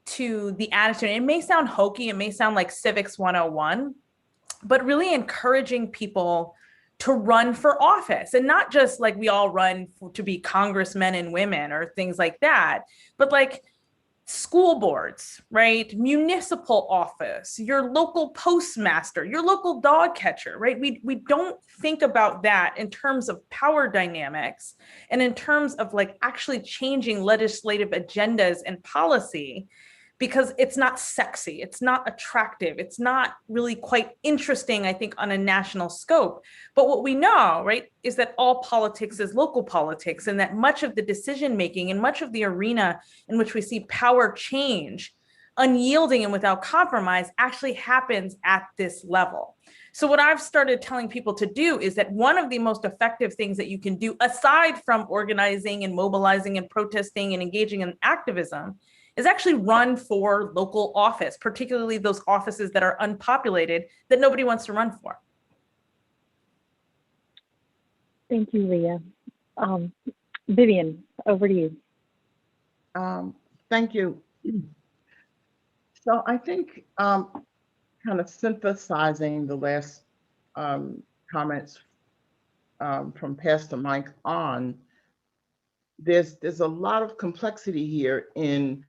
Speaker 3: to the attitude. It may sound hokey, it may sound like civics 101, but really encouraging people to run for office, and not just like we all run to be congressmen and women or things like that, but like school boards, right? Municipal office, your local postmaster, your local dog catcher, right? We don't think about that in terms of power dynamics and in terms of like actually changing legislative agendas and policy, because it's not sexy, it's not attractive, it's not really quite interesting, I think, on a national scope. But what we know, right, is that all politics is local politics, and that much of the decision making and much of the arena in which we see power change, unyielding and without compromise, actually happens at this level. So what I've started telling people to do is that one of the most effective things that you can do, aside from organizing and mobilizing and protesting and engaging in activism, is actually run for local office, particularly those offices that are unpopulated that nobody wants to run for.
Speaker 1: Thank you, Leah. Vivian, over to you.
Speaker 13: Thank you. So I think kind of synthesizing the last comments from Pastor Mike on, there's a lot of complexity here in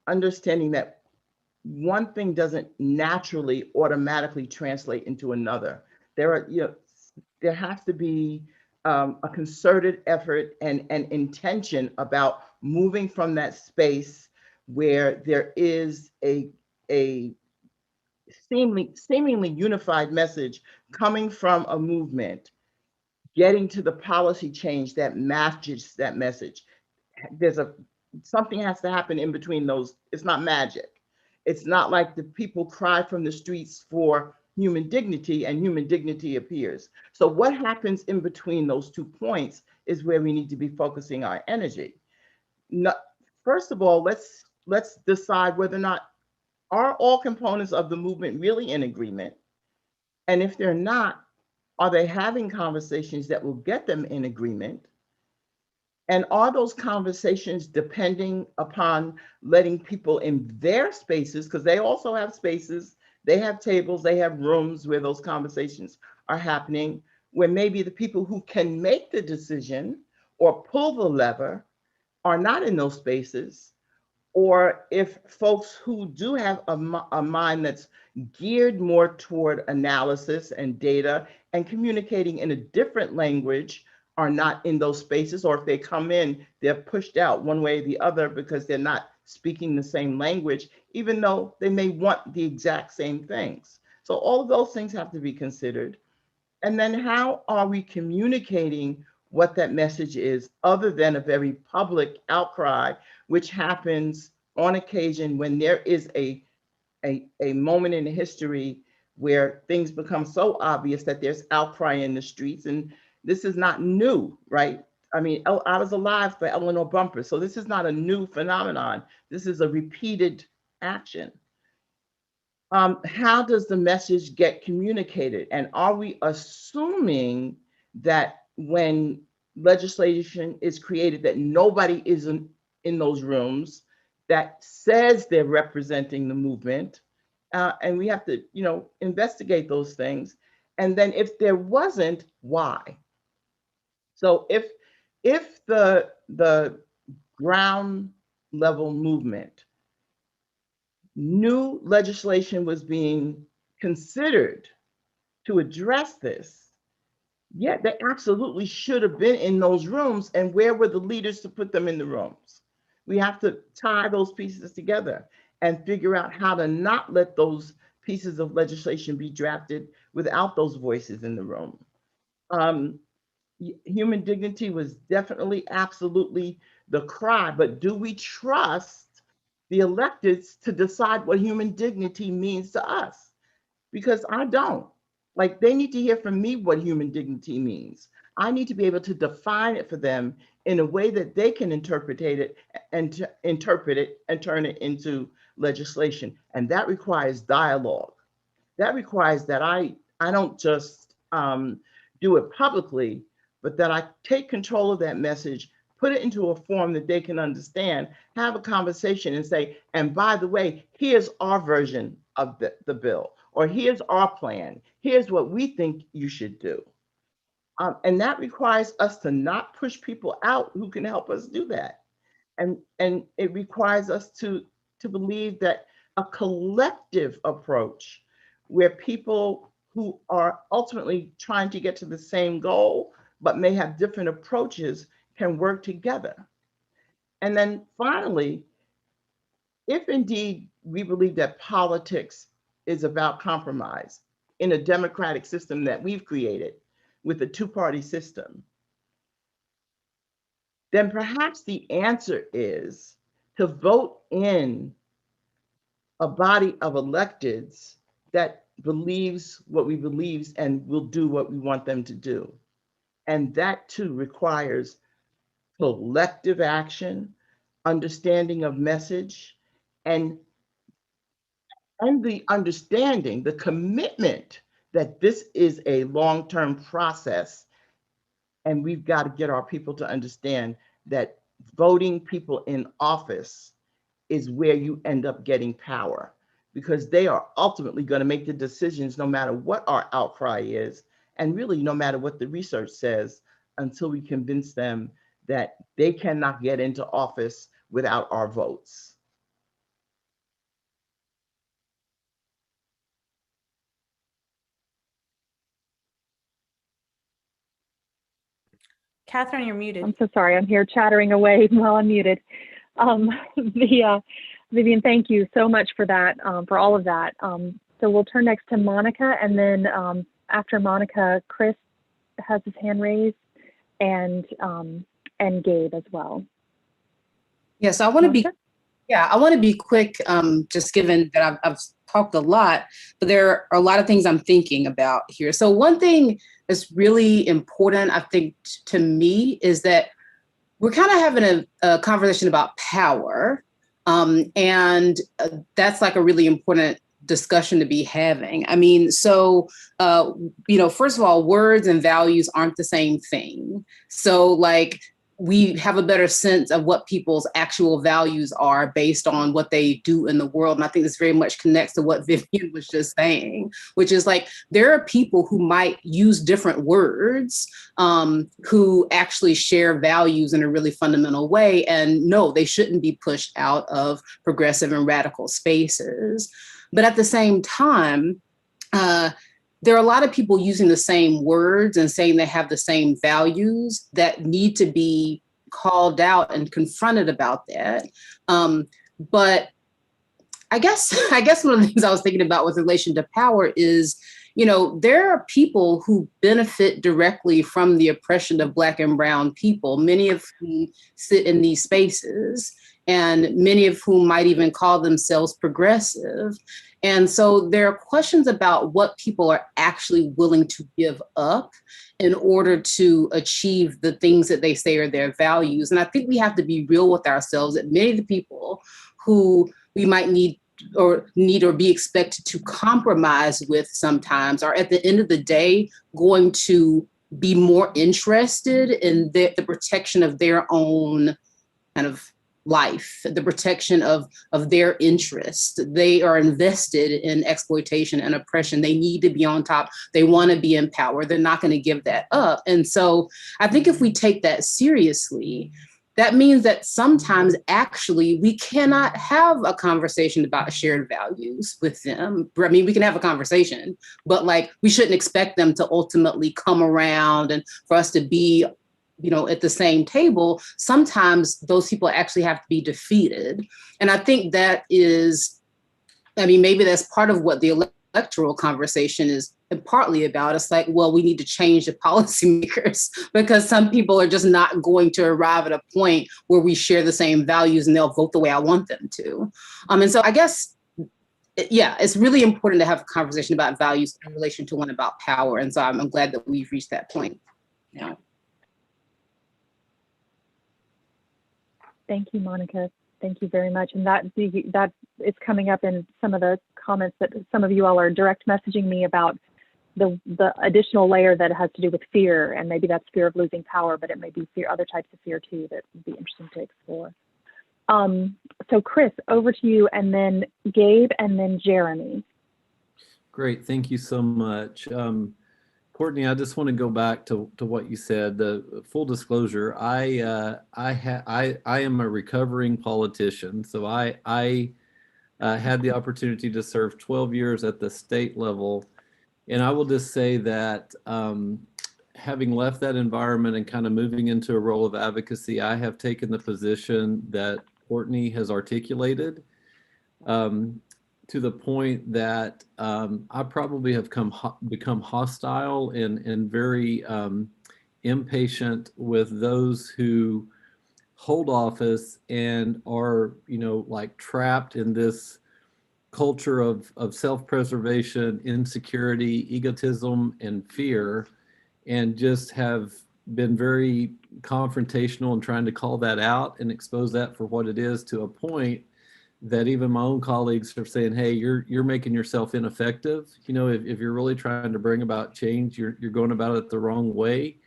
Speaker 13: understanding that one thing doesn't naturally automatically translate into another. There has to be a concerted effort and intention about moving from that space where there is a seemingly unified message coming from a movement, getting to the policy change that matches that message. Something has to happen in between those. It's not magic. It's not like the people cry from the streets for human dignity and human dignity appears. So what happens in between those 2 points is where we need to be focusing our energy. First of all, let's decide whether or not are all components of the movement really in agreement? And if they're not, are they having conversations that will get them in agreement? And are those conversations depending upon letting people in their spaces, because they also have spaces, they have tables, they have rooms where those conversations are happening, where maybe the people who can make the decision or pull the lever are not in those spaces, or if folks who do have a mind that's geared more toward analysis and data and communicating in a different language are not in those spaces, or if they come in, they're pushed out one way or the other because they're not speaking the same language, even though they may want the exact same things. So all of those things have to be considered. And then how are we communicating what that message is, other than a very public outcry, which happens on occasion when there is a moment in history where things become so obvious that there's outcry in the streets. And this is not new, right? I mean, I was alive for Eleanor Bumper, so this is not a new phenomenon. This is a repeated action. How does the message get communicated? And are we assuming that when legislation is created that nobody is in those rooms that says they're representing the movement? And we have to, investigate those things. And then if there wasn't, why? So if the ground level movement, new legislation was being considered to address this, yeah, they absolutely should have been in those rooms. And where were the leaders to put them in the rooms? We have to tie those pieces together and figure out how to not let those pieces of legislation be drafted without those voices in the room. Human dignity was definitely, absolutely the cry, but do we trust the electeds to decide what human dignity means to us? Because I don't. Like, they need to hear from me what human dignity means. I need to be able to define it for them in a way that they can interpret it and turn it into legislation. And that requires dialogue. That requires that I don't just do it publicly, but that I take control of that message, put it into a form that they can understand, have a conversation and say, and by the way, here's our version of the bill, or here's our plan. Here's what we think you should do. And that requires us to not push people out who can help us do that. And it requires us to believe that a collective approach where people who are ultimately trying to get to the same goal, but may have different approaches, can work together. And then finally, if indeed we believe that politics is about compromise in a democratic system that we've created with a two-party system, then perhaps the answer is to vote in a body of electeds that believes what we believe and will do what we want them to do. And that too requires collective action, understanding of message, and the understanding, the commitment that this is a long-term process. And we've got to get our people to understand that voting people in office is where you end up getting power, because they are ultimately going to make the decisions no matter what our outcry is, and really no matter what the research says, until we convince them that they cannot get into office without our votes.
Speaker 3: Katharine, you're muted.
Speaker 1: I'm so sorry. I'm here chattering away while I'm muted. Vivian, thank you so much for that, for all of that. So we'll turn next to Monica, and then after Monica, Chris has his hand raised, and Gabe as well.
Speaker 2: Yeah, so I want to be, I want to be quick, just given that I've talked a lot, but there are a lot of things I'm thinking about here. So one thing that's really important, I think, to me is that we're kind of having a conversation about power. And that's like a really important discussion to be having. I mean, so, first of all, words and values aren't the same thing. So like, we have a better sense of what people's actual values are based on what they do in the world. And I think this very much connects to what Vivian was just saying, which is like, there are people who might use different words, who actually share values in a really fundamental way. And no, they shouldn't be pushed out of progressive and radical spaces. But at the same time, there are a lot of people using the same words and saying they have the same values that need to be called out and confronted about that. But I guess one of the things I was thinking about with relation to power is, there are people who benefit directly from the oppression of Black and Brown people, many of whom sit in these spaces, and many of whom might even call themselves progressive. And so there are questions about what people are actually willing to give up in order to achieve the things that they say are their values. And I think we have to be real with ourselves that many of the people who we might need or be expected to compromise with sometimes are at the end of the day going to be more interested in the protection of their own kind of life, the protection of their interests. They are invested in exploitation and oppression. They need to be on top. They want to be in power. They're not going to give that up. And so I think if we take that seriously, that means that sometimes actually we cannot have a conversation about shared values with them. I mean, we can have a conversation, but like we shouldn't expect them to ultimately come around and for us to be at the same table. Sometimes those people actually have to be defeated. And I think that is, maybe that's part of what the electoral conversation is partly about. It's like, well, we need to change the policymakers because some people are just not going to arrive at a point where we share the same values and they'll vote the way I want them to. And so I guess, it's really important to have a conversation about values in relation to one about power. And so I'm glad that we've reached that point now.
Speaker 1: Thank you, Monica. Thank you very much. And that is coming up in some of the comments that some of you all are direct messaging me about the additional layer that has to do with fear, and maybe that's fear of losing power, but it may be other types of fear too that would be interesting to explore. So Chris, over to you, and then Gabe, and then Jeremy.
Speaker 14: Great, thank you so much. Courtney, I just want to go back to what you said. The full disclosure, I am a recovering politician, so I had the opportunity to serve 12 years at the state level, and I will just say that having left that environment and kind of moving into a role of advocacy, I have taken the position that Courtney has articulated. To the point that I probably have become hostile and very impatient with those who hold office and are, like trapped in this culture of self-preservation, insecurity, egotism, and fear, and just have been very confrontational and trying to call that out and expose that for what it is, to a point that even my own colleagues are saying, hey, you're making yourself ineffective. If you're really trying to bring about change, you're going about it the wrong way.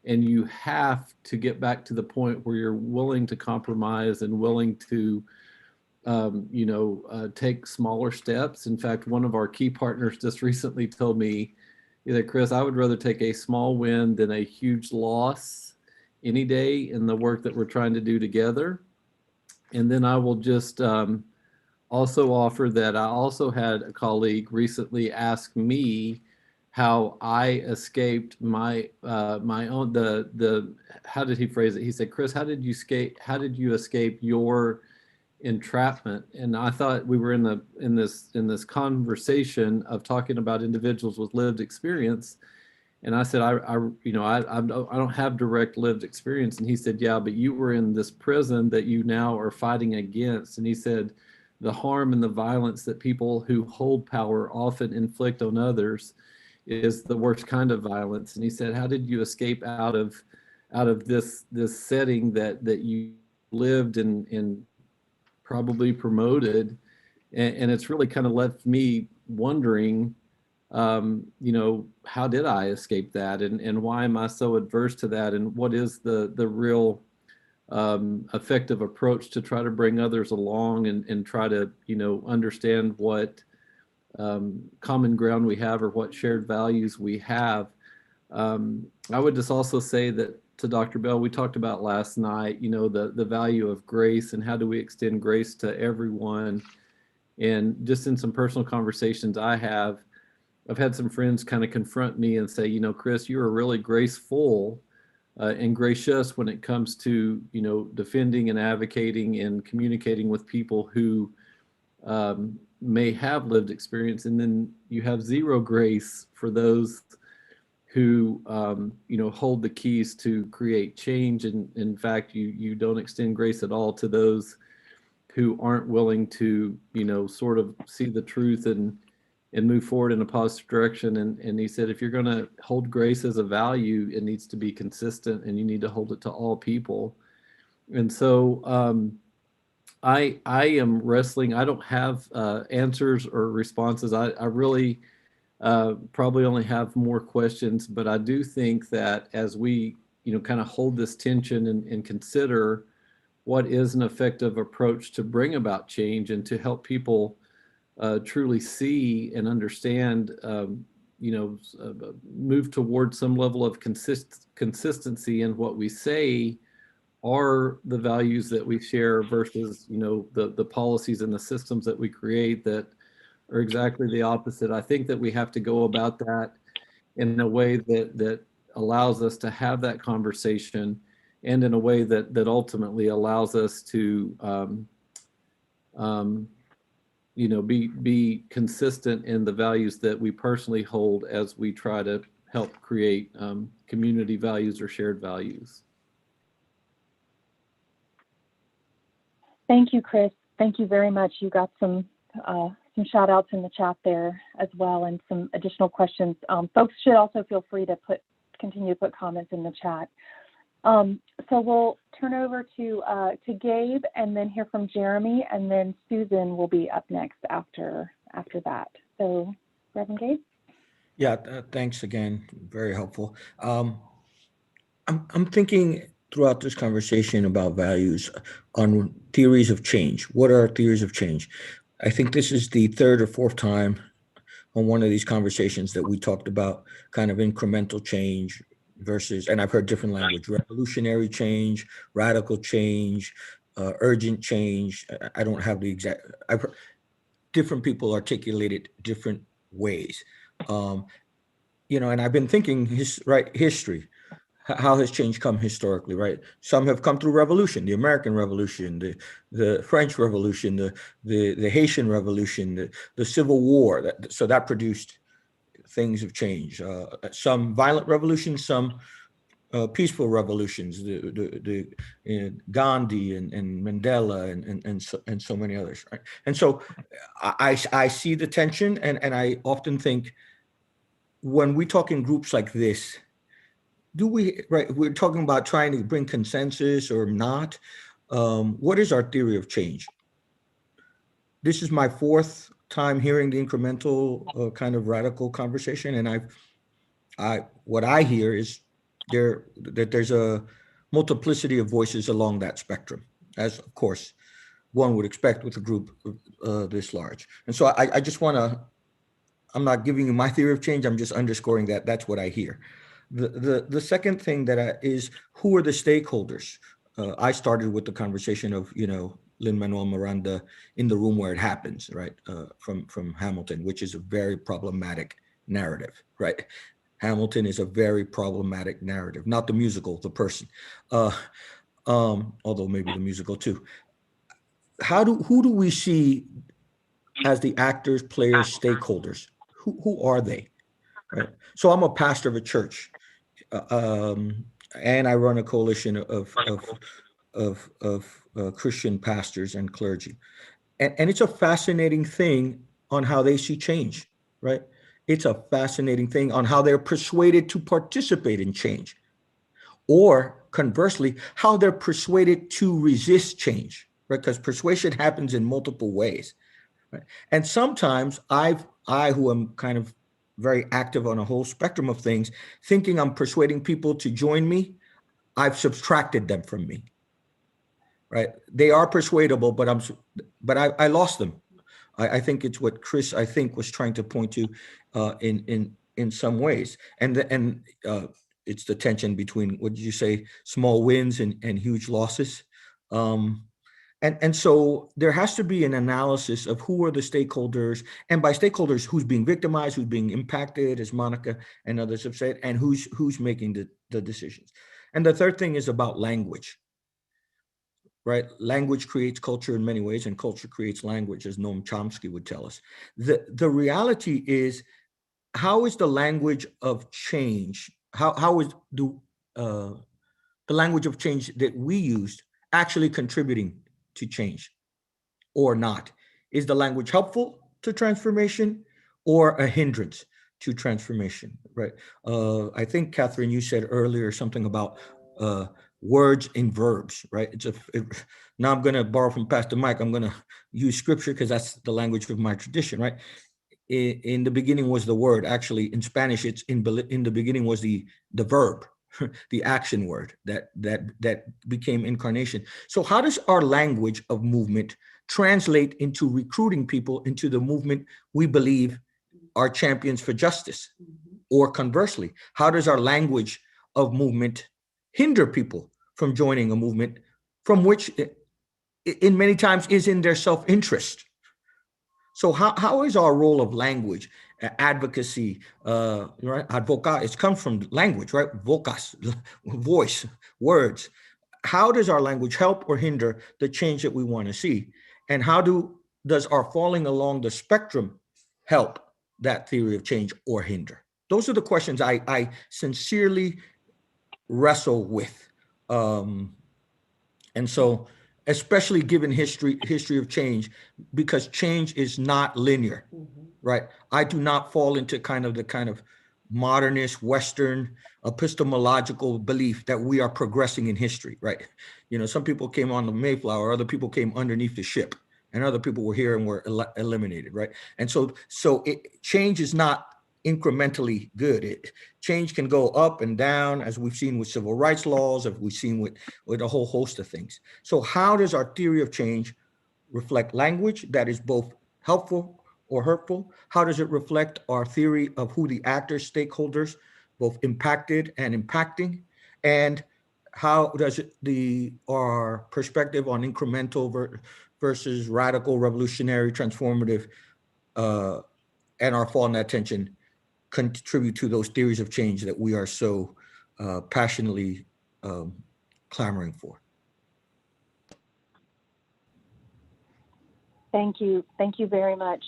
Speaker 14: And you have to get back to the point where you're willing to compromise and willing to, take smaller steps. In fact, one of our key partners just recently told me that, Chris, I would rather take a small win than a huge loss any day in the work that we're trying to do together. And then I will just also offer that I also had a colleague recently ask me how I escaped my own how did he phrase it? He said, Chris, how did you escape your entrapment? And I thought we were in this conversation of talking about individuals with lived experience. And I said, I don't have direct lived experience. And he said, yeah, but you were in this prison that you now are fighting against. And he said, the harm and the violence that people who hold power often inflict on others is the worst kind of violence. And he said, how did you escape out of this setting that you lived and probably promoted? And it's really kind of left me wondering, how did I escape that, and why am I so adverse to that, and what is the real effective approach to try to bring others along and try to understand what common ground we have or what shared values we have. I would just also say that to Dr. Bell, we talked about last night, the value of grace and how do we extend grace to everyone. And just in some personal conversations I've had some friends kind of confront me and say, Chris, you are really graceful and gracious when it comes to, defending and advocating and communicating with people who may have lived experience. And then you have zero grace for those who, hold the keys to create change. And in fact, you don't extend grace at all to those who aren't willing to, sort of see the truth and move forward in a positive direction. And he said, if you're going to hold grace as a value, it needs to be consistent and you need to hold it to all people. And so I am wrestling. I don't have answers or responses. I really probably only have more questions, but I do think that as we, kind of hold this tension and consider what is an effective approach to bring about change and to help people truly see and understand, move towards some level of consistency in what we say are the values that we share versus, the policies and the systems that we create that are exactly the opposite. I think that we have to go about that in a way that allows us to have that conversation, and in a way that ultimately allows us to be consistent in the values that we personally hold as we try to help create community values or shared values.
Speaker 1: Thank you, Chris. Thank you very much. You got some shout outs in the chat there as well, and some additional questions. Folks should also feel free to continue to put comments in the chat. So we'll turn over to Gabe, and then hear from Jeremy, and then Susan will be up next after that. So, Reverend Gabe.
Speaker 4: Yeah, thanks again. Very helpful. I'm thinking throughout this conversation about values on theories of change. What are theories of change? I think this is the third or fourth time on one of these conversations that we talked about kind of incremental change versus, and I've heard different language, revolutionary change, radical change, urgent change. I don't have the exact, I've heard different people articulate it different ways. And I've been thinking history. How has change come historically, right? Some have come through revolution, the American Revolution, the French Revolution, the Haitian Revolution, the Civil War. So that produced things of change. Some violent revolutions, some peaceful revolutions. The Gandhi and Mandela and so many others, right? And so I see the tension, and I often think when we talk in groups like this, we're talking about trying to bring consensus or not. What is our theory of change? This is my fourth time hearing the incremental kind of radical conversation. And what I hear is that there's a multiplicity of voices along that spectrum, as of course one would expect with a group this large. And so I just I'm not giving you my theory of change, I'm just underscoring that that's what I hear. The second thing is who are the stakeholders? I started with the conversation of, Lin-Manuel Miranda in the room where it happens, right? From Hamilton, which is a very problematic narrative, right? Hamilton is a very problematic narrative, not the musical, the person, although maybe the musical too. Who do we see as the actors, players, stakeholders? Who are they? Right. So I'm a pastor of a church, and I run a coalition of Christian pastors and clergy, and it's a fascinating thing on how they see change. Right. It's a fascinating thing on how they're persuaded to participate in change, or conversely, how they're persuaded to resist change. Right. Because persuasion happens in multiple ways. Right? And sometimes I who am kind of very active on a whole spectrum of things, thinking I'm persuading people to join me, I've subtracted them from me. Right? They are persuadable, but I lost them. I think it's what Chris was trying to point to in some ways, and it's the tension between, what did you say, small wins and huge losses. And so there has to be an analysis of who are the stakeholders, and by stakeholders, who's being victimized, who's being impacted, as Monica and others have said, and who's making the decisions. And the third thing is about language, right? Language creates culture in many ways, and culture creates language, as Noam Chomsky would tell us. The reality is, how is the language of change, how is the language of change that we used actually contributing to change or not? Is the language helpful to transformation or a hindrance to transformation, right? I think, Katharine, you said earlier something about words and verbs, right? Now I'm gonna borrow from Pastor Mike, I'm gonna use scripture because that's the language of my tradition, right? In the beginning was the word. Actually, in Spanish, it's in the beginning was the verb, the action word that became incarnation. So how does our language of movement translate into recruiting people into the movement we believe are champions for justice? Or conversely, how does our language of movement hinder people from joining a movement from which in many times is in their self-interest? So how is our role of language, advocacy, right? Advoca, it comes from language, right? Vocas, voice, words. How does our language help or hinder the change that we want to see? And how does our falling along the spectrum help that theory of change or hinder? Those are the questions I sincerely wrestle with. And so, especially given history of change, because change is not linear, right? I do not fall into the kind of modernist Western epistemological belief that we are progressing in history, right? Some people came on the Mayflower, other people came underneath the ship, and other people were here and were eliminated, right? And so change is not incrementally good. Change can go up and down, as we've seen with civil rights laws, as we've seen with a whole host of things. So how does our theory of change reflect language that is both helpful or hurtful? How does it reflect our theory of who the actors, stakeholders, both impacted and impacting? And how does our perspective on incremental versus radical, revolutionary, transformative, and our fall in attention contribute to those theories of change that we are so passionately clamoring for?
Speaker 1: Thank you. Thank you very much.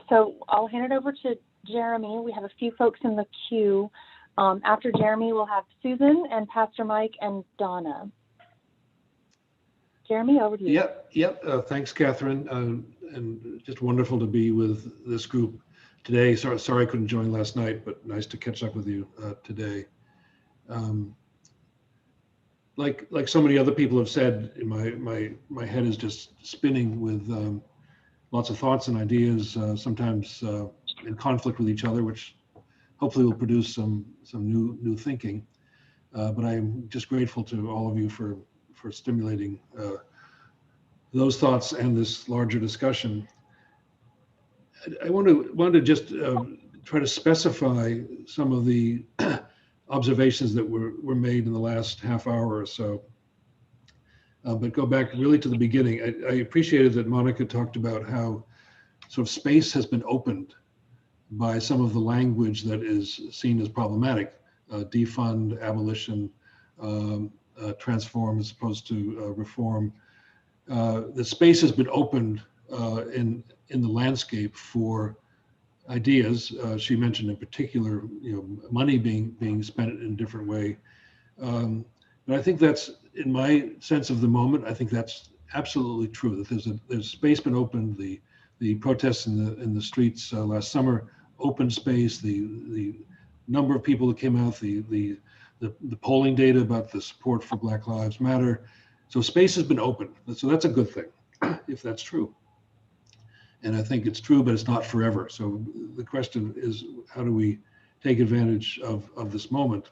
Speaker 1: So I'll hand it over to Jeremy. We have a few folks in the queue. After Jeremy, we'll have Susan and Pastor Mike and Donna. Jeremy, over to you.
Speaker 15: Yep. Thanks, Katharine. And just wonderful to be with this group today. Sorry I couldn't join last night, but nice to catch up with you today. Like so many other people have said, my head is just spinning with lots of thoughts and ideas, sometimes in conflict with each other, which hopefully will produce some new thinking. But I'm just grateful to all of you for stimulating those thoughts and this larger discussion. I want to just try to specify some of the observations that were made in the last half hour or so, but go back really to the beginning. I appreciated that Monica talked about how sort of space has been opened by some of the language that is seen as problematic, defund, abolition, transform as opposed to reform. The space has been opened in the landscape for ideas. She mentioned in particular, money being spent in a different way. But I think that's, in my sense of the moment, I think that's absolutely true. That there's space been opened. The protests in the streets last summer, open space. The number of people that came out. The polling data about the support for Black Lives Matter. So space has been opened. So that's a good thing, if that's true. And I think it's true, but it's not forever. So the question is, how do we take advantage of this moment?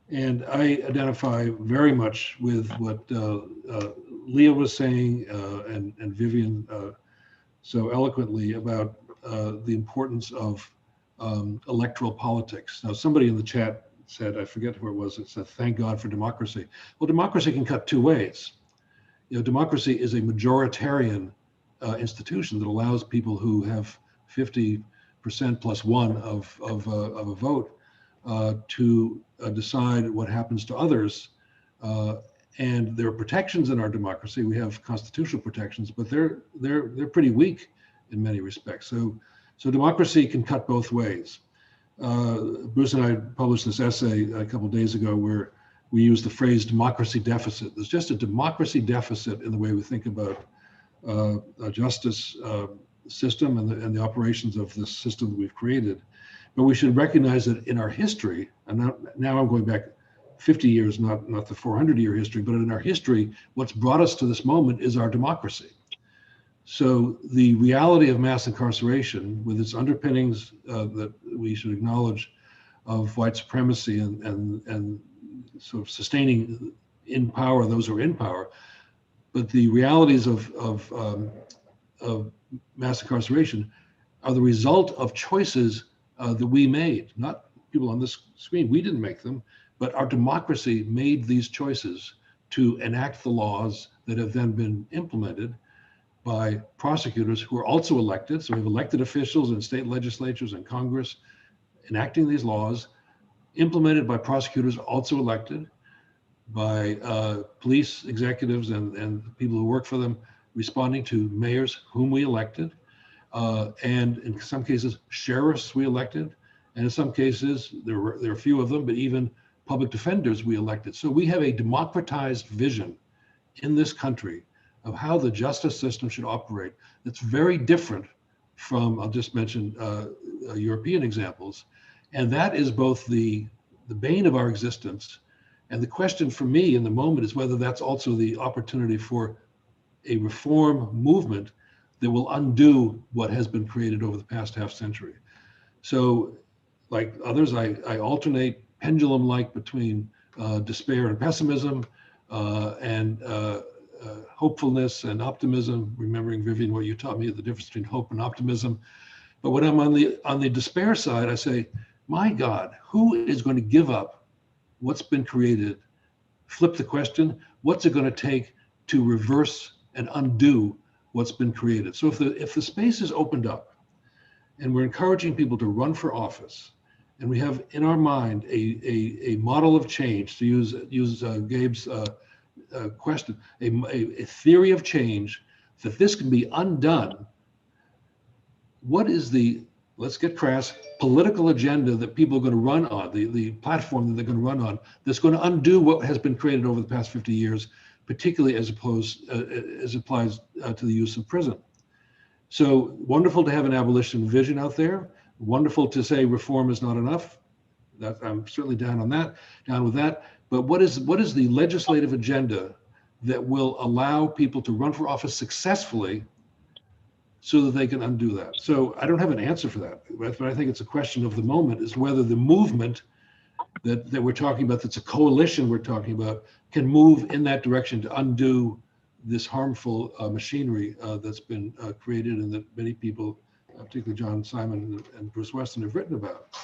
Speaker 15: And I identify very much with what Leah was saying and Vivian so eloquently about the importance of electoral politics. Now, somebody in the chat said, I forget who it was, it said, thank God for democracy. Well, democracy can cut two ways. Democracy is a majoritarian institution that allows people who have 50% plus one of a vote to decide what happens to others. And there are protections in our democracy. We have constitutional protections, but they're pretty weak in many respects. So democracy can cut both ways. Bruce and I published this essay a couple of days ago where we use the phrase democracy deficit. There's just a democracy deficit in the way we think about a justice system and the operations of this system that we've created. But we should recognize that in our history, and now I'm going back 50 years, not the 400-year history, but in our history, what's brought us to this moment is our democracy. So the reality of mass incarceration, with its underpinnings that we should acknowledge of white supremacy and sort of sustaining in power those who are in power, but the realities of mass incarceration are the result of choices that we made, not people on this screen. We didn't make them, but our democracy made these choices to enact the laws that have then been implemented by prosecutors who are also elected. So we have elected officials in state legislatures and Congress enacting these laws, implemented by prosecutors also elected, by police executives and people who work for them, responding to mayors whom we elected, and in some cases, sheriffs we elected, and in some cases, there are a few of them, but even public defenders we elected. So we have a democratized vision in this country of how the justice system should operate that's very different from, I'll just mention European examples, and that is both the bane of our existence. And the question for me in the moment is whether that's also the opportunity for a reform movement that will undo what has been created over the past half century. So like others, I alternate pendulum-like between despair and pessimism, and hopefulness and optimism, remembering, Vivian, what you taught me, the difference between hope and optimism. But when I'm on the despair side, I say, my God, who is going to give up what's been created? Flip the question, what's it going to take to reverse and undo what's been created? So if the space is opened up and we're encouraging people to run for office, and we have in our mind a model of change, to use Gabe's question, a theory of change, that this can be undone, what is the, let's get crass, political agenda that people are going to run on, the platform that they're going to run on, that's going to undo what has been created over the past 50 years, particularly as applies to the use of prison? So wonderful to have an abolition vision out there. Wonderful to say reform is not enough. That, I'm certainly down with that. But what is the legislative agenda that will allow people to run for office successfully so that they can undo that? So I don't have an answer for that, but I think it's a question of the moment, is whether the movement that we're talking about, that's a coalition we're talking about, can move in that direction to undo this harmful machinery that's been created, and that many people, particularly John Simon and Bruce Weston, have written about.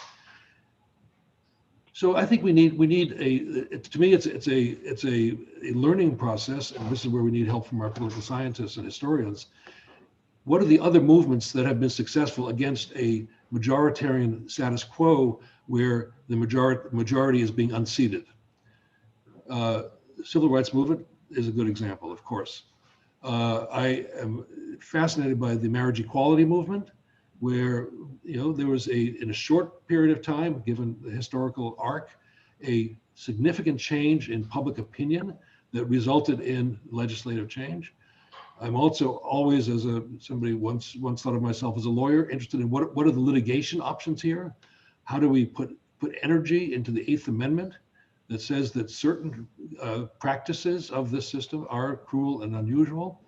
Speaker 15: So I think we need to me it's a learning process, and this is where we need help from our political scientists and historians. What are the other movements that have been successful against a majoritarian status quo where the majority is being unseated? Civil rights movement is a good example, of course. I am fascinated by the marriage equality movement, where there was in a short period of time, given the historical arc, a significant change in public opinion that resulted in legislative change. I'm also always, as somebody once thought of myself as a lawyer, interested in what are the litigation options here? How do we put energy into the Eighth Amendment that says that certain practices of this system are cruel and unusual?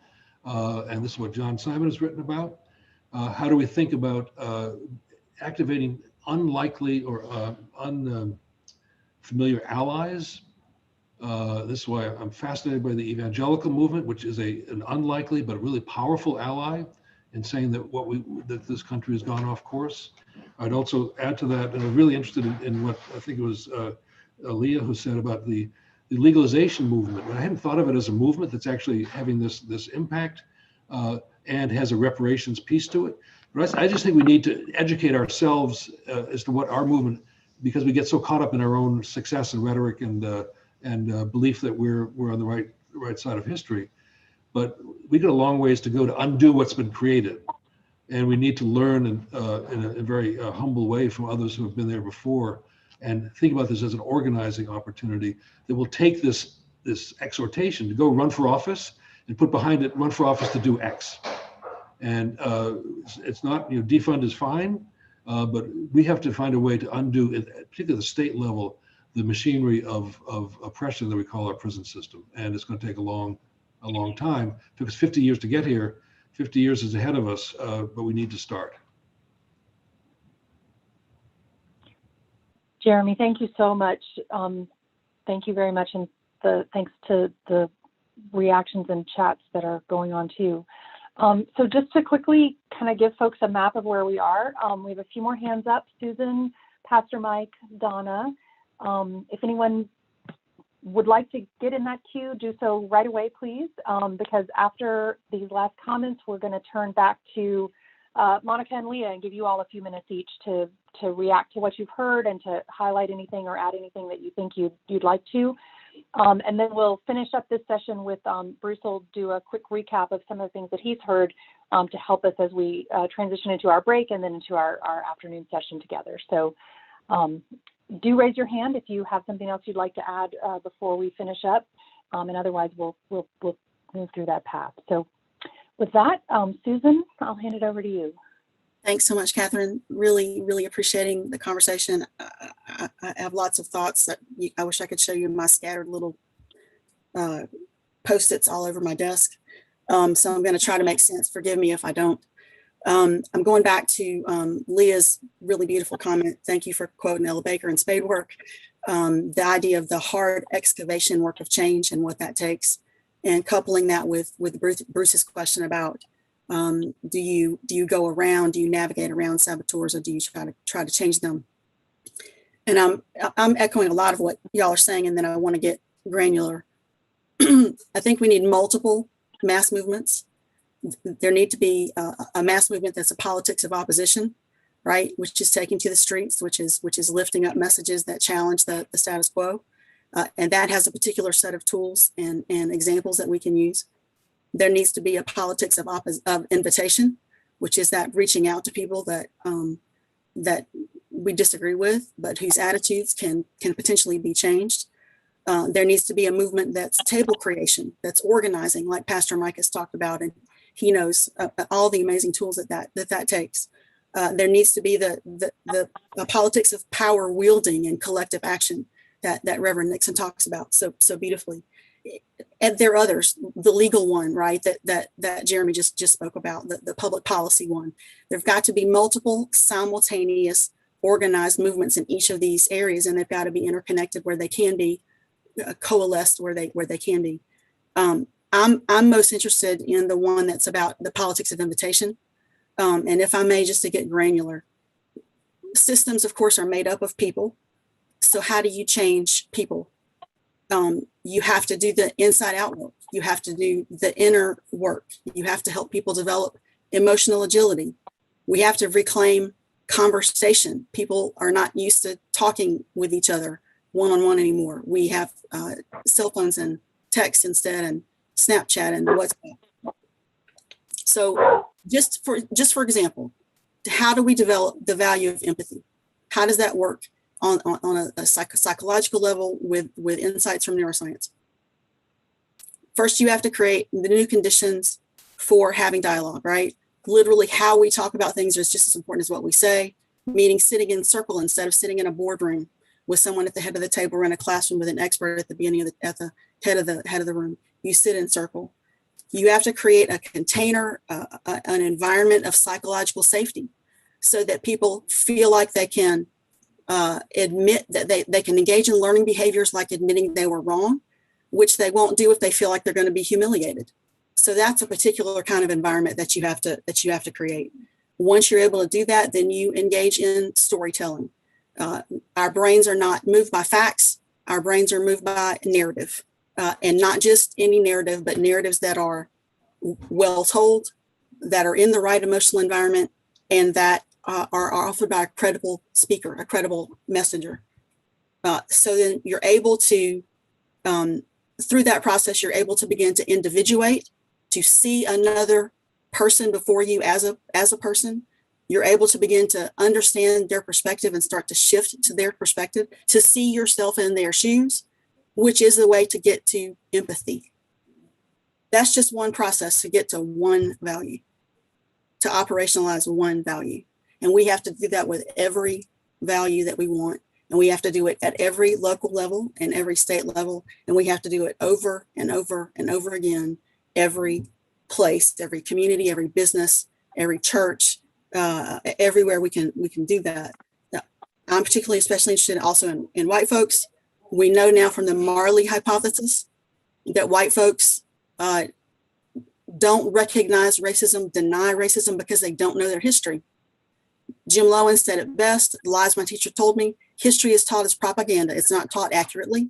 Speaker 15: And this is what John Simon has written about. How do we think about activating unlikely or unfamiliar allies? This is why I'm fascinated by the evangelical movement, which is an unlikely but really powerful ally in saying that this country has gone off course. I'd also add to that, and I'm really interested in what I think it was Leah who said about the legalization movement. I hadn't thought of it as a movement that's actually having this impact and has a reparations piece to it. But I just think we need to educate ourselves as to what our movement, because we get so caught up in our own success and rhetoric and belief that we're on the right side of history. But we got a long ways to go to undo what's been created. And we need to learn in a very humble way from others who have been there before, and think about this as an organizing opportunity that will take this exhortation to go run for office and put behind it, run for office to do X. And it's not, defund is fine, but we have to find a way to undo, particularly at the state level, the machinery of oppression that we call our prison system. And it's going to take a long time. It took us 50 years to get here. 50 years is ahead of us, but we need to start.
Speaker 1: Jeremy, thank you so much. Thank you very much. And thanks to the reactions and chats that are going on too. So just to quickly kind of give folks a map of where we are, we have a few more hands up. Susan, Pastor Mike, Donna. If anyone would like to get in that queue, do so right away, please, because after these last comments, we're going to turn back to Monica and Leah and give you all a few minutes each to react to what you've heard and to highlight anything or add anything that you think you'd like to. And then we'll finish up this session with Bruce will do a quick recap of some of the things that he's heard to help us as we transition into our break and then into our afternoon session together. So do raise your hand if you have something else you'd like to add before we finish up, and otherwise we'll move through that path. So with that, Susan, I'll hand it over to you.
Speaker 16: Thanks so much, Katharine. Really, really appreciating the conversation. I have lots of thoughts that I wish I could show you in my scattered little Post-its all over my desk. So I'm going to try to make sense. Forgive me if I don't. I'm going back to Leah's really beautiful comment. Thank you for quoting Ella Baker and spade work. The idea of the hard excavation work of change and what that takes, and coupling that with Bruce's question about do you go around, do you navigate around saboteurs, or do you try to change them? And I'm echoing a lot of what y'all are saying, and then I want to get granular. I think we need multiple mass movements. There need to be a mass movement that's a politics of opposition, right? Which is taking to the streets, which is lifting up messages that challenge the status quo. And that has a particular set of tools and examples that we can use. There needs to be a politics of invitation, which is that reaching out to people that that we disagree with, but whose attitudes can potentially be changed. There needs to be a movement that's table creation, that's organizing, like Pastor Mike has talked about, and he knows all the amazing tools that takes. There needs to be the politics of power wielding and collective action that Reverend Nixon talks about so beautifully. And there are others, the legal one, right, that Jeremy just spoke about, the public policy one. There've got to be multiple simultaneous organized movements in each of these areas, and they've got to be interconnected where they can be, coalesced where they can be. I'm most interested in the one that's about the politics of invitation. And if I may, just to get granular, systems, of course, are made up of people. So how do you change people? You have to do the inside out work. You have to do the inner work. You have to help people develop emotional agility. We have to reclaim conversation. People are not used to talking with each other one-on-one anymore. We have cell phones and text instead, and Snapchat and WhatsApp. So just for example, how do we develop the value of empathy? How does that work on a psychological level with insights from neuroscience? First, you have to create the new conditions for having dialogue, right? Literally how we talk about things is just as important as what we say, meaning sitting in circle instead of sitting in a boardroom with someone at the head of the table or in a classroom with an expert at the beginning of at the head of the room. You sit in circle. You have to create a container, an environment of psychological safety so that people feel like they can admit that they can engage in learning behaviors like admitting they were wrong, which they won't do if they feel like they're going to be humiliated. So that's a particular kind of environment that you have to create. Once you're able to do that, then you engage in storytelling. Our brains are not moved by facts. Our brains are moved by narrative, and not just any narrative, but narratives that are well told, that are in the right emotional environment, and that are offered by a credible speaker, a credible messenger. So then you're able to, through that process, you're able to begin to individuate, to see another person before you as a person. You're able to begin to understand their perspective and start to shift to their perspective, to see yourself in their shoes, which is the way to get to empathy. That's just one process to get to one value, to operationalize one value. And we have to do that with every value that we want. And we have to do it at every local level and every state level. And we have to do it over and over and over again, every place, every community, every business, every church, everywhere we can do that. I'm particularly especially interested also in white folks. We know now from the Marley hypothesis that white folks don't recognize racism, deny racism because they don't know their history. Jim Lowen said it best, lies my teacher told me, history is taught as propaganda. It's not taught accurately.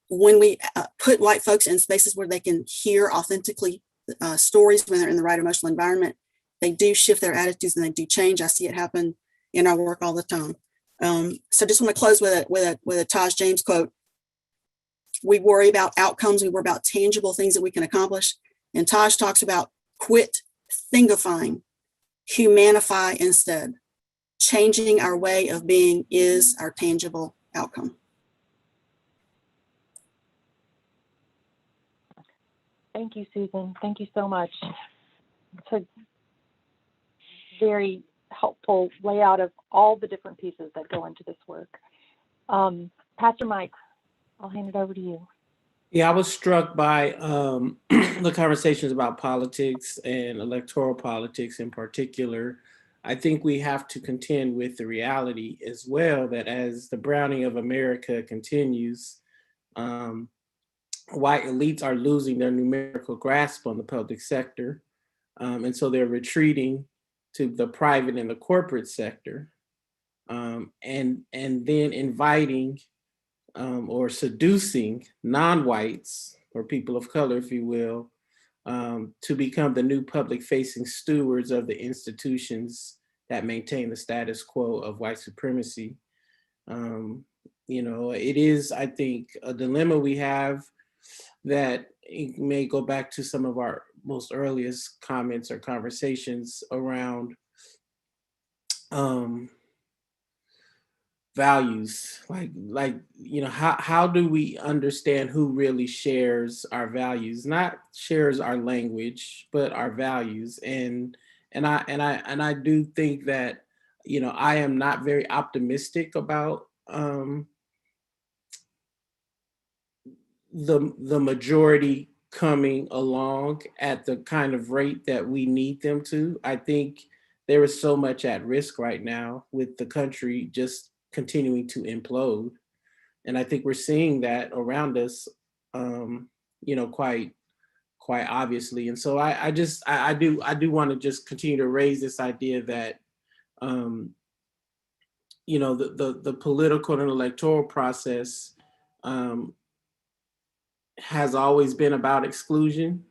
Speaker 16: When we put white folks in spaces where they can hear authentically stories when they're in the right emotional environment, they do shift their attitudes and they do change. I see it happen in our work all the time. So just want to close with a Taj James quote. We worry about outcomes. We worry about tangible things that we can accomplish. And Taj talks about quit thingifying, humanify instead. Changing our way of being is our tangible outcome.
Speaker 1: Thank you, Susan. Thank you so much. It's a very helpful layout of all the different pieces that go into this work. Pastor Mike, I'll hand it over to you.
Speaker 8: Yeah, I was struck by the conversations about politics and electoral politics in particular. I think we have to contend with the reality as well that as the browning of America continues, white elites are losing their numerical grasp on the public sector. And so they're retreating to the private and the corporate sector, and then inviting or seducing non-whites or people of color, if you will, to become the new public-facing stewards of the institutions that maintain the status quo of white supremacy. It is, I think, a dilemma we have that it may go back to some of our most earliest comments or conversations around values, how do we understand who really shares our values, not shares our language, but our values. And I do think that, I am not very optimistic about the majority coming along at the kind of rate that we need them to. I think there is so much at risk right now with the country just continuing to implode. And I think we're seeing that around us, quite obviously. And so I do want to just continue to raise this idea that, the political and electoral process has always been about exclusion,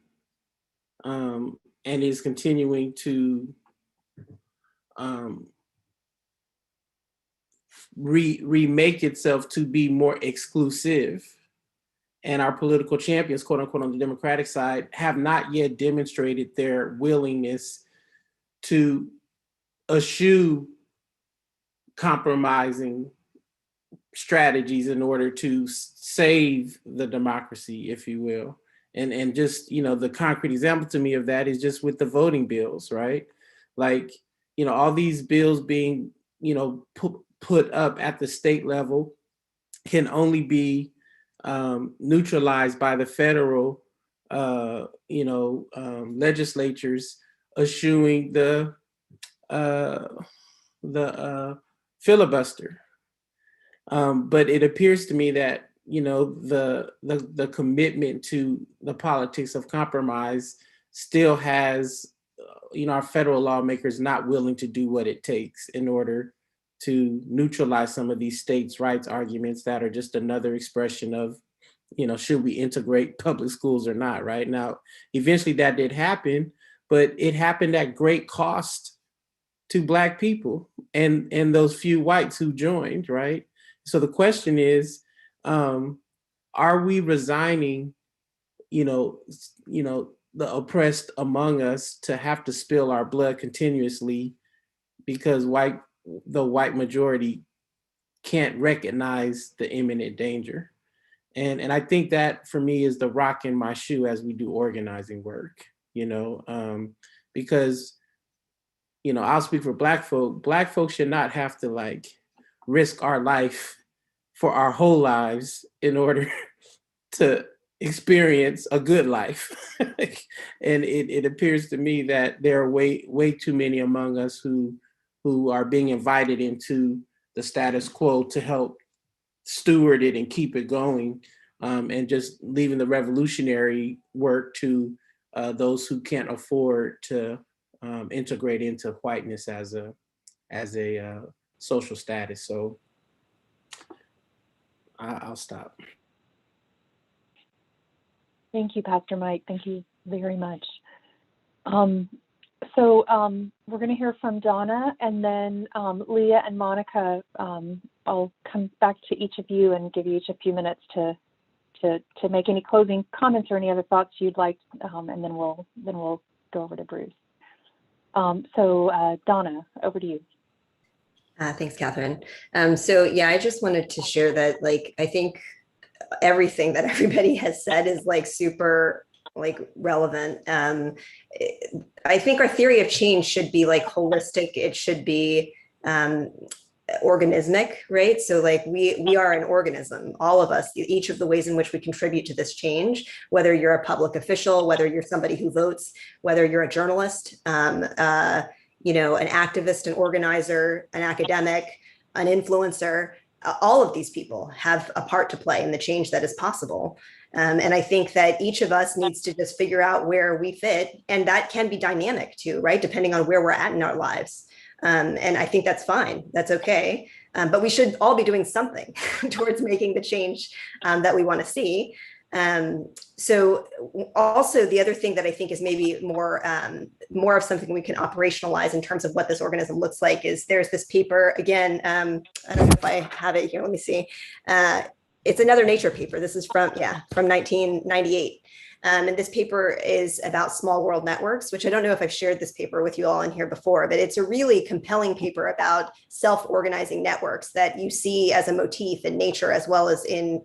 Speaker 8: and is continuing to remake itself to be more exclusive. And our political champions, quote unquote, on the Democratic side, have not yet demonstrated their willingness to eschew compromising strategies in order to save the democracy, if you will. And just, the concrete example to me of that is just with the voting bills, right? Like, all these bills being, put up at the state level can only be neutralized by the federal, legislatures eschewing the filibuster. But it appears to me that, the commitment to the politics of compromise still has, our federal lawmakers not willing to do what it takes in order to neutralize some of these states' rights arguments that are just another expression of, should we integrate public schools or not, right? Now, eventually that did happen, but it happened at great cost to Black people and those few whites who joined, right? So the question is, are we resigning, the oppressed among us to have to spill our blood continuously because the white majority can't recognize the imminent danger? And I think that for me is the rock in my shoe as we do organizing work, because, I'll speak for Black folks should not have to risk our life for our whole lives in order to experience a good life. And it appears to me that there are way too many among us who are being invited into the status quo to help steward it and keep it going, and just leaving the revolutionary work to those who can't afford to integrate into whiteness as a social status. So I'll stop.
Speaker 1: Thank you, Pastor Mike. Thank you very much. So we're going to hear from Donna, and then Leah and Monica. I'll come back to each of you and give you each a few minutes to make any closing comments or any other thoughts you'd like, and then we'll go over to Bruce. So Donna, over to you.
Speaker 11: Thanks, Katharine. So yeah, I just wanted to share that, I think everything that everybody has said is super relevant. I think our theory of change should be holistic. It should be organismic, right? So like we are an organism, all of us, each of the ways in which we contribute to this change, whether you're a public official, whether you're somebody who votes, whether you're a journalist, you know, an activist, an organizer, an academic, an influencer, all of these people have a part to play in the change that is possible. And I think that each of us needs to just figure out where we fit, and that can be dynamic too, right? Depending on where we're at in our lives. And I think that's fine, that's okay. But we should all be doing something towards making the change that we want to see. So also the other thing that I think is maybe more of something we can operationalize in terms of what this organism looks like is there's this paper, again, I don't know if I have it here, let me see. It's another Nature paper. This is from 1998. And this paper is about small world networks, which I don't know if I've shared this paper with you all in here before, but it's a really compelling paper about self-organizing networks that you see as a motif in nature as well as in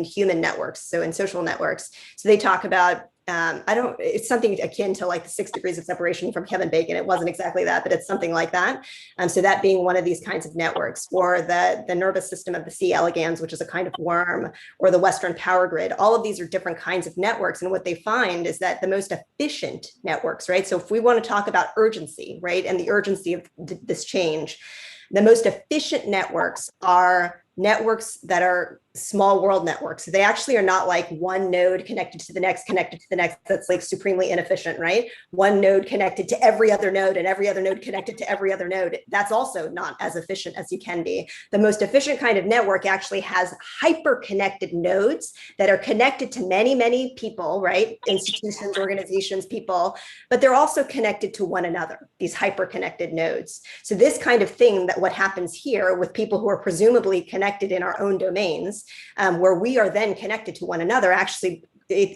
Speaker 11: human networks, so in social networks. So they talk about, it's something akin to like the 6 degrees of separation from Kevin Bacon. It wasn't exactly that, but it's something like that. So that being one of these kinds of networks, or the nervous system of the C. elegans, which is a kind of worm, or the Western power grid, all of these are different kinds of networks. And what they find is that the most efficient networks, right? So if we want to talk about urgency, right? And the urgency of this change, the most efficient networks are networks that are small world networks. So they actually are not like one node connected to the next, that's like supremely inefficient, right? One node connected to every other node and every other node connected to every other node. That's also not as efficient as you can be. The most efficient kind of network actually has hyper-connected nodes that are connected to many, many people, right? Institutions, organizations, people, but they're also connected to one another, these hyper-connected nodes. So this kind of thing, that what happens here with people who are presumably connected in our own domains, where we are then connected to one another, actually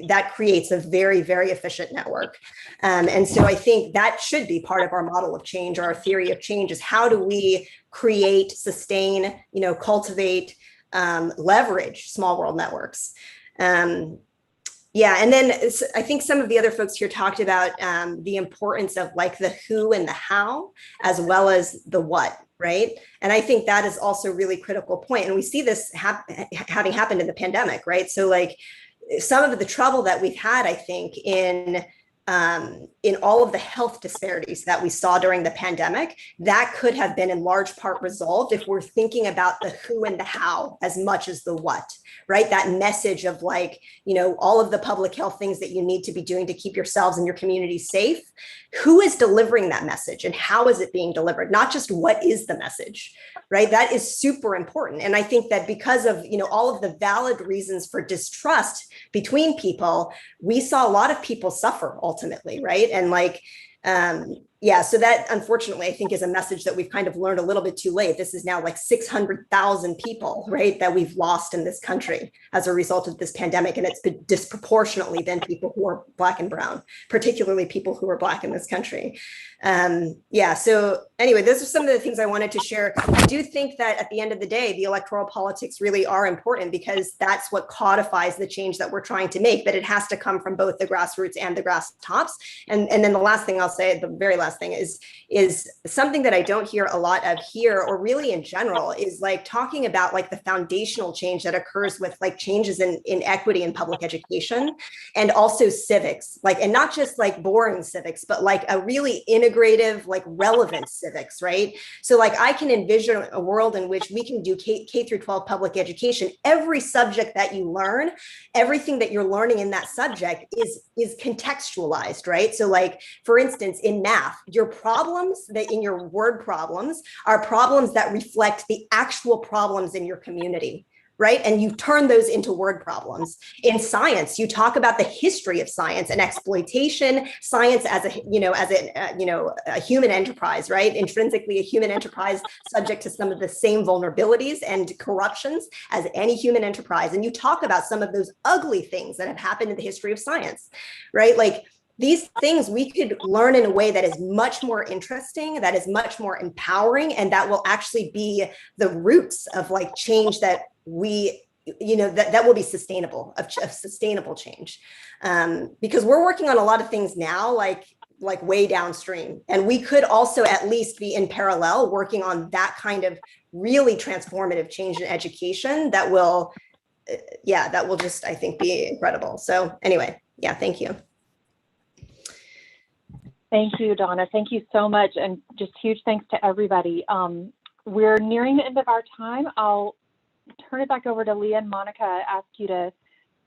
Speaker 11: that creates a very, very efficient network. And so I think that should be part of our model of change, or our theory of change, is how do we create, sustain, cultivate, leverage small world networks. Yeah, and then I think some of the other folks here talked about the importance of like the who and the how, as well as the what, right? And I think that is also a really critical point. And we see this having happened in the pandemic, right? So like some of the trouble that we've had, I think, in all of the health disparities that we saw during the pandemic, that could have been in large part resolved if we're thinking about the who and the how as much as the what, right? That message of like, all of the public health things that you need to be doing to keep yourselves and your community safe. Who is delivering that message and how is it being delivered? Not just what is the message, right? That is super important. And I think that because of, all of the valid reasons for distrust between people, we saw a lot of people suffer ultimately, right? And like, so that unfortunately, I think is a message that we've kind of learned a little bit too late. This is now like 600,000 people, right, that we've lost in this country as a result of this pandemic. And it's been disproportionately been people who are Black and brown, particularly people who are Black in this country. So anyway, those are some of the things I wanted to share. I do think that at the end of the day, the electoral politics really are important, because that's what codifies the change that we're trying to make, but it has to come from both the grassroots and the grass tops. And then the last thing I'll say, the very last thing is something that I don't hear a lot of here, or really in general, is like talking about like the foundational change that occurs with like changes in equity in public education, and also civics, like, and not just like boring civics, but like a really integrative, like relevant civics, right? So like I can envision a world in which we can do K through 12 public education. Every subject that you learn, everything that you're learning in that subject is contextualized, right? So like, for instance, in math, your problems that in your word problems are problems that reflect the actual problems in your community, right? And you turn those into word problems. In science, you talk about the history of science and exploitation, science as a human enterprise, right? Intrinsically a human enterprise subject to some of the same vulnerabilities and corruptions as any human enterprise. And you talk about some of those ugly things that have happened in the history of science, right? Like, these things we could learn in a way that is much more interesting, that is much more empowering, and that will actually be the roots of like change that we, that will be sustainable, of sustainable change. Because we're working on a lot of things now, like like way downstream. And we could also at least be in parallel working on that kind of really transformative change in education that will, that will just, I think, be incredible. So anyway, yeah, thank you.
Speaker 1: Thank you, Donna. Thank you so much. And just huge thanks to everybody. We're nearing the end of our time. I'll turn it back over to Leah and Monica, ask you to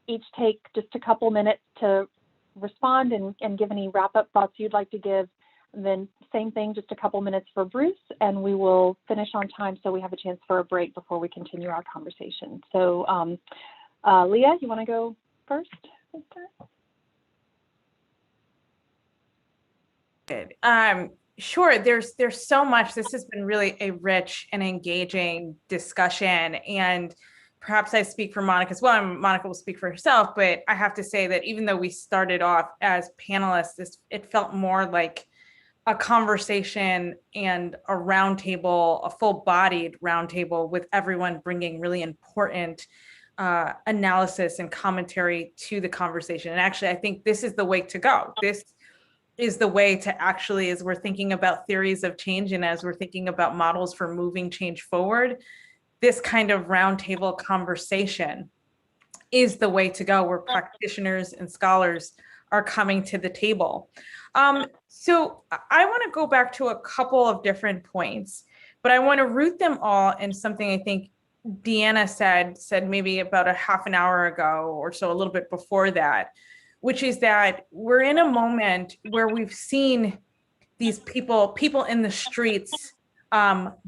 Speaker 1: each take just a couple minutes to respond and give any wrap-up thoughts you'd like to give. And then same thing, just a couple minutes for Bruce, and we will finish on time so we have a chance for a break before we continue our conversation. So Leah, you want to go first?
Speaker 3: Sure. There's so much. This has been really a rich and engaging discussion, and perhaps I speak for Monica as well. Monica will speak for herself, but I have to say that even though we started off as panelists, it felt more like a conversation and a roundtable, a full-bodied roundtable with everyone bringing really important analysis and commentary to the conversation. And actually, I think this is the way to go. This is the way to actually, as we're thinking about theories of change and as we're thinking about models for moving change forward, this kind of roundtable conversation is the way to go, where practitioners and scholars are coming to the table. So I want to go back to a couple of different points, but I want to root them all in something I think Deanna said maybe about a half an hour ago or so, a little bit before that, which is that we're in a moment where we've seen these people in the streets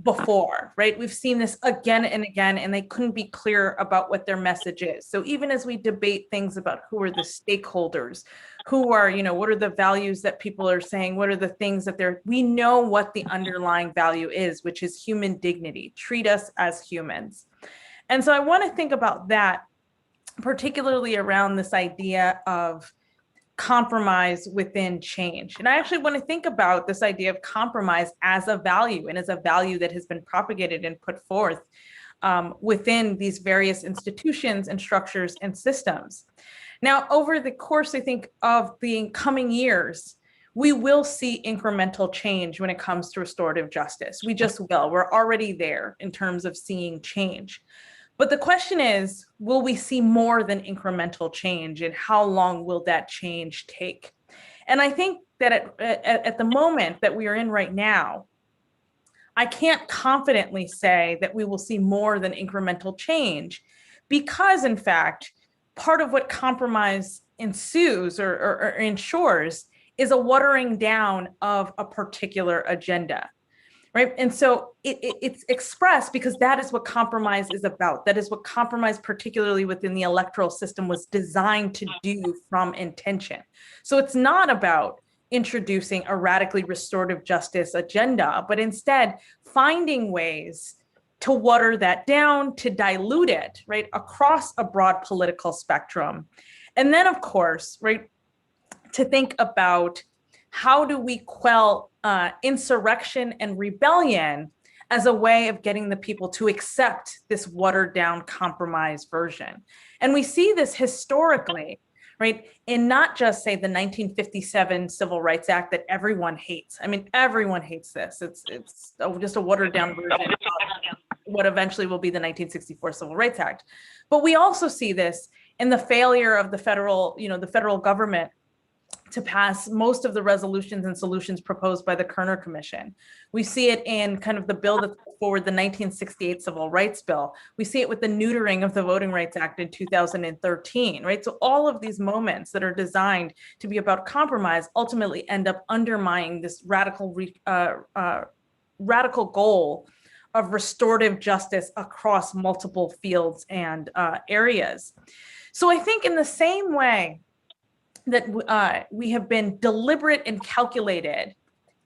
Speaker 3: before, right? We've seen this again and again, and they couldn't be clear about what their message is. So even as we debate things about who are the stakeholders, who are, what are the values that people are saying, what are the things that we know what the underlying value is, which is human dignity, treat us as humans. And so I want to think about that, particularly around this idea of compromise within change. And I actually want to think about this idea of compromise as a value, and as a value that has been propagated and put forth within these various institutions and structures and systems. Now, over the course, I think, of the coming years, we will see incremental change when it comes to restorative justice. We just will. We're already there in terms of seeing change. But the question is, will we see more than incremental change, and how long will that change take? And I think that at the moment that we are in right now, I can't confidently say that we will see more than incremental change, because in fact, part of what compromise ensues or ensures is a watering down of a particular agenda. Right. And so it's expressed because that is what compromise is about. That is what compromise, particularly within the electoral system, was designed to do from intention. So it's not about introducing a radically restorative justice agenda, but instead finding ways to water that down, to dilute it, right, across a broad political spectrum. And then, of course, right, to think about how do we quell insurrection and rebellion as a way of getting the people to accept this watered down compromise version. And we see this historically, right, in not just, say, the 1957 Civil Rights Act that everyone hates. I mean, everyone hates this. It's just a watered down version of what eventually will be the 1964 Civil Rights Act. But we also see this in the failure of the federal government to pass most of the resolutions and solutions proposed by the Kerner Commission. We see it in kind of the bill that put forward the 1968 Civil Rights Bill. We see it with the neutering of the Voting Rights Act in 2013, right? So all of these moments that are designed to be about compromise ultimately end up undermining this radical goal of restorative justice across multiple fields and areas. So I think in the same way that we have been deliberate and calculated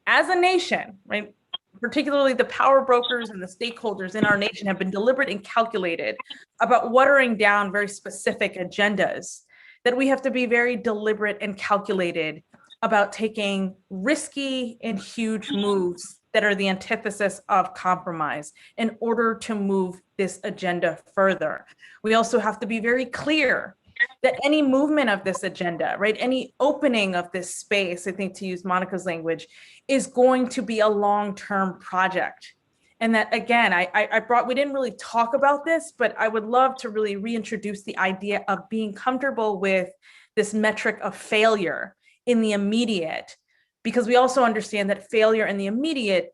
Speaker 3: as a nation, right? Particularly the power brokers and the stakeholders in our nation have been deliberate and calculated about watering down very specific agendas, that we have to be very deliberate and calculated about taking risky and huge moves that are the antithesis of compromise in order to move this agenda further. We also have to be very clear that any movement of this agenda, right, any opening of this space, I think to use Monica's language, is going to be a long-term project. And that, again, we didn't really talk about this, but I would love to really reintroduce the idea of being comfortable with this metric of failure in the immediate, because we also understand that failure in the immediate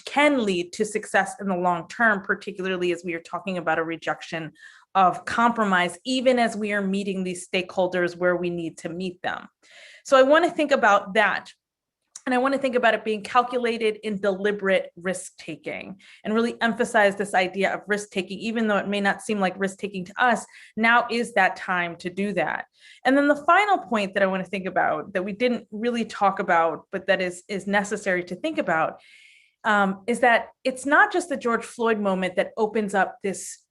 Speaker 3: can lead to success in the long term, particularly as we are talking about a rejection of compromise, even as we are meeting these stakeholders where we need to meet them. So I want to think about that. And I want to think about it being calculated in deliberate risk-taking, and really emphasize this idea of risk-taking, even though it may not seem like risk-taking to us. Now is that time to do that. And then the final point that I want to think about that we didn't really talk about, but that is necessary to think about, is that it's not just the George Floyd moment that opens up this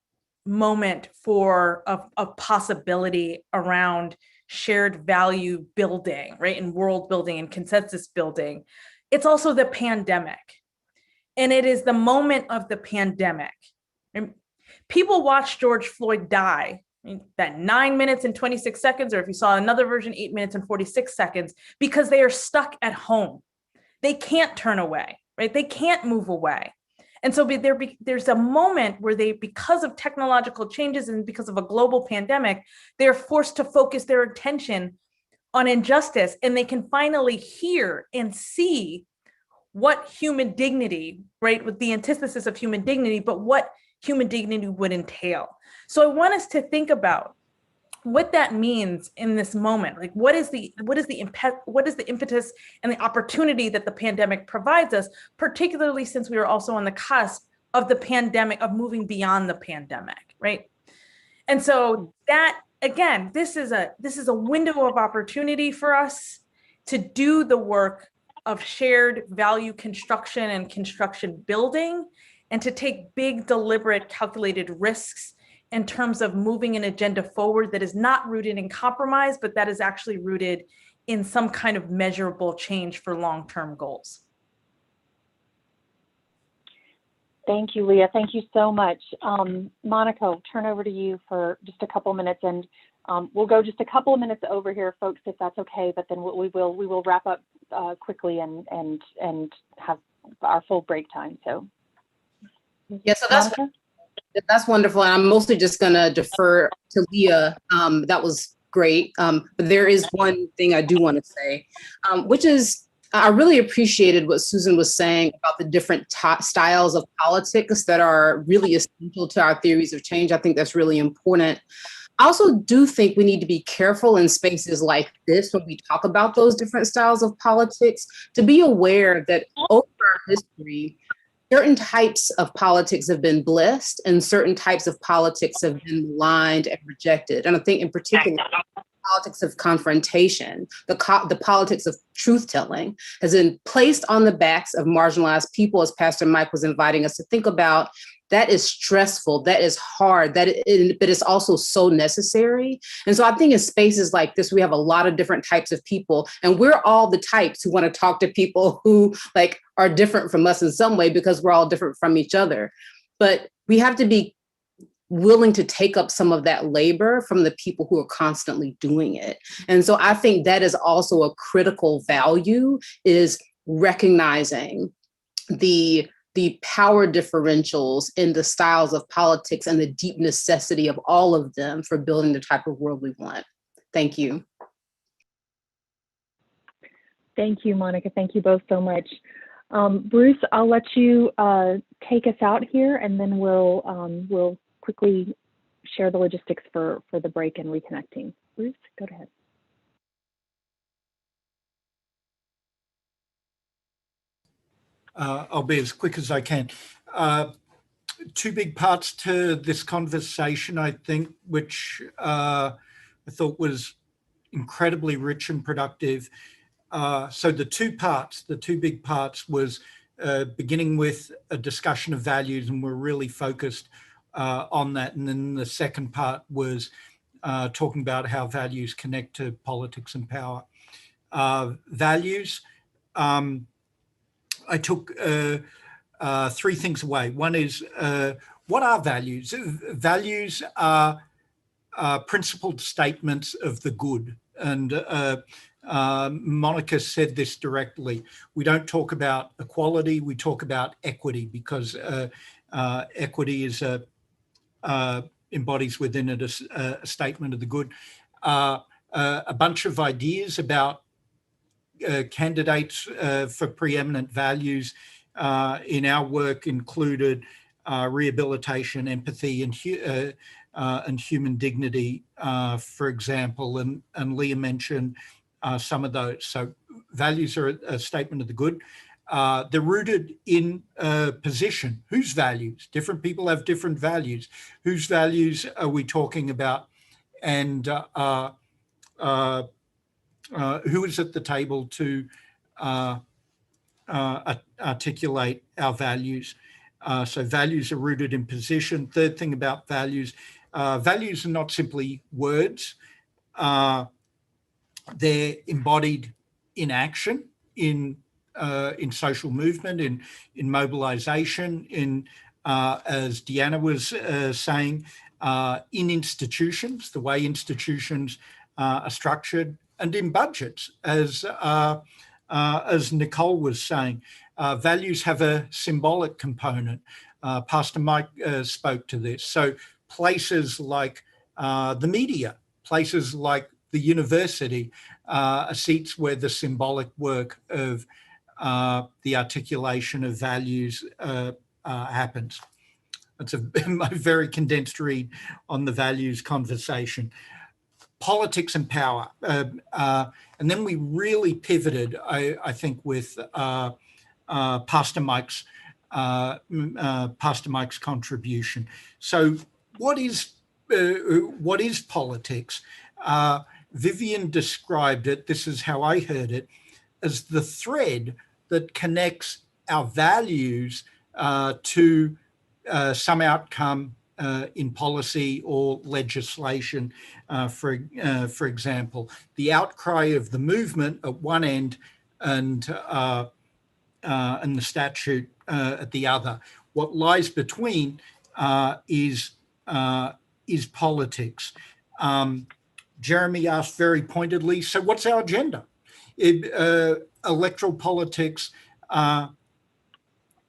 Speaker 3: moment for a possibility around shared value building, right, and world building and consensus building. It's also the pandemic. And it is the moment of the pandemic. And people watch George Floyd die, that 9 minutes and 26 seconds, or if you saw another version, 8 minutes and 46 seconds, because they are stuck at home. They can't turn away, right? They can't move away. And so there's a moment where because of technological changes and because of a global pandemic, they're forced to focus their attention on injustice, and they can finally hear and see what human dignity, right, with the antithesis of human dignity, but what human dignity would entail. So I want us to think about what that means in this moment. Like, what is the impetus and the opportunity that the pandemic provides us, particularly since we are also on the cusp of the pandemic, of moving beyond the pandemic, right? And so that, again, this is a window of opportunity for us to do the work of shared value construction and construction building, and to take big, deliberate, calculated risks in terms of moving an agenda forward that is not rooted in compromise, but that is actually rooted in some kind of measurable change for long-term goals.
Speaker 1: Thank you, Leah. Thank you so much. Monica, I'll turn over to you for just a couple minutes, and we'll go just a couple of minutes over here, folks, if that's okay, but then we will wrap up quickly and have our full break time. So
Speaker 2: yeah, so that's wonderful. And I'm mostly just going to defer to Leah. That was great. But there is one thing I do want to say, which is I really appreciated what Susan was saying about the different styles of politics that are really essential to our theories of change. I think that's really important. I also do think we need to be careful in spaces like this when we talk about those different styles of politics, to be aware that over our history, certain types of politics have been blessed and certain types of politics have been maligned and rejected. And I think in particular, politics of confrontation, the politics of truth-telling has been placed on the backs of marginalized people, as Pastor Mike was inviting us to think about. That is stressful, that is hard, but it's also so necessary. And so I think in spaces like this, we have a lot of different types of people, and we're all the types who want to talk to people who are different from us in some way, because we're all different from each other. But we have to be willing to take up some of that labor from the people who are constantly doing it. And so I think that is also a critical value, is recognizing the power differentials in the styles of politics and the deep necessity of all of them for building the type of world we want. Thank you.
Speaker 1: Thank you, Monica. Thank you both so much. Bruce, I'll let you take us out here, and then we'll quickly share the logistics for the break and reconnecting. Bruce, go ahead.
Speaker 10: I'll be as quick as I can. Two big parts to this conversation, I think, which I thought was incredibly rich and productive. So the two big parts was beginning with a discussion of values, and we're really focused on that. And then the second part was talking about how values connect to politics and power. Values, I took three things away. One is, what are values? Values are principled statements of the good. And Monica said this directly. We don't talk about equality, we talk about equity, because equity is embodies within it a statement of the good. A bunch of ideas about candidates for preeminent values in our work included rehabilitation, empathy, and human dignity, for example, and Leah mentioned some of those. So values are a statement of the good. They're rooted in position. Whose values? Different people have different values. Whose values are we talking about? And who is at the table to articulate our values? So values are rooted in position. Third thing about values, values are not simply words. They're embodied in action, in social movement, in mobilization, as Deanna was saying, in institutions, the way institutions are structured, and in budgets, as Nicole was saying. Values have a symbolic component. Pastor Mike spoke to this. So places like the media, places like the university, are seats where the symbolic work of the articulation of values happens. That's a very condensed read on the values conversation. Politics and power. And then we really pivoted, I think, with Pastor Mike's contribution. So what is politics? Vivian described it, this is how I heard it, as the thread that connects our values to some outcome in policy or legislation. For example, the outcry of the movement at one end and the statute at the other. What lies between is politics. Jeremy asked very pointedly, so what's our agenda? Electoral politics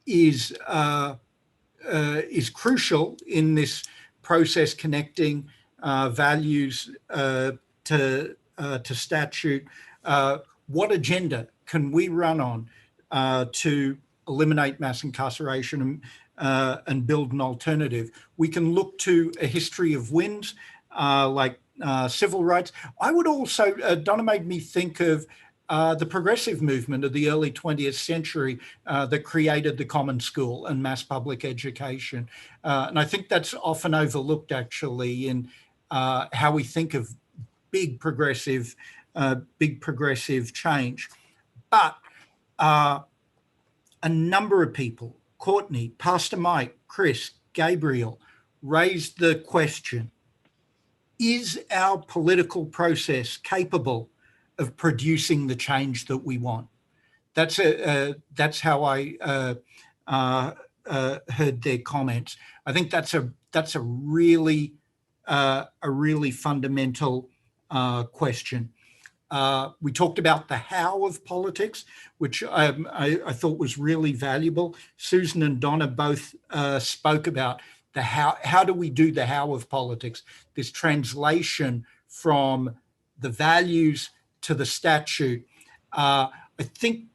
Speaker 10: is crucial in this process connecting values to statute. What agenda can we run on to eliminate mass incarceration and build an alternative? We can look to a history of wins like civil rights. I would also, Donna made me think of the progressive movement of the early 20th century that created the common school and mass public education. And I think that's often overlooked actually in how we think of big progressive change. But a number of people, Courtney, Pastor Mike, Chris, Gabriel, raised the question, is our political process capable of producing the change that we want? That's how I heard their comments. I think that's a really fundamental question. We talked about the how of politics, which I thought was really valuable. Susan and Donna both spoke about the how. How do we do the how of politics? This translation from the values to the statute. I think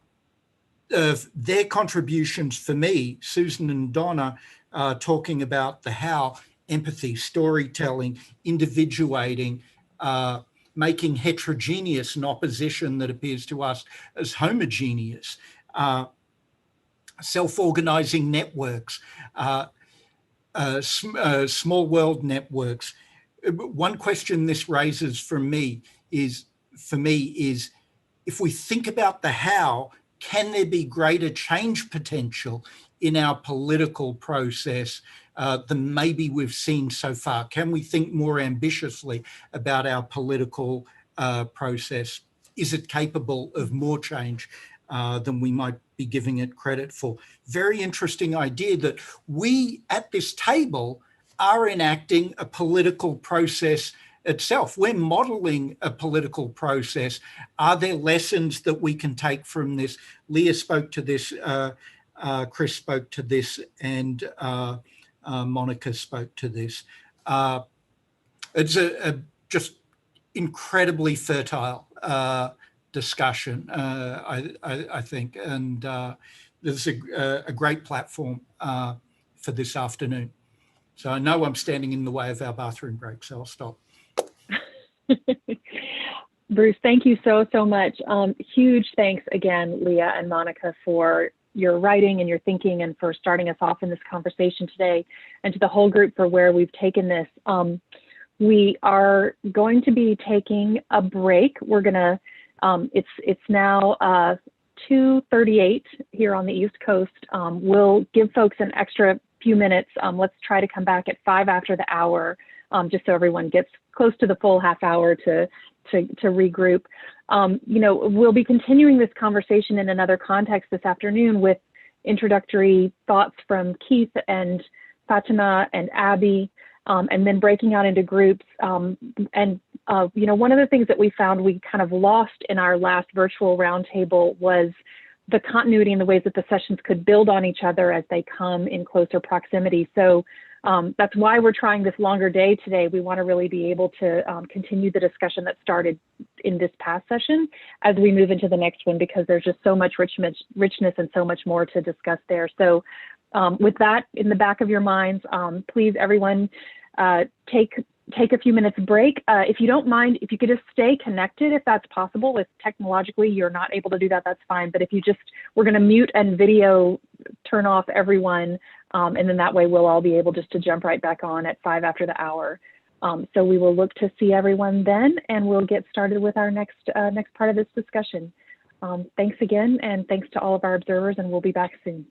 Speaker 10: their contributions for me, Susan and Donna, talking about the how, empathy, storytelling, individuating, making heterogeneous an opposition that appears to us as homogeneous, self-organizing networks, small world networks. One question this raises for me is, if we think about the how, can there be greater change potential in our political process than maybe we've seen so far? Can we think more ambitiously about our political process? Is it capable of more change than we might be giving it credit for? Very interesting idea that we at this table are enacting a political process itself. We're modeling a political process. Are there lessons that we can take from this? Leah spoke to this, Chris spoke to this, and Monica spoke to this. It's a just incredibly fertile discussion, I think, and this is a great platform for this afternoon. So I know I'm standing in the way of our bathroom break, so I'll stop.
Speaker 1: Bruce, thank you so much. Huge thanks again, Leah and Monica, for your writing and your thinking and for starting us off in this conversation today, and to the whole group for where we've taken this. We are going to be taking a break. We're gonna, it's now 2:38 here on the East Coast. We'll give folks an extra few minutes. Let's try to come back at 5 after the hour, just so everyone gets close to the full half hour to regroup. You know, we'll be continuing this conversation in another context this afternoon with introductory thoughts from Keith and Fatimah and Abby, and then breaking out into groups. You know, one of the things that we found we kind of lost in our last virtual roundtable was the continuity and the ways that the sessions could build on each other as they come in closer proximity. So that's why we're trying this longer day today. We want to really be able to continue the discussion that started in this past session as we move into the next one, because there's just so much richness and so much more to discuss there. So with that in the back of your minds, please everyone take a few minutes break. If you don't mind, if you could just stay connected, if that's possible. If technologically you're not able to do that, that's fine. But if you just, we're going to mute and video turn off everyone, and then that way we'll all be able just to jump right back on at 5 after the hour. So we will look to see everyone then, and we'll get started with our next part of this discussion. Thanks again, and thanks to all of our observers, and we'll be back soon.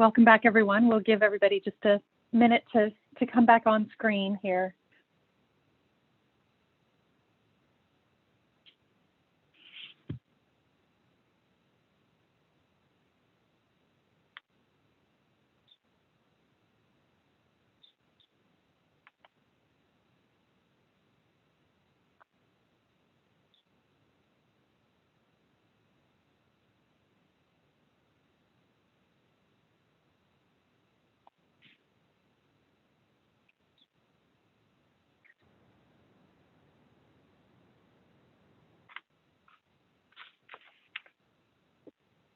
Speaker 1: Welcome back, everyone. We'll give everybody just a minute to come back on screen here.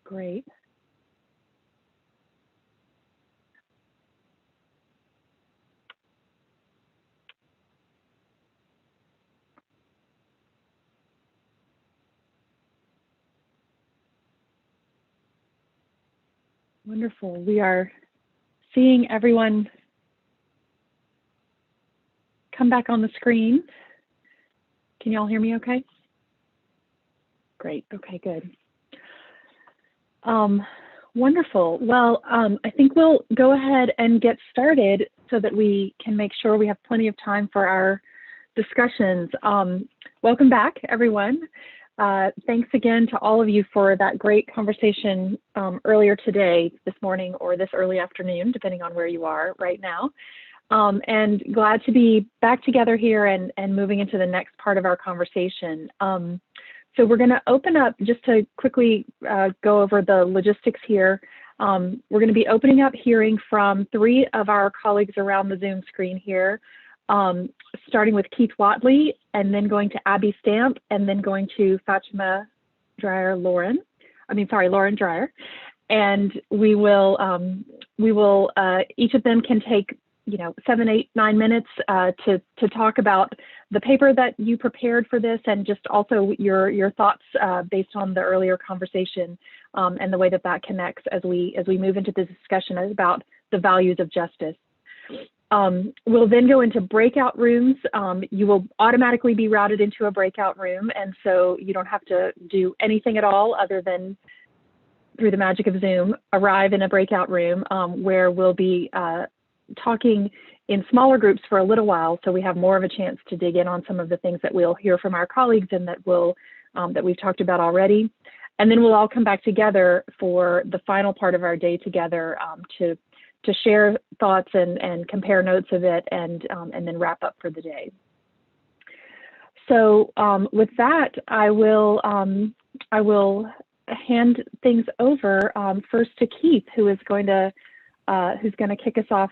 Speaker 1: Great. Wonderful. We are seeing everyone come back on the screen. Can you all hear me okay? Great. Okay, good. Wonderful. Well, I think we'll go ahead and get started so that we can make sure we have plenty of time for our discussions. Welcome back, everyone. Thanks again to all of you for that great conversation earlier today, this morning, or this early afternoon, depending on where you are right now. And glad to be back together here and moving into the next part of our conversation. So we're going to open up, just to quickly go over the logistics here. We're going to be opening up hearing from 3 of our colleagues around the Zoom screen here, starting with Keith Wattley, and then going to Abbey Stamp, and then going to Fatimah Loren Dreier. And we will each of them can take 7, 8, 9 minutes to talk about the paper that you prepared for this, and just also your thoughts based on the earlier conversation and the way that connects as we move into this discussion about the values of justice. We'll then go into breakout rooms. You will automatically be routed into a breakout room, and so you don't have to do anything at all other than, through the magic of Zoom, arrive in a breakout room where we'll be talking in smaller groups for a little while, so we have more of a chance to dig in on some of the things that we'll hear from our colleagues and that we've talked about already. And then we'll all come back together for the final part of our day together to share thoughts and compare notes of it, and then wrap up for the day. So with that, I will hand things over first to Keith, who's going to kick us off.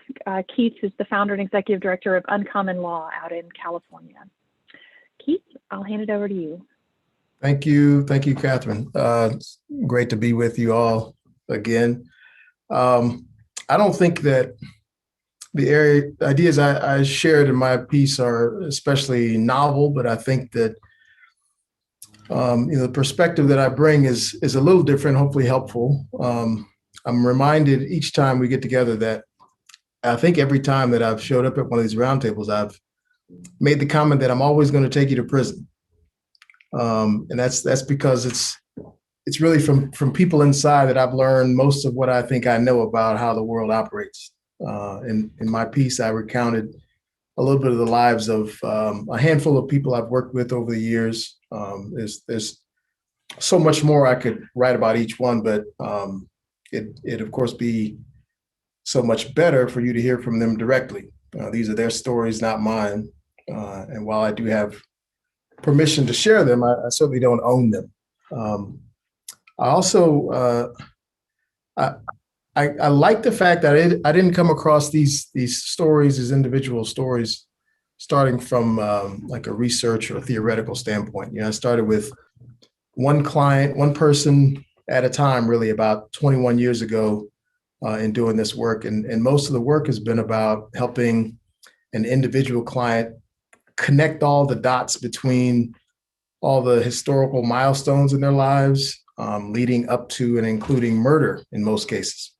Speaker 1: Keith is the founder and executive director of Uncommon Law out in California. Keith, I'll hand it over to you.
Speaker 17: Thank you, Katharine. It's great to be with you all again. I don't think that the ideas I shared in my piece are especially novel, but I think that the perspective that I bring is a little different, hopefully helpful. I'm reminded each time we get together that I think every time that I've showed up at one of these roundtables, I've made the comment that I'm always going to take you to prison. And that's because it's really from people inside that I've learned most of what I think I know about how the world operates. In my piece, I recounted a little bit of the lives of a handful of people I've worked with over the years. There's so much more I could write about each one, but it'd of course be so much better for you to hear from them directly. These are their stories, not mine. And while I do have permission to share them, I certainly don't own them. I also I like the fact that I didn't come across these stories as individual stories starting from like a research or theoretical standpoint. I started with one client, one person at a time, really, about 21 years ago in doing this work. And most of the work has been about helping an individual client connect all the dots between all the historical milestones in their lives, leading up to and including murder in most cases.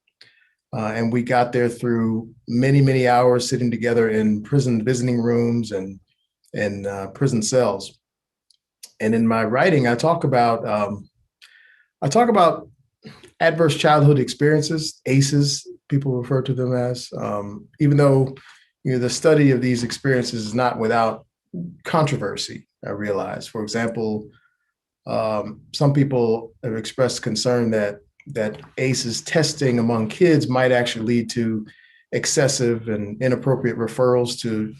Speaker 17: And we got there through many, many hours sitting together in prison visiting rooms and prison cells. And in my writing, I talk about adverse childhood experiences, ACEs, people refer to them as, even though the study of these experiences is not without controversy, I realize. For example, some people have expressed concern that ACEs testing among kids might actually lead to excessive and inappropriate referrals to,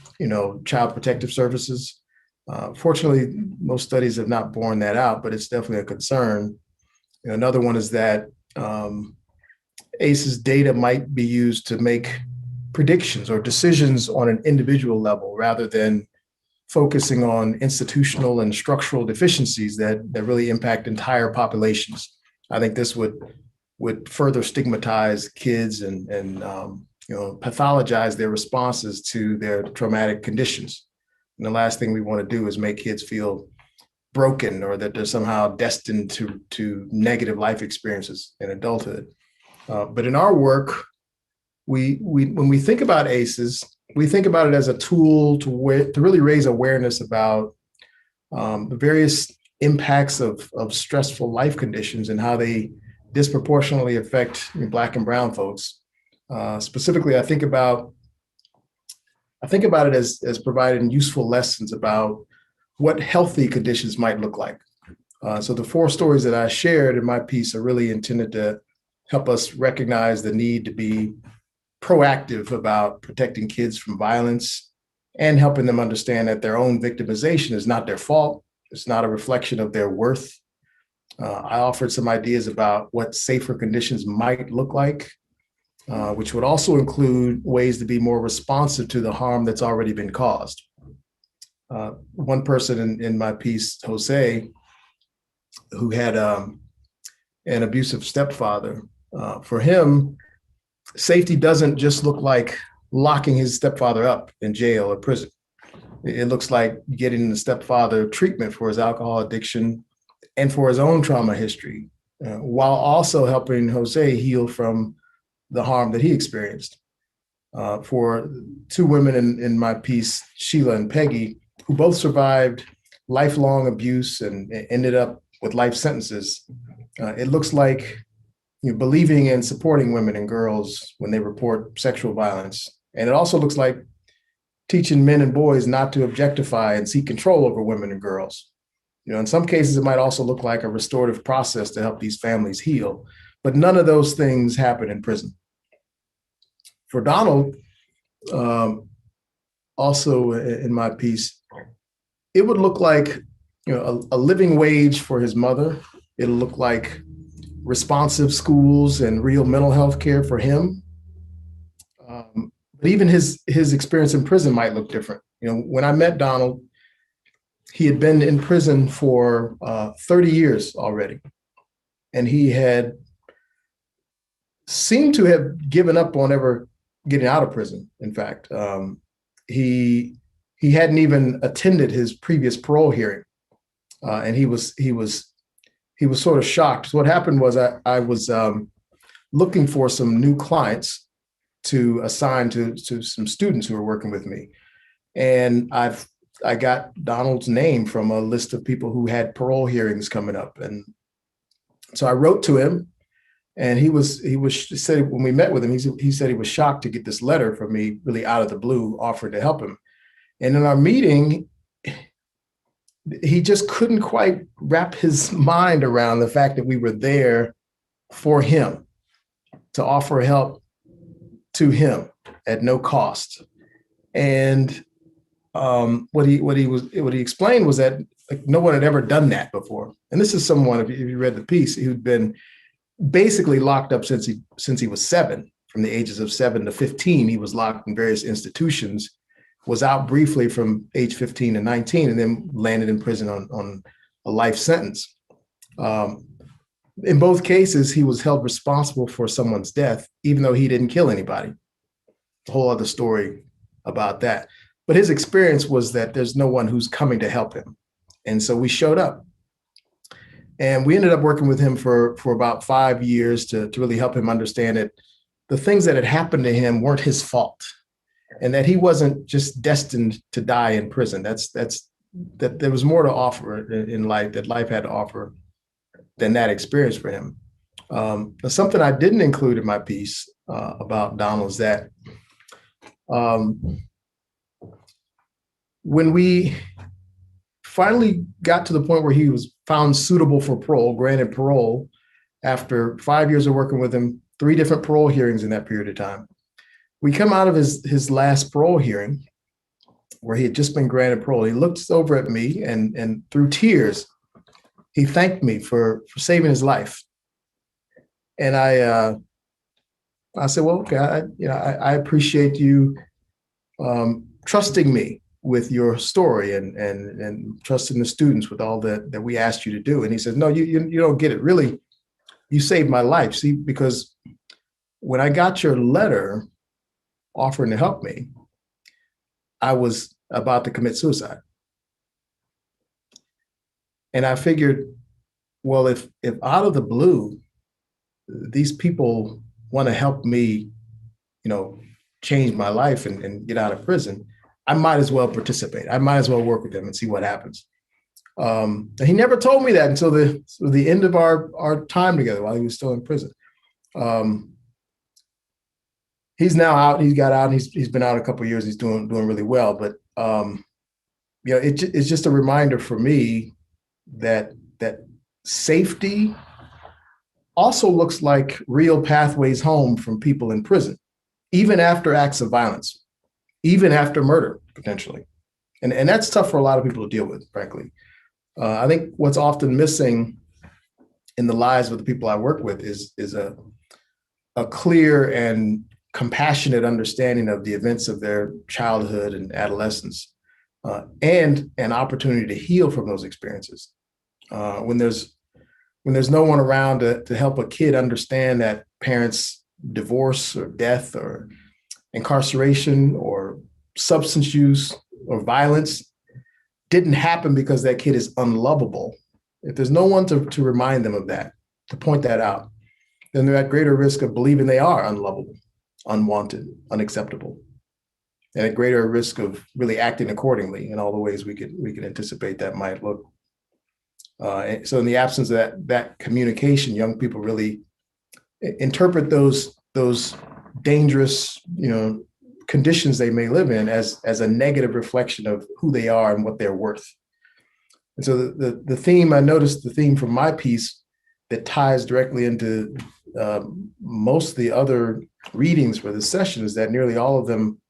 Speaker 17: child protective services. Fortunately, most studies have not borne that out, but it's definitely a concern. Another one is that ACEs data might be used to make predictions or decisions on an individual level rather than focusing on institutional and structural deficiencies that really impact entire populations. I think this would further stigmatize kids and pathologize their responses to their traumatic conditions. And the last thing we want to do is make kids feel broken or that they're somehow destined to negative life experiences in adulthood. But in our work, when we think about ACEs, we think about it as a tool to really raise awareness about the various impacts of stressful life conditions and how they disproportionately affect Black and Brown folks. Specifically, I think about it as providing useful lessons about what healthy conditions might look like. So the 4 stories that I shared in my piece are really intended to help us recognize the need to be proactive about protecting kids from violence and helping them understand that their own victimization is not their fault. It's not a reflection of their worth. I offered some ideas about what safer conditions might look like, which would also include ways to be more responsive to the harm that's already been caused. One person in my piece, Jose, who had an abusive stepfather, for him, safety doesn't just look like locking his stepfather up in jail or prison. It looks like getting the stepfather treatment for his alcohol addiction and for his own trauma history, while also helping Jose heal from the harm that he experienced. For 2 women in my piece, Sheila and Peggy, who both survived lifelong abuse and ended up with life sentences, it looks like believing and supporting women and girls when they report sexual violence. And it also looks like teaching men and boys not to objectify and seek control over women and girls. In some cases, it might also look like a restorative process to help these families heal, but none of those things happen in prison. For Donald, also in my piece, it would look like a living wage for his mother. It'll look like responsive schools and real mental health care for him. But even his experience in prison might look different. When I met Donald, he had been in prison for 30 years already. And he had seemed to have given up on ever getting out of prison. In fact, he hadn't even attended his previous parole hearing. And he was sort of shocked. So what happened was I was looking for some new clients to assign to some students who were working with me. And I got Donald's name from a list of people who had parole hearings coming up. And so I wrote to him, and he said when we met with him, he said he was shocked to get this letter from me really out of the blue, offering to help him. And in our meeting, he just couldn't quite wrap his mind around the fact that we were there for him, to offer help to him at no cost. And what he explained was that no one had ever done that before. And this is someone, if you read the piece, who'd been basically locked up since he was 7. From the ages of 7 to 15, he was locked in various institutions, was out briefly from age 15 to 19, and then landed in prison on a life sentence. In both cases, he was held responsible for someone's death, even though he didn't kill anybody. A whole other story about that. But his experience was that there's no one who's coming to help him. And so we showed up. And we ended up working with him for about 5 years to really help him understand that the things that had happened to him weren't his fault, and that he wasn't just destined to die in prison. That there was more to offer in life, that life had to offer than that experience for him. Something I didn't include in my piece about Donald is that when we finally got to the point where he was found suitable for parole, granted parole, after 5 years of working with him, 3 different parole hearings in that period of time, we come out of his last parole hearing where he had just been granted parole. He looked over at me and through tears, he thanked me for saving his life. And I said, well, okay, I appreciate you trusting me with your story and trusting the students with all that we asked you to do. And he said, no, you don't get it. Really, you saved my life. See, because when I got your letter offering to help me, I was about to commit suicide. And I figured, well, if out of the blue, these people want to help me, change my life and get out of prison, I might as well participate. I might as well work with them and see what happens. And he never told me that until the end of our time together while he was still in prison. He's now out. He got out. And he's been out a couple of years. He's doing really well. But it's just a reminder for me that safety also looks like real pathways home from people in prison, even after acts of violence, even after murder, potentially. And that's tough for a lot of people to deal with, frankly. I think what's often missing in the lives of the people I work with is a clear and compassionate understanding of the events of their childhood and adolescence, and an opportunity to heal from those experiences. When there's no one around to help a kid understand that parents' divorce or death or incarceration or substance use or violence didn't happen because that kid is unlovable. If there's no one to remind them of that, to point that out, then they're at greater risk of believing they are unlovable, unwanted, unacceptable, and at greater risk of really acting accordingly in all the ways we could anticipate that might look. So in the absence of that communication, young people really interpret those dangerous, conditions they may live in as a negative reflection of who they are and what they're worth. And so the theme, I noticed the theme from my piece that ties directly into most of the other readings for this session is that nearly all of them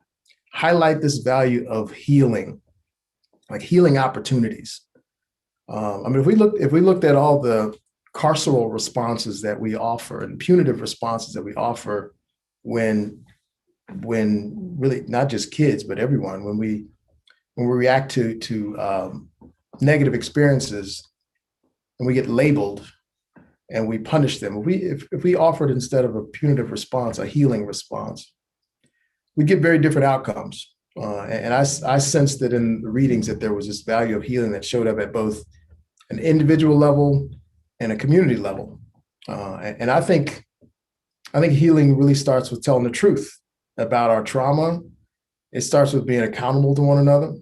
Speaker 17: highlight this value of healing, like healing opportunities. If we looked at all the carceral responses that we offer and punitive responses that we offer when really not just kids, but everyone, when we react to negative experiences and we get labeled and we punish them, if we offered instead of a punitive response, a healing response, we get very different outcomes. And I sensed that in the readings that there was this value of healing that showed up at both an individual level and a community level. And I think healing really starts with telling the truth about our trauma. It starts with being accountable to one another.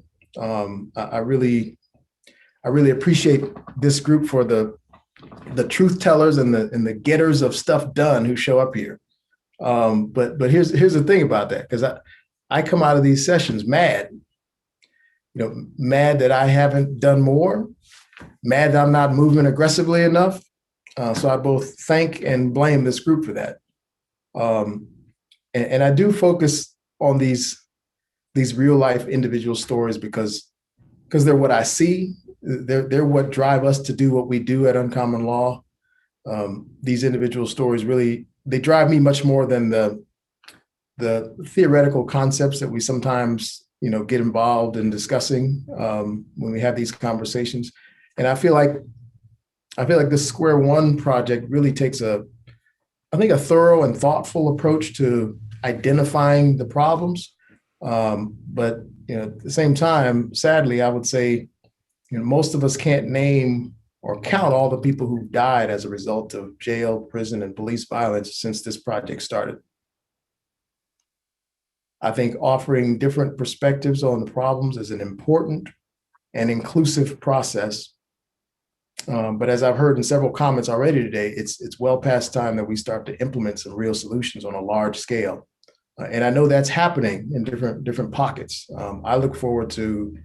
Speaker 17: I really appreciate this group for the truth tellers and the getters of stuff done who show up here. But here's the thing about that, because I come out of these sessions mad, mad that I haven't done more, mad that I'm not moving aggressively enough. So I both thank and blame this group for that. And I do focus on these real life individual stories because they're what I see. They're what drive us to do what we do at Uncommon Law. These individual stories really, they drive me much more than the theoretical concepts that we sometimes, get involved in discussing when we have these conversations. And I feel like this Square One project really takes a thorough and thoughtful approach to identifying the problems. But at the same time, sadly, I would say, most of us can't name or count all the people who've died as a result of jail, prison, and police violence since this project started. I think offering different perspectives on the problems is an important and inclusive process. But as I've heard in several comments already today, it's well past time that we start to implement some real solutions on a large scale. And I know that's happening in different pockets. I look forward to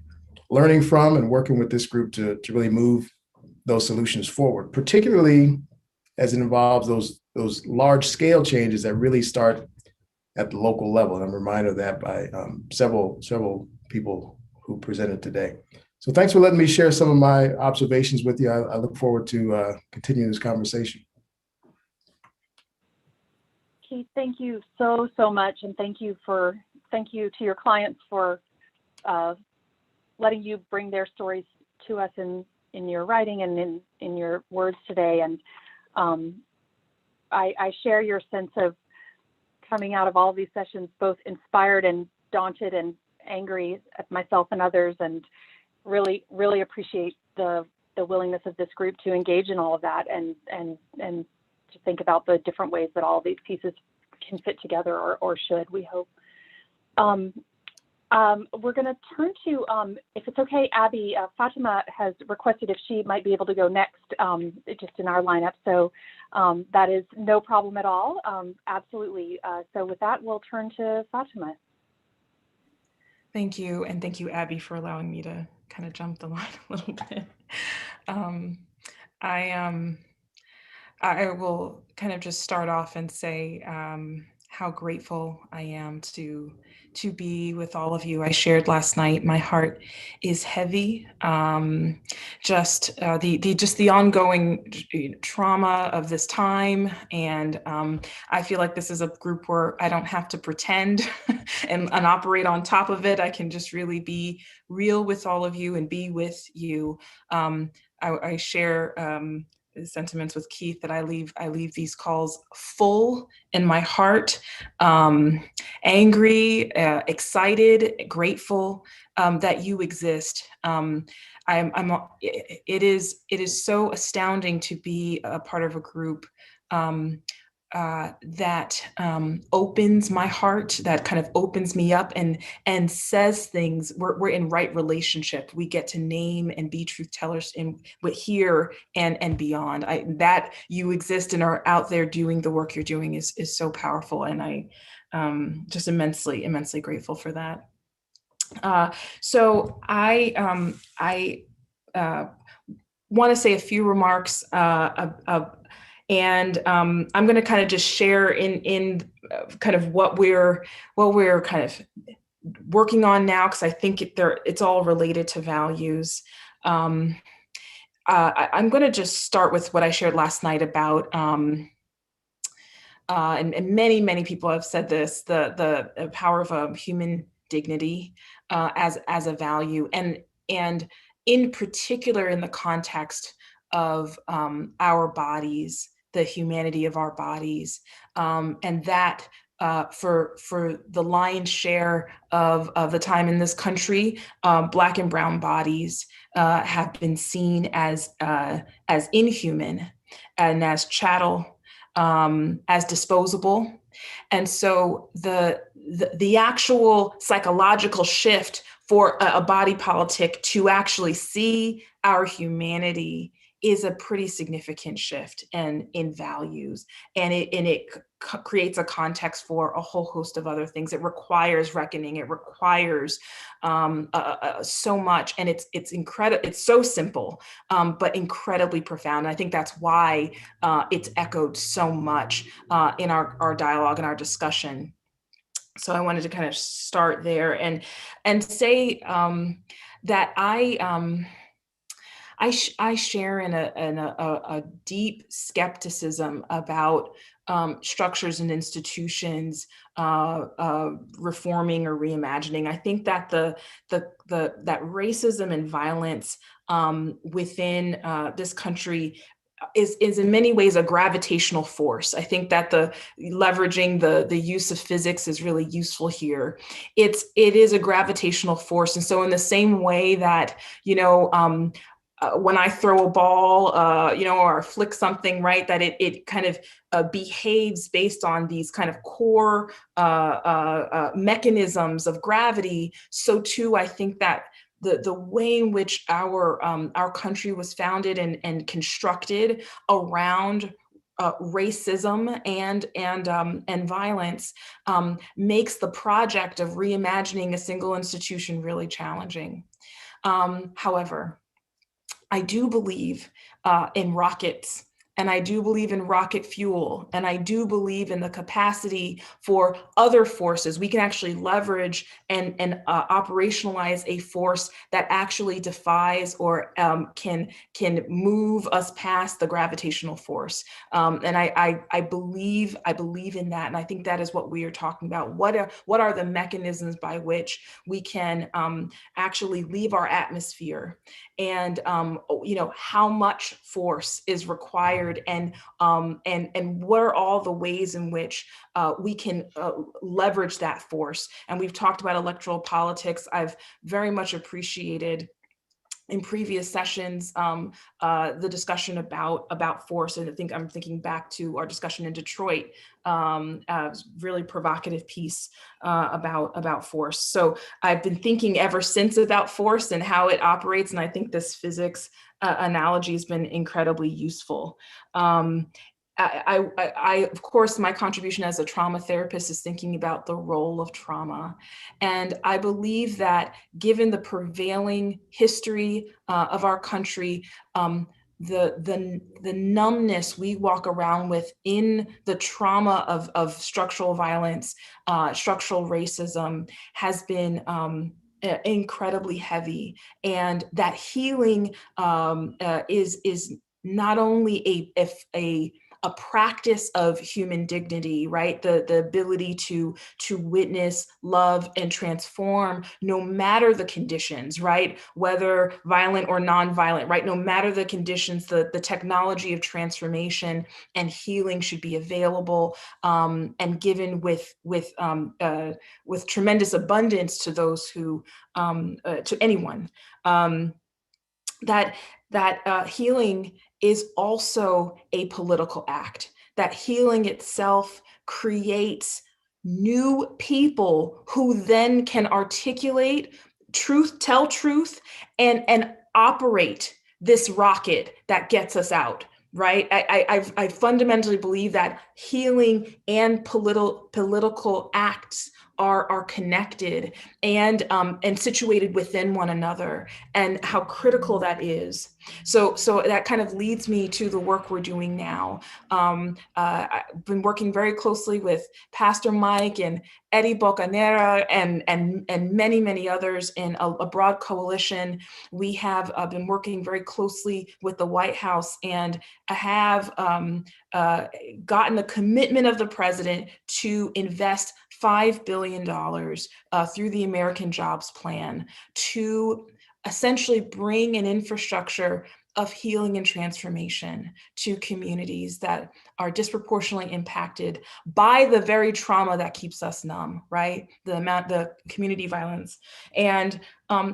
Speaker 17: learning from and working with this group to really move those solutions forward, particularly as it involves those large scale changes that really start at the local level. And I'm reminded of that by several people who presented today. So thanks for letting me share some of my observations with you. I look forward to continuing this conversation.
Speaker 1: Keith, thank you so much, and thank you to your clients for letting you bring their stories to us in your writing and in your words today. And I share your sense of coming out of all of these sessions both inspired and daunted and angry at myself and others, and really appreciate the willingness of this group to engage in all of that and to think about the different ways that all of these pieces can fit together, or should, we hope. We're going to turn to, if it's okay, Abby, Fatimah has requested if she might be able to go next, just in our lineup. So that is no problem at all. Absolutely. So with that, we'll turn to Fatimah.
Speaker 3: Thank you. And thank you, Abby, for allowing me to kind of jump the line a little bit. I will kind of just start off and say how grateful I am to be with all of you. I shared last night, my heart is heavy. Just the ongoing trauma of this time. And I feel like this is a group where I don't have to pretend and operate on top of it. I can just really be real with all of you and be with you. I share sentiments with Keith that I leave these calls full in my heart, angry, excited, grateful that you exist. It is so astounding to be a part of a group that opens my heart, that kind of opens me up and says things. We're in right relationship. We get to name and be truth tellers in here and beyond. That you exist and are out there doing the work you're doing is so powerful, and I just immensely grateful for that. So I want to say a few remarks and I'm going to kind of just share in kind of what we're kind of working on now, because I think it's all related to values. I'm going to just start with what I shared last night about, and many people have said this, the power of human dignity as a value, and in particular in the context of our bodies, the humanity of our bodies, and that for the lion's share of the time in this country, Black and brown bodies have been seen as inhuman and as chattel, as disposable. And so the actual psychological shift for a body politic to actually see our humanity is a pretty significant shift in values, and it creates a context for a whole host of other things. It requires reckoning. It requires so much, and it's incredible. It's so simple, but incredibly profound. I think that's why it's echoed so much in our dialogue and our discussion. So I wanted to kind of start there and say that I share in a deep skepticism about structures and institutions reforming or reimagining. I think that that racism and violence within this country is in many ways a gravitational force. I think that leveraging the use of physics is really useful here. It is a gravitational force, and so in the same way that when I throw a ball, or flick something, right, that it kind of behaves based on these kind of core mechanisms of gravity. So too, I think that
Speaker 18: the way in which our country was founded and constructed around racism and violence makes the project of reimagining a single institution really challenging. However, I do believe in rockets, and I do believe in rocket fuel, and I do believe in the capacity for other forces. We can actually leverage and operationalize a force that actually defies or can move us past the gravitational force. And I believe in that, and I think that is what we are talking about. What are the mechanisms by which we can actually leave our atmosphere, and how much force is required, and what are all the ways in which we can leverage that force. And we've talked about electoral politics. I've very much appreciated in previous sessions the discussion about force, and I think I'm thinking back to our discussion in Detroit, a really provocative piece about force. So I've been thinking ever since about force and how it operates, and I think this physics analogy has been incredibly useful. I, of course, my contribution as a trauma therapist is thinking about the role of trauma. And I believe that given the prevailing history of our country, the numbness we walk around with in the trauma of structural violence, structural racism has been incredibly heavy. And that healing is not only a practice of human dignity, right? The ability to witness, love, and transform no matter the conditions, right? Whether violent or nonviolent, right? No matter the conditions, the technology of transformation and healing should be available and given with tremendous abundance to those who, to anyone. That healing is also a political act. That healing itself creates new people who then can articulate truth, tell truth, and operate this rocket that gets us out, right? I fundamentally believe that healing and political acts are connected and situated within one another, and how critical that is. So that kind of leads me to the work we're doing now. I've been working very closely with Pastor Mike and Eddie Bocanera and many, many others in a broad coalition. We have been working very closely with the White House, and have gotten the commitment of the president to invest $5 billion through the American Jobs Plan to essentially bring an infrastructure of healing and transformation to communities that are disproportionately impacted by the very trauma that keeps us numb, right? The community violence. And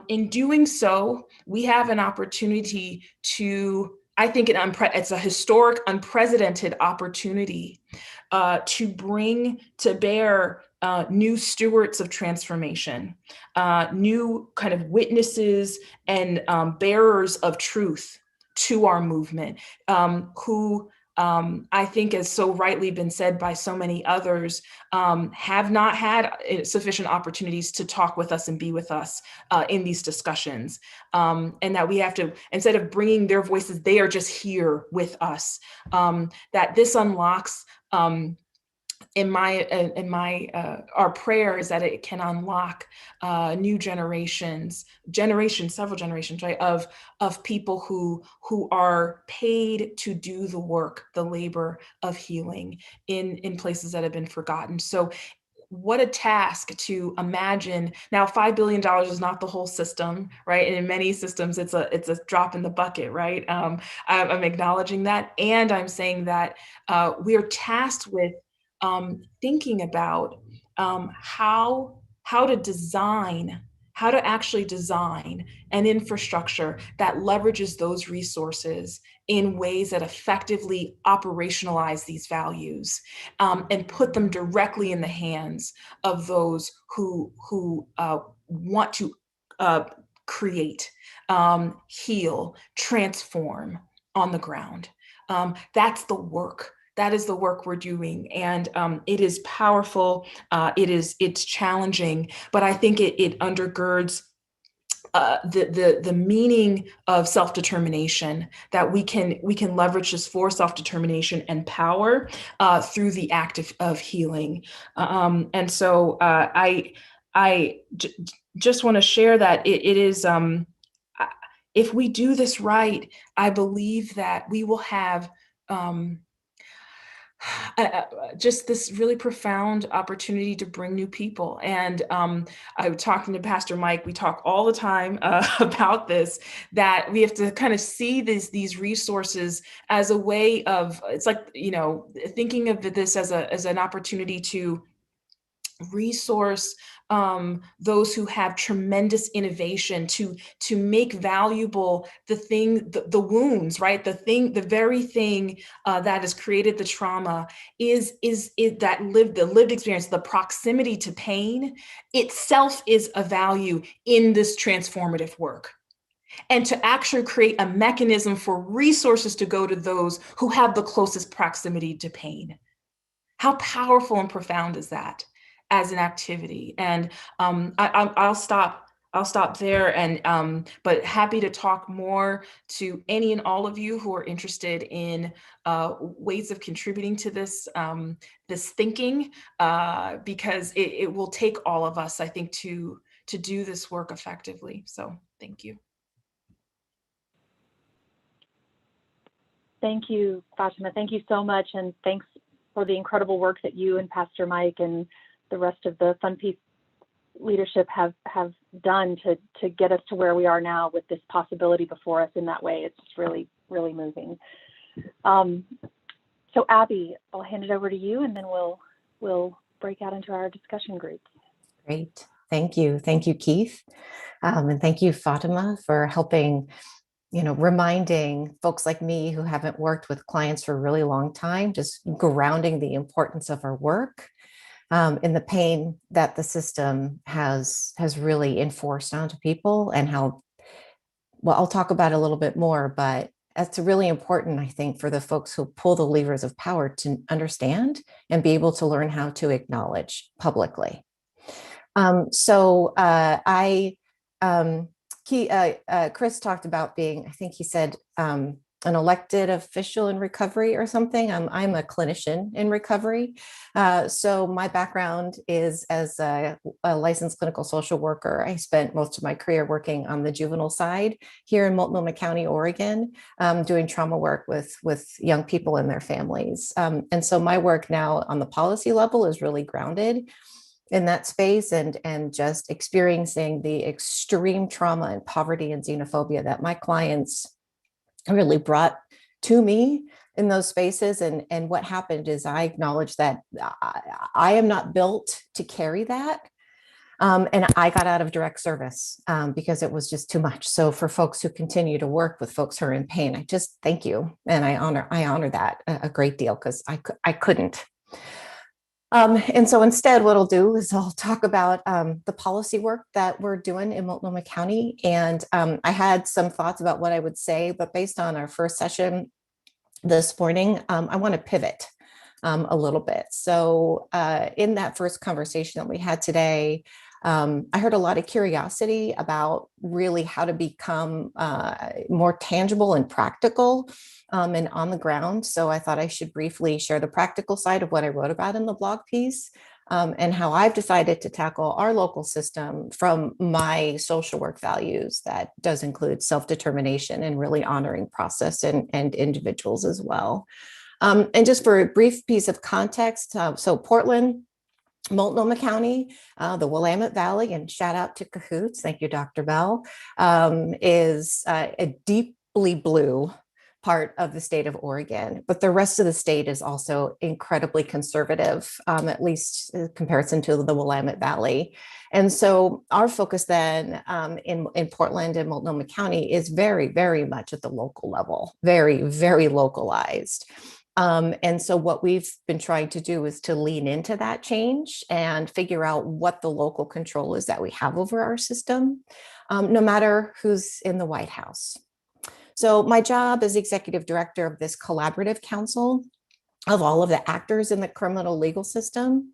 Speaker 18: in doing so, we have an opportunity to, I think it's a historic, unprecedented opportunity to bring to bear new stewards of transformation, new kind of witnesses and bearers of truth to our movement, who I think, has so rightly been said by so many others, have not had sufficient opportunities to talk with us and be with us in these discussions. And that we have to, instead of bringing their voices, they are just here with us. That this unlocks, our prayer is that it can unlock new several generations, right, of people who are paid to do the work, the labor of healing in places that have been forgotten. So what a task to imagine. Now, $5 billion is not the whole system, right? And in many systems, it's a drop in the bucket, right? I'm acknowledging that. And I'm saying that we are tasked with thinking about how to actually design an infrastructure that leverages those resources in ways that effectively operationalize these values and put them directly in the hands of those who want to create, heal, transform on the ground. That's the work. That is the work we're doing, and it is powerful. It's challenging, but I think it undergirds the meaning of self-determination, that we can leverage this for self-determination and power through the act of healing. And so I just want to share that it is. If we do this right, I believe that we will have just this really profound opportunity to bring new people. And I was talking to Pastor Mike, we talk all the time about this, that we have to kind of see these resources as a way of, it's like, thinking of this as an opportunity to resource those who have tremendous innovation, to make valuable the wounds, right? The very thing that has created the trauma is the lived experience, the proximity to pain itself is a value in this transformative work. And to actually create a mechanism for resources to go to those who have the closest proximity to pain. How powerful and profound is that as an activity? And I'll stop there, and but happy to talk more to any and all of you who are interested in ways of contributing to this this thinking, because it will take all of us, I think, to do this work effectively. So thank you.
Speaker 1: Thank you, Fatimah. Thank you so much, and thanks for the incredible work that you and Pastor Mike and the rest of the Fun Peace leadership have done to get us to where we are now with this possibility before us in that way. It's just really, really moving. So Abby, I'll hand it over to you, and then we'll break out into our discussion groups.
Speaker 19: Great. Thank you. Thank you, Keith. And thank you, Fatimah, for helping, reminding folks like me who haven't worked with clients for a really long time, just grounding the importance of our work in the pain that the system has really enforced onto people, and how, well, I'll talk about it a little bit more, but it's really important, I think, for the folks who pull the levers of power to understand and be able to learn how to acknowledge publicly. Chris talked about being, I think he said, an elected official in recovery or something. I'm a clinician in recovery. So my background is as a licensed clinical social worker. I spent most of my career working on the juvenile side here in Multnomah County, Oregon, doing trauma work with young people and their families. And so my work now on the policy level is really grounded in that space, and just experiencing the extreme trauma and poverty and xenophobia that my clients really brought to me in those spaces. And what happened is I acknowledged that I am not built to carry that. And I got out of direct service because it was just too much. So for folks who continue to work with folks who are in pain, I just thank you. And I honor that a great deal, because I couldn't. And so instead, what I'll do is I'll talk about the policy work that we're doing in Multnomah County. And I had some thoughts about what I would say, but based on our first session this morning, I want to pivot a little bit. So in that first conversation that we had today, I heard a lot of curiosity about really how to become more tangible and practical and on the ground. So I thought I should briefly share the practical side of what I wrote about in the blog piece, and how I've decided to tackle our local system from my social work values that does include self-determination and really honoring process and individuals as well. And just for a brief piece of context, so Portland, Multnomah County, the Willamette Valley, and shout out to Cahoots, thank you, Dr. Bell, is a deeply blue part of the state of Oregon, but the rest of the state is also incredibly conservative, at least in comparison to the Willamette Valley. And so our focus then in Portland and Multnomah County is very, very much at the local level, very, very localized. And so what we've been trying to do is to lean into that change and figure out what the local control is that we have over our system, no matter who's in the White House. So my job as executive director of this collaborative council of all of the actors in the criminal legal system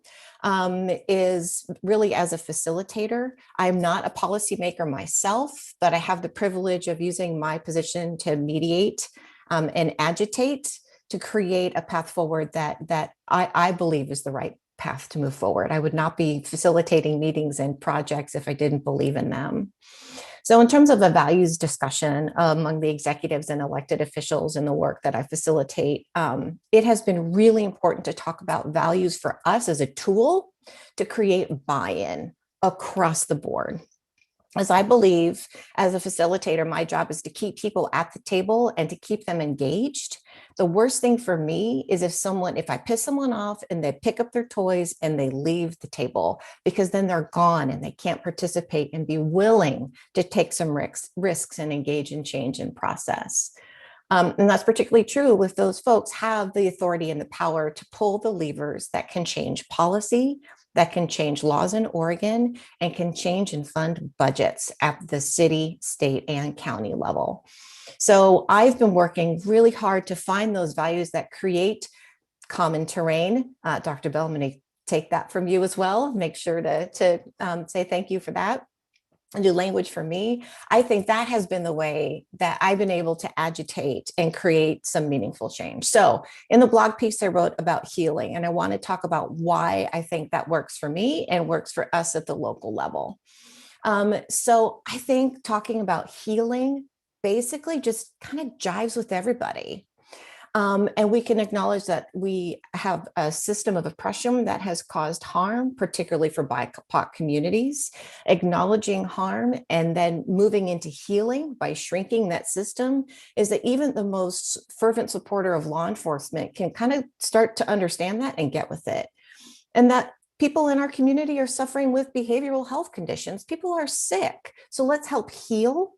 Speaker 19: is really as a facilitator. I'm not a policymaker myself, but I have the privilege of using my position to mediate and agitate to create a path forward that I believe is the right path to move forward. I would not be facilitating meetings and projects if I didn't believe in them. So in terms of a values discussion among the executives and elected officials in the work that I facilitate, it has been really important to talk about values for us as a tool to create buy-in across the board. As I believe, as a facilitator, my job is to keep people at the table and to keep them engaged. The worst thing for me is if I piss someone off and they pick up their toys and they leave the table, because then they're gone and they can't participate and be willing to take some risks and engage in change and process. And that's particularly true if those folks have the authority and the power to pull the levers that can change policy, that can change laws in Oregon, and can change and fund budgets at the city, state, and county level. So I've been working really hard to find those values that create common terrain. Dr. Bell, I'm going to take that from you as well. Make sure to say thank you for that. And do language for me. I think that has been the way that I've been able to agitate and create some meaningful change. So in the blog piece I wrote about healing, and I want to talk about why I think that works for me and works for us at the local level. So I think talking about healing basically just kind of jives with everybody. And we can acknowledge that we have a system of oppression that has caused harm, particularly for BIPOC communities. Acknowledging harm and then moving into healing by shrinking that system is that even the most fervent supporter of law enforcement can kind of start to understand that and get with it. And that people in our community are suffering with behavioral health conditions. People are sick. So let's help heal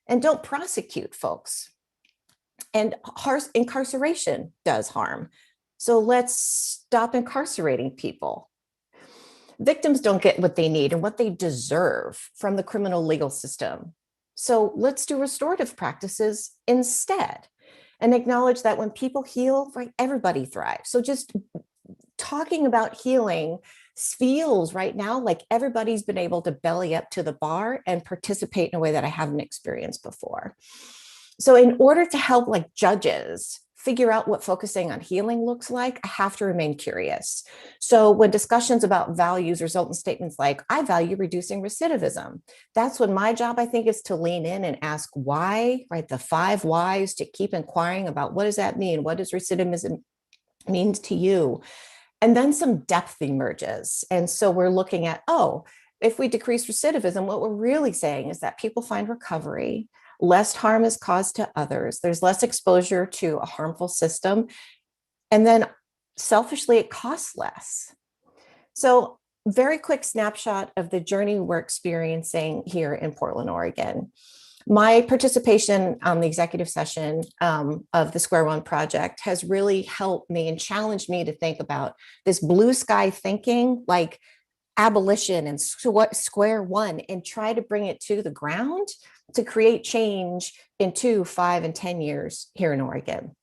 Speaker 19: and don't prosecute folks. And incarceration does harm. So let's stop incarcerating people. Victims don't get what they need and what they deserve from the criminal legal system. So let's do restorative practices instead and acknowledge that when people heal, right, everybody thrives. So just talking about healing feels right now like everybody's been able to belly up to the bar and participate in a way that I haven't experienced before. So in order to help like judges figure out what focusing on healing looks like, I have to remain curious. So when discussions about values result in statements like, I value reducing recidivism, that's when my job, I think, is to lean in and ask why, right? The 5 whys, to keep inquiring about what does that mean? What does recidivism mean to you? And then some depth emerges. And so we're looking at, if we decrease recidivism, what we're really saying is that people find recovery, less harm is caused to others, there's less exposure to a harmful system, and then selfishly, it costs less. So very quick snapshot of the journey we're experiencing here in Portland, Oregon. My participation on the executive session of the Square One project has really helped me and challenged me to think about this blue sky thinking, like abolition and Square One, and try to bring it to the ground to create change in 2, 5, and 10 years here in Oregon.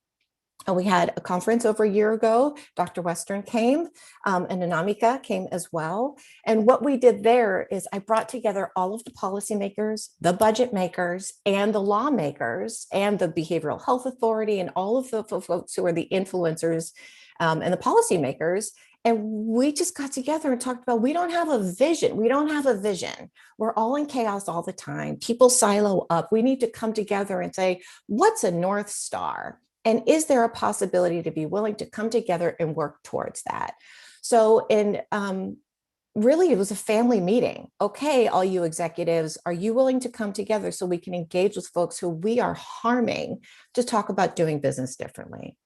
Speaker 19: And we had a conference over a year ago. Dr. Western came and Anamika came as well. And what we did there is I brought together all of the policymakers, the budget makers, and the lawmakers, and the Behavioral Health Authority, and all of the folks who are the influencers and the policymakers. And we just got together and talked about, we don't have a vision. We don't have a vision. We're all in chaos all the time. People silo up. We need to come together and say, what's a North Star? And is there a possibility to be willing to come together and work towards that? So really, it was a family meeting. Okay, all you executives, are you willing to come together so we can engage with folks who we are harming to talk about doing business differently?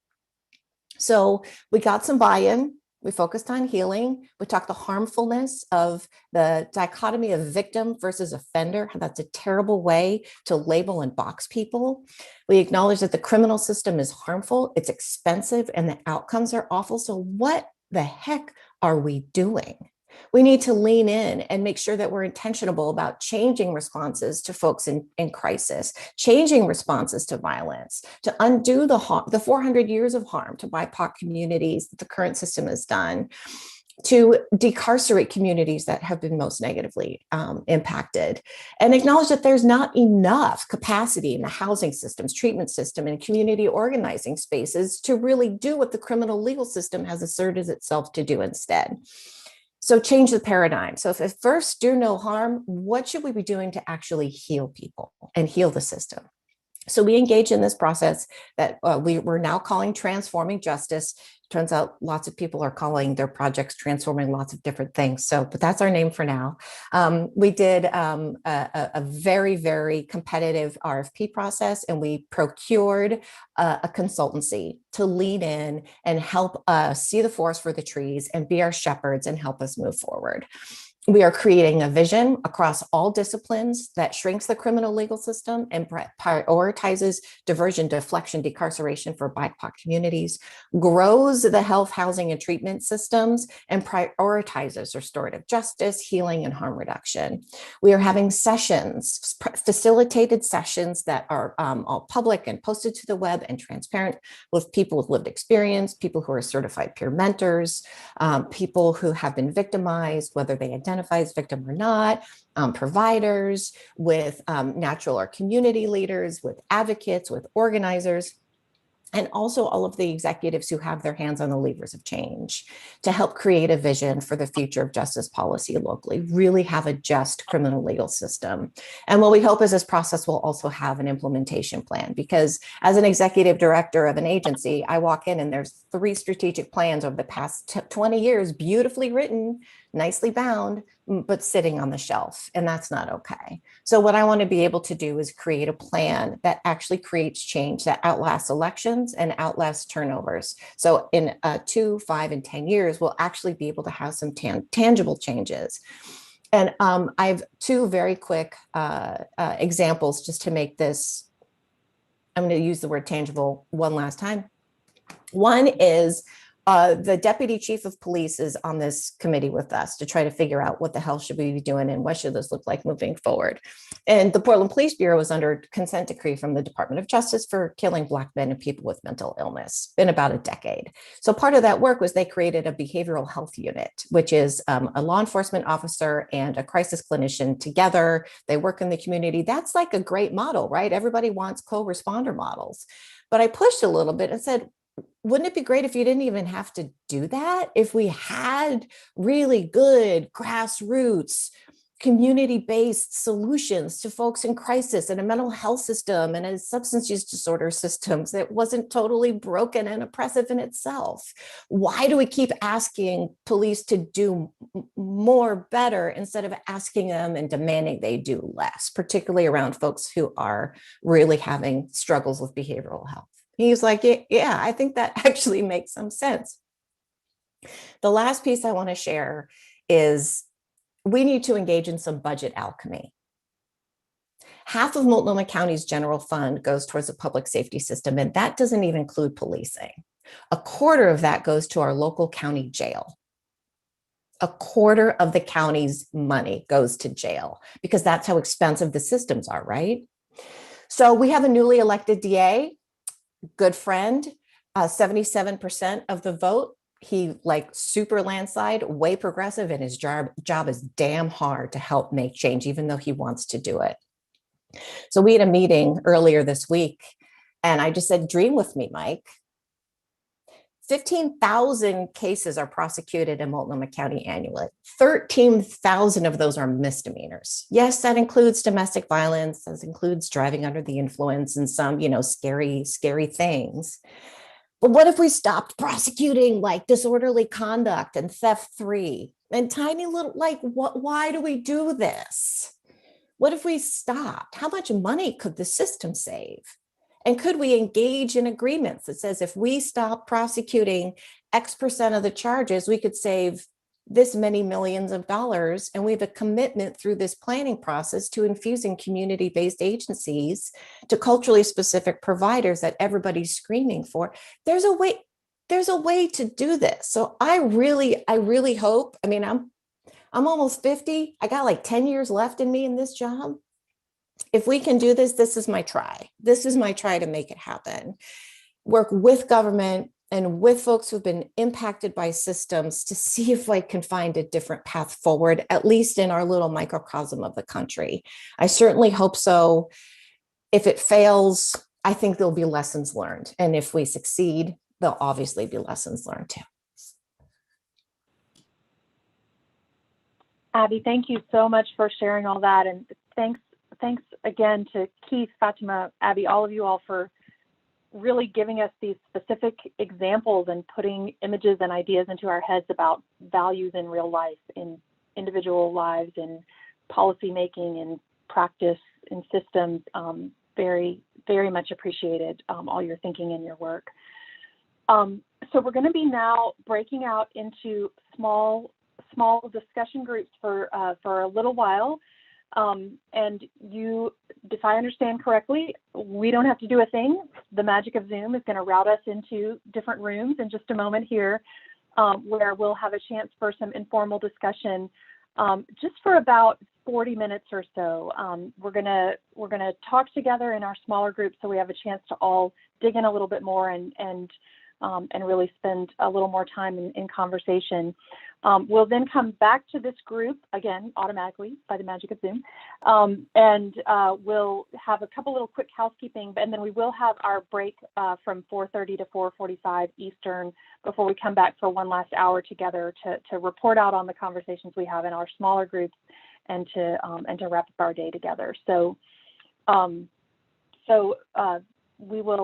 Speaker 19: So we got some buy-in. We focused on healing. We talked the harmfulness of the dichotomy of victim versus offender. How that's a terrible way to label and box people. We acknowledge that the criminal system is harmful, it's expensive, and the outcomes are awful. So what the heck are we doing? We need to lean in and make sure that we're intentional about changing responses to folks in crisis, changing responses to violence, to undo the 400 years of harm to BIPOC communities that the current system has done, to decarcerate communities that have been most negatively impacted, and acknowledge that there's not enough capacity in the housing systems, treatment system, and community organizing spaces to really do what the criminal legal system has asserted itself to do instead. So change the paradigm. So if first do no harm, what should we be doing to actually heal people and heal the system? So we engage in this process that we're now calling Transforming Justice. Turns out lots of people are calling their projects Transforming lots of different things. So, but that's our name for now. We did a very, very competitive RFP process, and we procured a consultancy to lead in and help us see the forest for the trees and be our shepherds and help us move forward. We are creating a vision across all disciplines that shrinks the criminal legal system and prioritizes diversion, deflection, decarceration for BIPOC communities, grows the health, housing, and treatment systems, and prioritizes restorative justice, healing, and harm reduction. We are having sessions, facilitated sessions that are all public and posted to the web and transparent, with people with lived experience, people who are certified peer mentors, people who have been victimized, whether they identify as victim or not, providers, with natural or community leaders, with advocates, with organizers, and also all of the executives who have their hands on the levers of change to help create a vision for the future of justice policy locally, really have a just criminal legal system. And what we hope is this process will also have an implementation plan, because as an executive director of an agency, I walk in and there's 3 strategic plans over the past 20 years, beautifully written, nicely bound, but sitting on the shelf, and that's not okay. So what I want to be able to do is create a plan that actually creates change that outlasts elections and outlasts turnovers. So in 2, 5, and 10 years, we'll actually be able to have some tangible changes. And I have 2 very quick examples just to make this, I'm going to use the word tangible one last time. One is the deputy chief of police is on this committee with us to try to figure out what the hell should we be doing and what should this look like moving forward. And the Portland Police Bureau was under consent decree from the Department of Justice for killing Black men and people with mental illness in about a decade. So part of that work was they created a behavioral health unit, which is a law enforcement officer and a crisis clinician together. They work in the community. That's like a great model, right? Everybody wants co-responder models. But I pushed a little bit and said, wouldn't it be great if you didn't even have to do that? If we had really good grassroots, community-based solutions to folks in crisis and a mental health system and a substance use disorder systems that wasn't totally broken and oppressive in itself. Why do we keep asking police to do more better instead of asking them and demanding they do less, particularly around folks who are really having struggles with behavioral health? He was like, yeah, I think that actually makes some sense. The last piece I want to share is we need to engage in some budget alchemy. Half of Multnomah County's general fund goes towards the public safety system, and that doesn't even include policing. A quarter of that goes to our local county jail. A quarter of the county's money goes to jail because that's how expensive the systems are, right? So we have a newly elected DA, good friend, 77% of the vote. He like super landslide, way progressive, and his job is damn hard to help make change, even though he wants to do it. So we had a meeting earlier this week, and I just said, dream with me, Mike. 15,000 cases are prosecuted in Multnomah County annually. 13,000 of those are misdemeanors. Yes, that includes domestic violence, that includes driving under the influence and some, scary, scary things. But what if we stopped prosecuting like disorderly conduct and theft 3 and tiny little, why do we do this? What if we stopped? How much money could the system save? And could we engage in agreements that says if we stop prosecuting X% of the charges, we could save this many millions of dollars. And we have a commitment through this planning process to infusing community-based agencies to culturally specific providers that everybody's screaming for. There's a way to do this. So I really hope, I mean, I'm almost 50. I got like 10 years left in me in this job. If we can do this, this is my try. This is my try to make it happen. Work with government and with folks who've been impacted by systems to see if I can find a different path forward, at least in our little microcosm of the country. I certainly hope so. If it fails, I think there'll be lessons learned. And if we succeed, there'll obviously be lessons learned too.
Speaker 1: Abby, thank you so much for sharing all that. And thanks again to Keith, Fatimah, Abby, all of you all for really giving us these specific examples and putting images and ideas into our heads about values in real life, in individual lives, in policy making, in practice, in systems. Very, very much appreciated all your thinking and your work. So we're going to be now breaking out into small discussion groups for a little while. And you, if I understand correctly, we don't have to do a thing. The magic of Zoom is going to route us into different rooms in just a moment here, where we'll have a chance for some informal discussion, just for about 40 minutes or so. We're gonna talk together in our smaller groups, so we have a chance to all dig in a little bit more and really spend a little more time in conversation. We'll then come back to this group again, automatically by the magic of Zoom. And we'll have a couple little quick housekeeping, and then we will have our break from 4:30 to 4:45 Eastern before we come back for one last hour together to report out on the conversations we have in our smaller groups and to wrap up our day together. So, we will